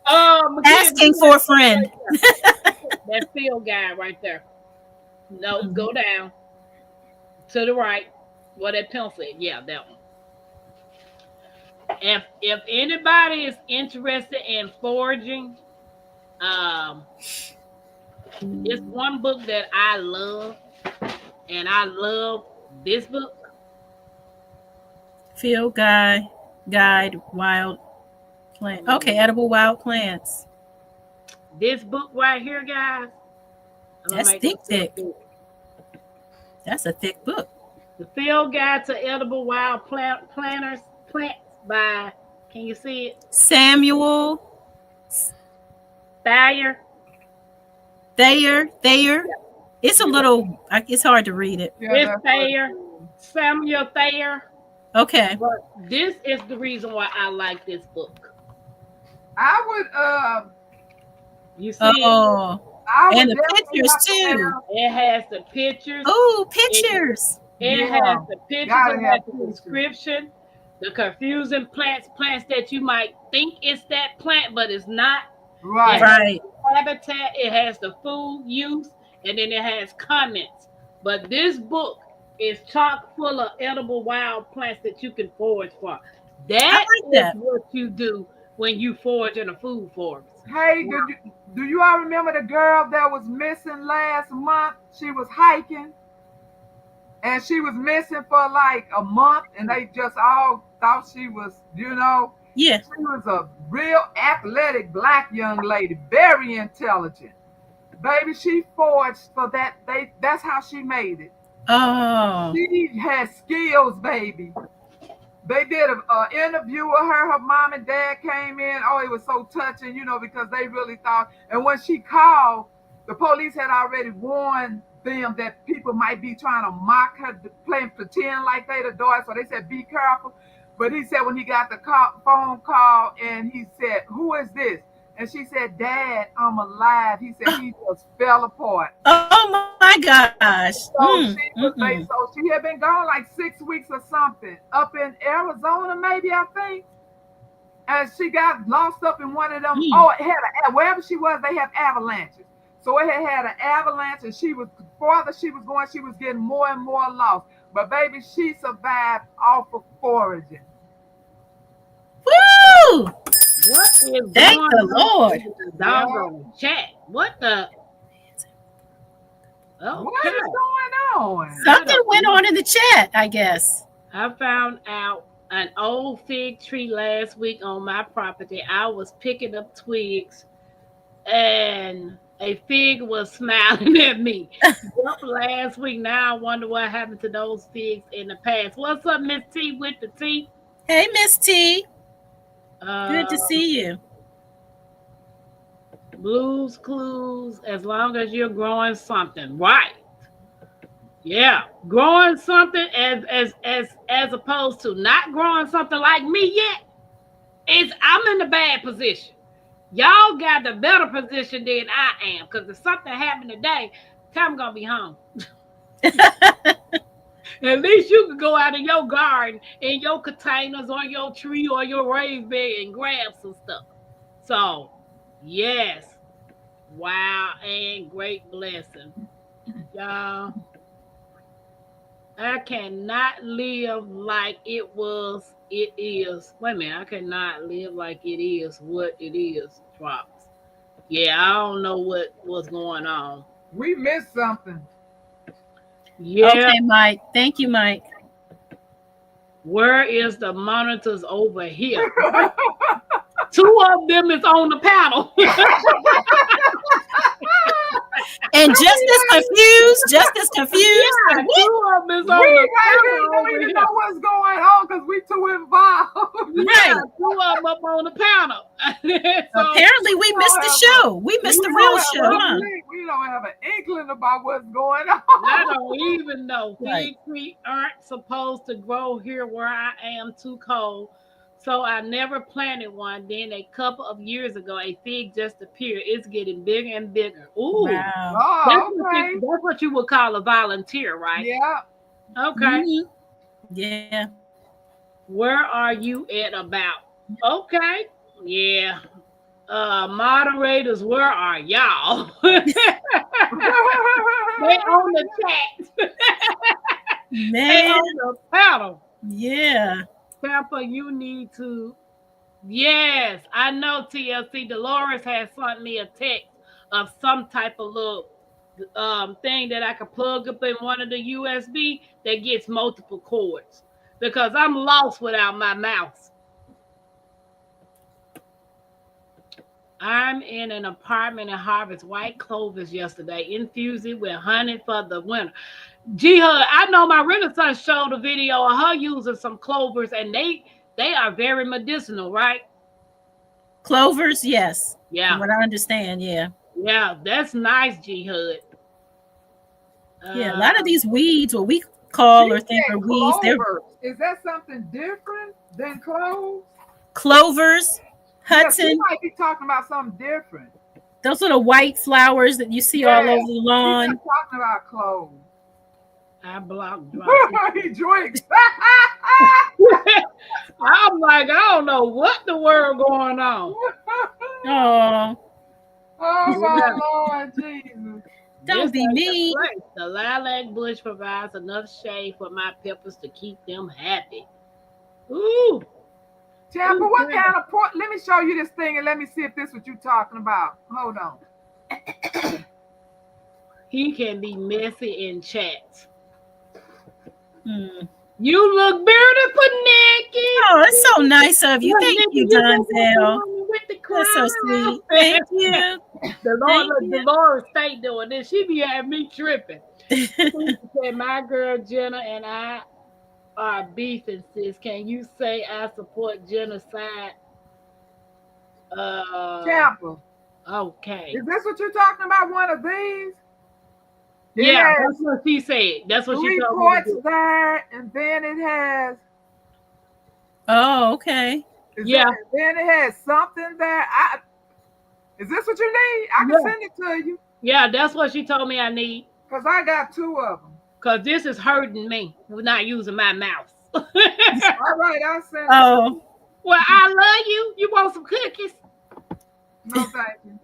asking McKenzie, for a friend. that field guy right there. No, go down to the right. What that pencil said. Yeah, that one. If anybody is interested in foraging, it's one book that I love, and I love this book. Field guide wild plant. Okay, edible wild plants. This book right here, guys. I'm gonna That's make it thick. thick. That's a thick book. The Field Guide to Edible Wild Plants by, can you see it? Samuel Thayer. Thayer. It's a little. It's hard to read it. Yeah, It's that's Thayer. Samuel Thayer. Okay. But this is the reason why I like this book. I would You see, Oh, I would and the definitely pictures have to too. have- it has the pictures. Oh, pictures. It Yeah. has the pictures. Gotta It have has the pictures. description. The confusing plants that you might think it's that plant, but it's not. Right. Right. Habitat. It has the food use, and then it has comments. But this book is chock full of edible wild plants that you can forage for. That like is that. what you do when you forage in a food forest. Hey, do you all remember the girl that was missing last month? She was hiking, and she was missing for like a month, and they just all thought she was, Yeah. she was a real athletic black young lady, very intelligent. Baby, she foraged for that. That's how she made it. Oh. She had skills, baby. They did an interview with her. Her mom and dad came in. Oh, it was so touching, because they really thought. And when she called, the police had already warned them that people might be trying to mock her, pretend like they the daughter. So they said, be careful. But he said when he got the phone call and he said, who is this? And she said, Dad, I'm alive. He said he just fell apart. Oh my gosh. So she had been gone like 6 weeks or something, up in Arizona, maybe, I think. And she got lost up in one of them. Oh, it had wherever she was, they have avalanches. So it had an avalanche, and farther she was going, she was getting more and more lost. But baby, she survived off of foraging. Woo! What is Thank going the on Lord. in the doggone chat? What the? What Okay. is going on? Something went on in the chat, I guess. I found out an old fig tree last week on my property. I was picking up twigs and a fig was smiling at me. Yep, last week. Now I wonder what happened to those figs in the past. What's up, Miss T with the T? Hey, Miss T. Good to see you. Blues Clues, as long as you're growing something. Right. Yeah. Growing something as opposed to not growing something like me yet. I'm in the bad position. Y'all got the better position than I am. Because if something happened today, I'm gonna be home. At least you can go out in your garden in your containers or your tree or your raised bed and grab some stuff. So, yes. Wow, and great blessing. Y'all, I cannot live like it is. Wait a minute, I cannot live like it is what it is, drops. Yeah, I don't know what's going on. We missed something. Yeah. Okay, Mike. Thank you, Mike. Where is the monitors over here? Two of them is on the panel. And just as confused. Yeah, two of them is on We the right here panel don't over even here. know what's going on because we too involved. Yeah, two of them up on the panel. So, Apparently, we missed the show. We missed the real show, huh? We don't have an inkling about what's going on. I don't even know. Right. Fig trees aren't supposed to grow here where I am, too cold. So I never planted one. Then a couple of years ago, a fig just appeared. It's getting bigger and bigger. Ooh. Wow. Oh, okay. That's what you would call a volunteer, right? Yeah. Okay. Mhm. Yeah. Where are you at about? Okay. Yeah. Moderators, where are y'all? They on the chat. They Man. on the panel. Yeah. Tampa, you need to. Yes, I know TLC. Dolores has sent me a text of some type of little thing that I could plug up in one of the USB that gets multiple cords because I'm lost without my mouse. I'm in an apartment in Harvest White Clovers yesterday, infused it with honey for the winter. G-Hud, I know my Renaissance showed a video of her using some clovers, and they are very medicinal, right? Clovers, yes. Yeah. From what I understand, yeah. Yeah, that's nice, G-Hud. Yeah, a lot of these weeds, what we call or She think said are weeds, they're clovers. Is that something different than cloves? clovers, Yeah, Hudson. she might be talking about something different. Those little white flowers that you see all over the She's lawn. not talking about cloves. I blocked drop. He drinks. I'm like, I don't know what the world going on. Oh, Oh my Lord Jesus. don't This be ain't the mean. place. The lilac bush provides enough shade for my peppers to keep them happy. Ooh. Tampa, what Okay. kind of port? Let me show you this thing and let me see if this is what you're talking about. Hold on. He can be messy in chats. Hmm. You look beautiful, Nikki. Oh, it's so nice of you. Thank you, Donzel. With the That's so crown. sweet. Thank you. The Thank Lord, you. the Lord stay doing this. She be having me tripping. She said, my girl Jenna and I are beefing, sis. Can you say I support genocide? Tampa. Okay. Is this what you're talking about? One of these? It Yeah, has that's what she said. That's what she three told me. ports there, and then it has. Oh, okay. Then it has something there. Is this what you need? I can Yeah. send it to you Yeah, that's what she told me I need. because I got two of them. Because this is hurting me with not using my mouse. All right, I'll send it. Oh, Well, I love you. You want some cookies? No, thank you.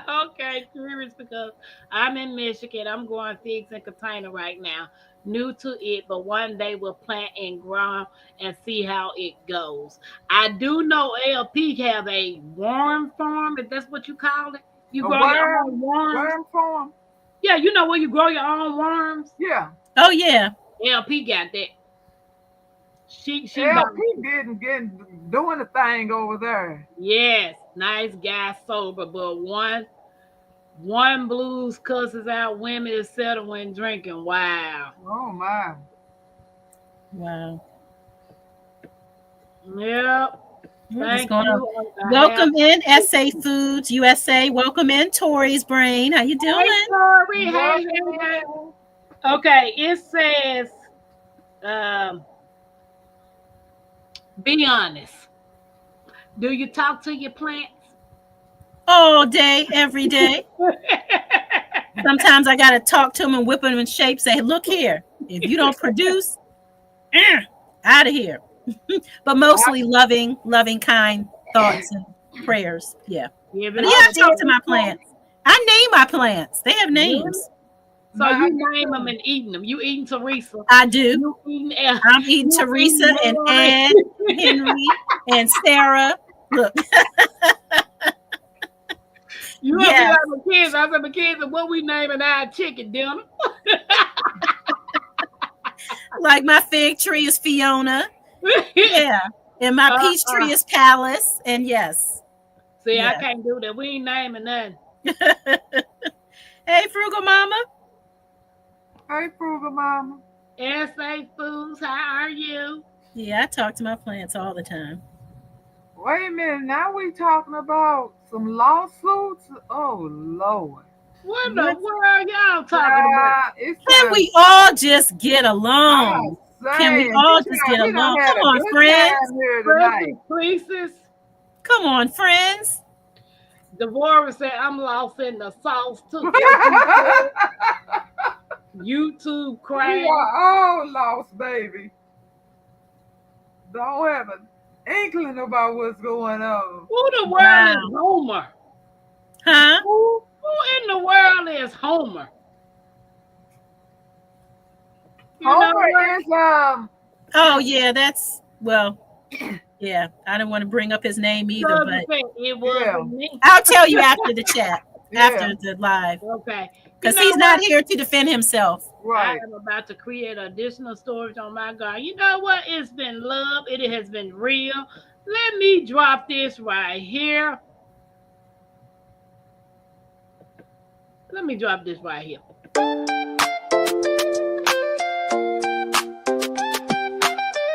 Okay, period. curious because I'm in Michigan. I'm growing figs in container right now. New to it, but one day we'll plant and grow and see how it goes. I do know LP have a worm farm, if that's what you call it. You A grow your own worms. worm farm. Yeah, you know where you grow your own worms. Yeah. Oh yeah. LP got that. She LP getting doing the thing over there. yes, nice guy, sober, but one blues cusses out women is settled when drinking. Wow. Oh my. Wow. Yep. What is Thank going on? you. Welcome in, SA Foods USA. Welcome in, Tori's brain. How you doing? Hey, Tori. Hey. Okay, it says, be honest. Do you talk to your plants? All day, every day. Sometimes I gotta talk to them and whip them in shape. Say, look here, if you don't produce, out of here. But mostly loving, kind thoughts and prayers. Yeah. Yeah, But yeah, I talk to my plants. I name my plants. They have names. So you name them and eating them. You eating Teresa. I do. You eating I'm eating Teresa and Ed, Henry, and Sarah. Look. You Yes. have to like my kids. I said, my kids, what we naming our chicken dinner? Like my fig tree is Fiona. Yeah. And my peach tree is Palace. And yes. See, Yeah. I can't do that. We ain't naming nothing. Hey, Frugal Mama. Hey, Frugal Mama. SA Foods, how are you? Yeah, I talk to my plants all the time. Wait a minute. Now we talking about some lawsuits? Oh Lord. What in the world y'all talking about? Can we all just get along? Can we all just get along? Come on, friends. Priestess. Come on, friends. Devorah said, I'm lost in the sauce too. YouTube crash. We are all lost, baby. Don't have an inkling about what's going on. Who the world is Homer? Huh? Who in the world is Homer? You know Homer what? is Oh, yeah, that's, well, yeah, I don't want to bring up his name either, Cousin but said it was me. I'll tell you after the chat, Yeah. after the live, Okay. because You know he's not what? here to defend himself. right. I am about to create additional storage on my garden. You know what? It's been love. It has been real. Let me drop this right here. Let me drop this right here.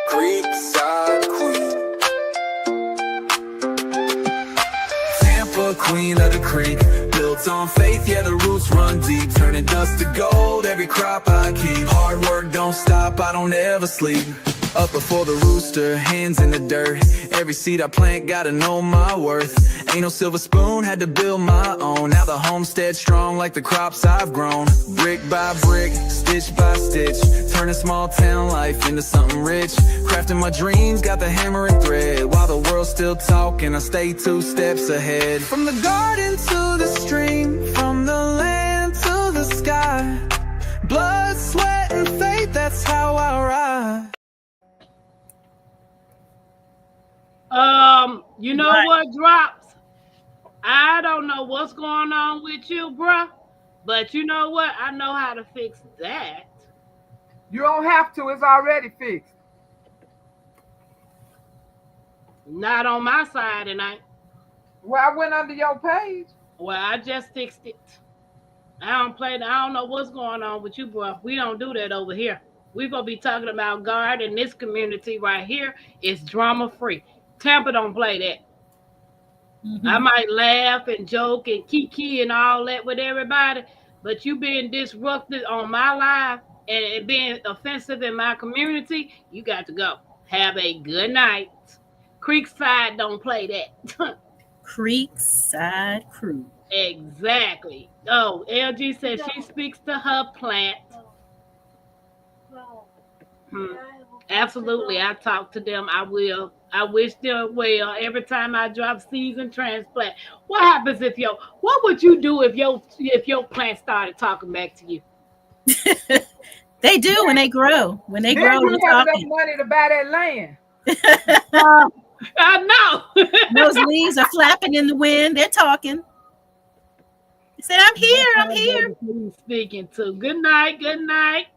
Creekside Queen. Tampa, queen of the creek. Built on faith, yeah, the roots run deep. Turning dust to gold, every crop I keep. Hard work don't stop, I don't ever sleep. Up before the rooster, hands in the dirt. Every seed I plant, gotta know my worth. Ain't no silver spoon, had to build my own. Now the homestead strong like the crops I've grown. Brick by brick, stitch by stitch. Turning small town life into something rich. Crafting my dreams, got the hammer and thread. While the world's still talking, I stay 2 steps ahead. From the garden to the stream, from the land to the sky. Blood, sweat, and faith, that's how I ride. You know what drops? I don't know what's going on with you, bruh. But you know what? I know how to fix that. You don't have to. It's already fixed. Not on my side, and Well, I went under your page. well, I just fixed it. I don't know what's going on with you, bro. We don't do that over here. We're gonna be talking about God in this community right here. It's drama free. Tampa don't play that. I might laugh and joke and kiki and all that with everybody, but you being disruptive on my life and it being offensive in my community, you got to go. Have a good night. Creekside don't play that. Creekside Crew. Exactly. Oh, LG said she speaks to her plant. Absolutely. I talk to them. I will I wish them well. Every time I drop seeds and transplant, what happens if what would you do if your plant started talking back to you? They do when they grow. When they Then grow, you they're have enough talking. money to buy that land. I know. Those leaves are flapping in the wind. They're talking. He said, I'm here. I'm here. Who he's speaking to. Good night. Good night.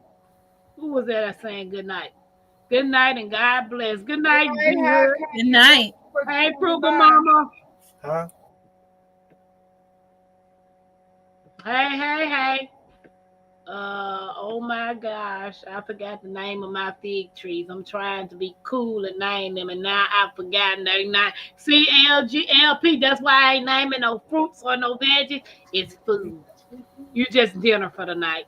Who was that saying good night? Good night and God bless. Good night. Good night. Hey, Frugal Mama. Huh? Hey. Oh my gosh. I forgot the name of my fig trees. I'm trying to be cool and name them, and now I've forgotten their name. CLGLP. That's why I ain't naming no fruits or no veggies. It's food. You just dinner for the night.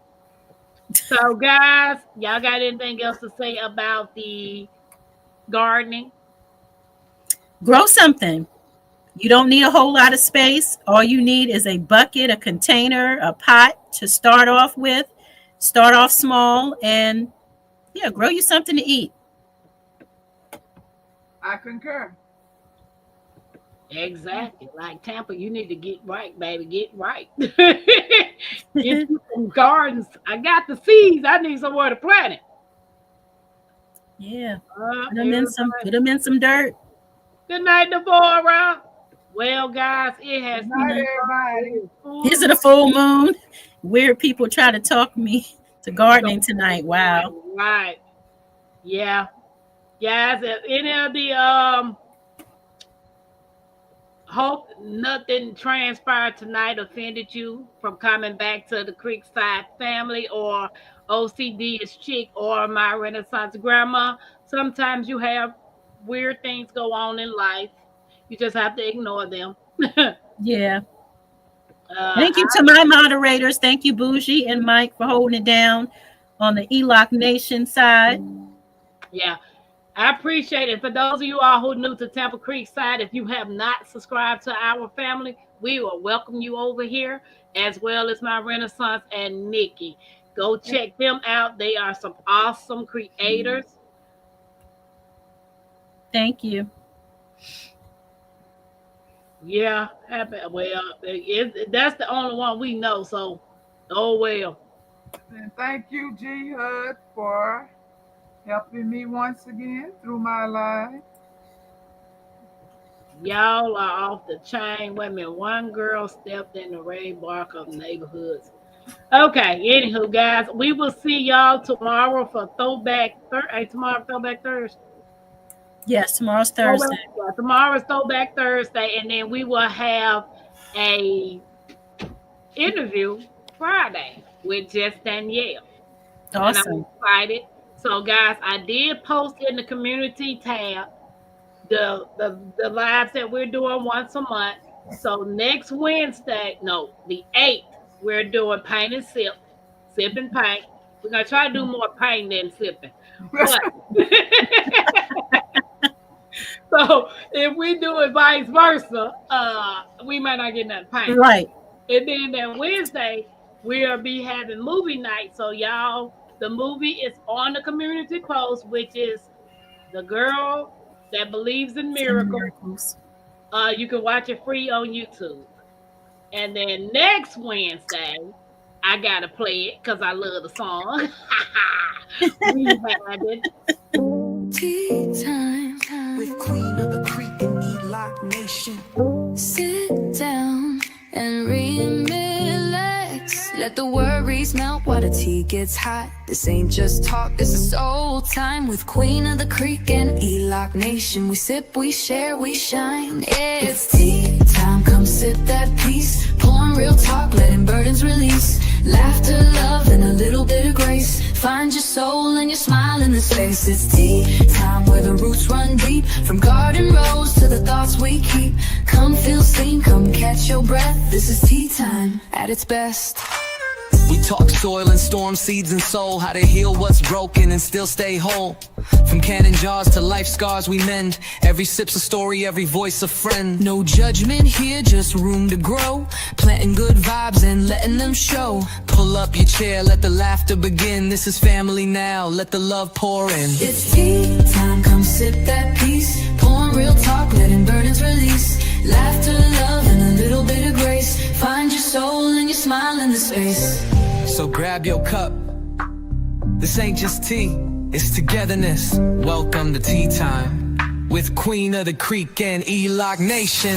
So, guys, y'all got anything else to say about the gardening? Grow something. You don't need a whole lot of space. All you need is a bucket, a container, a pot to start off with. Start off small and, yeah, grow you something to eat. I concur. Exactly. Like Tampa, you need to get right, baby. Get right. Get you some gardens. I got the seeds. I need somewhere to plant it. Yeah. Put them in some dirt. Good night, Deborah. Well, guys, it has Good night, everybody. Is it a full moon? Weird people try to talk me to gardening tonight. Wow. Right. Yeah. Guys, if any of the hope nothing transpired tonight offended you from coming back to the Creekside family or OCD is chick or my Renaissance grandma. Sometimes you have weird things go on in life. You just have to ignore them. Yeah. Thank you to my moderators. Thank you, Bougie and Mike, for holding it down on the ELOC Nation side. Yeah. I appreciate it. For those of you all who are new to Tampa Creekside, if you have not subscribed to our family, we will welcome you over here, as well as my Renaissance and Nikki. Go check them out. They are some awesome creators. Thank you. Yeah, well, that's the only one we know. So, oh well. And thank you, G Hud, for helping me once again through my life. Y'all are off the chain. Wait a minute. One girl stepped in the Ray Barker neighborhoods. Okay. Anywho, guys, we will see y'all tomorrow for Throwback Thursday. Tomorrow, Throwback Thursday. Yes, tomorrow's Thursday. Tomorrow's Throwback Thursday, and then we will have a interview Friday with Jess Danielle. Awesome. And I'm excited. So, guys, I did post in the community tab the lives that we're doing once a month. So next Wednesday, no, the 8th, we're doing paint and sip and paint. We're gonna try to do more painting than sipping. But so if we do it vice versa, we might not get nothing painted. Right. And then that Wednesday, we'll be having movie night. So y'all, the movie is on the community post, which is The Girl That Believes in Miracles. You can watch it free on YouTube. And then next Wednesday, I gotta play it because I love the song. We had it. Tea time With Queen of the Creek and ELOC Nation. Sit down and relax. Let the worries melt while the tea gets hot. This ain't just talk, this is soul time. With Queen of the Creek and ELOC Nation. We sip, we share, we shine. It's tea time, come sip that peace. Pouring real talk, letting burdens release. Laughter, love, and a little bit of grace. Find your soul and your smile in the space. It's tea time where the roots run deep. From garden rows to the thoughts we keep. Come feel seen, come catch your breath. This is tea time at its best. We talk soil and storm seeds and soul, how to heal what's broken and still stay whole. From cannon jars to life scars we mend. Every sip's a story, every voice a friend. No judgment here, just room to grow. Planting good vibes and letting them show. Pull up your chair, let the laughter begin. This is family now, let the love pour in. It's tea time, come sip that peace. Pouring home, real talk, letting burdens release. Laughter, love, and a little bit of grace. Find your soul and your smile in the space. So grab your cup. This ain't just tea, it's togetherness. Welcome to Tea Time with Queen of the Creek and E-Lock Nation.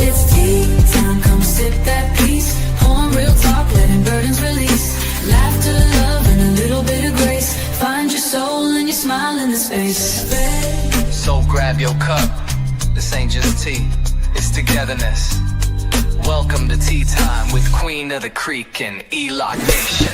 It's tea time, come sip that peace. Home, real talk, letting burdens release. Laughter, love, and a little bit of grace. Find your soul and your smile in the space. So grab your cup. This ain't just tea, it's togetherness. Welcome to Tea Time with Queen of the Creek and E-Lock Nation.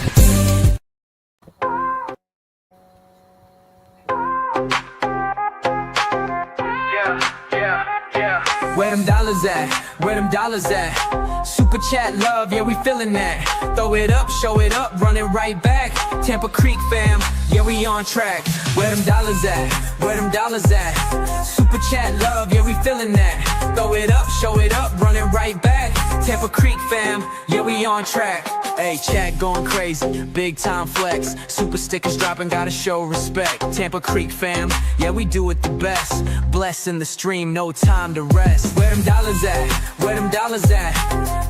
Where them dollars at? Where them dollars at? Super chat love, yeah, we feeling that. Throw it up, show it up, run it right back. Tampa Creek fam, yeah, we on track. Where them dollars at? Where them dollars at? Super chat love, yeah, we feeling that. Throw it up, show it up, run it right back. Tampa Creek fam, yeah, we on track. Hey, chat going crazy, big time flex. Super stickers dropping, gotta show respect. Tampa Creek fam, yeah, we do it the best. Blessing the stream, no time to rest. Where them dollars at? Where them dollars at?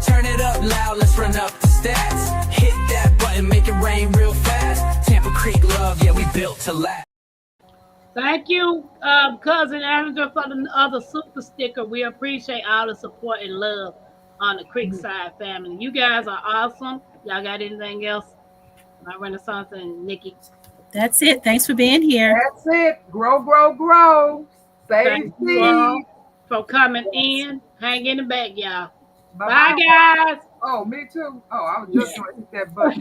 Turn it up loud, let's run up the stats. Hit that button, make it rain real fast. Tampa Creek love, yeah, we built to last. Thank you, cousin Andrew, for the other super sticker. We appreciate all the support and love on the Creekside family. You guys are awesome. Y'all got anything else? My Renaissance and Nikki. That's it. Thanks for being here. That's it. Grow, grow, grow. Save Thank you all seeds. for coming in. Hang in the back, y'all. Bye-bye. Bye, guys. Oh, me too. Oh, I was just going to hit that button.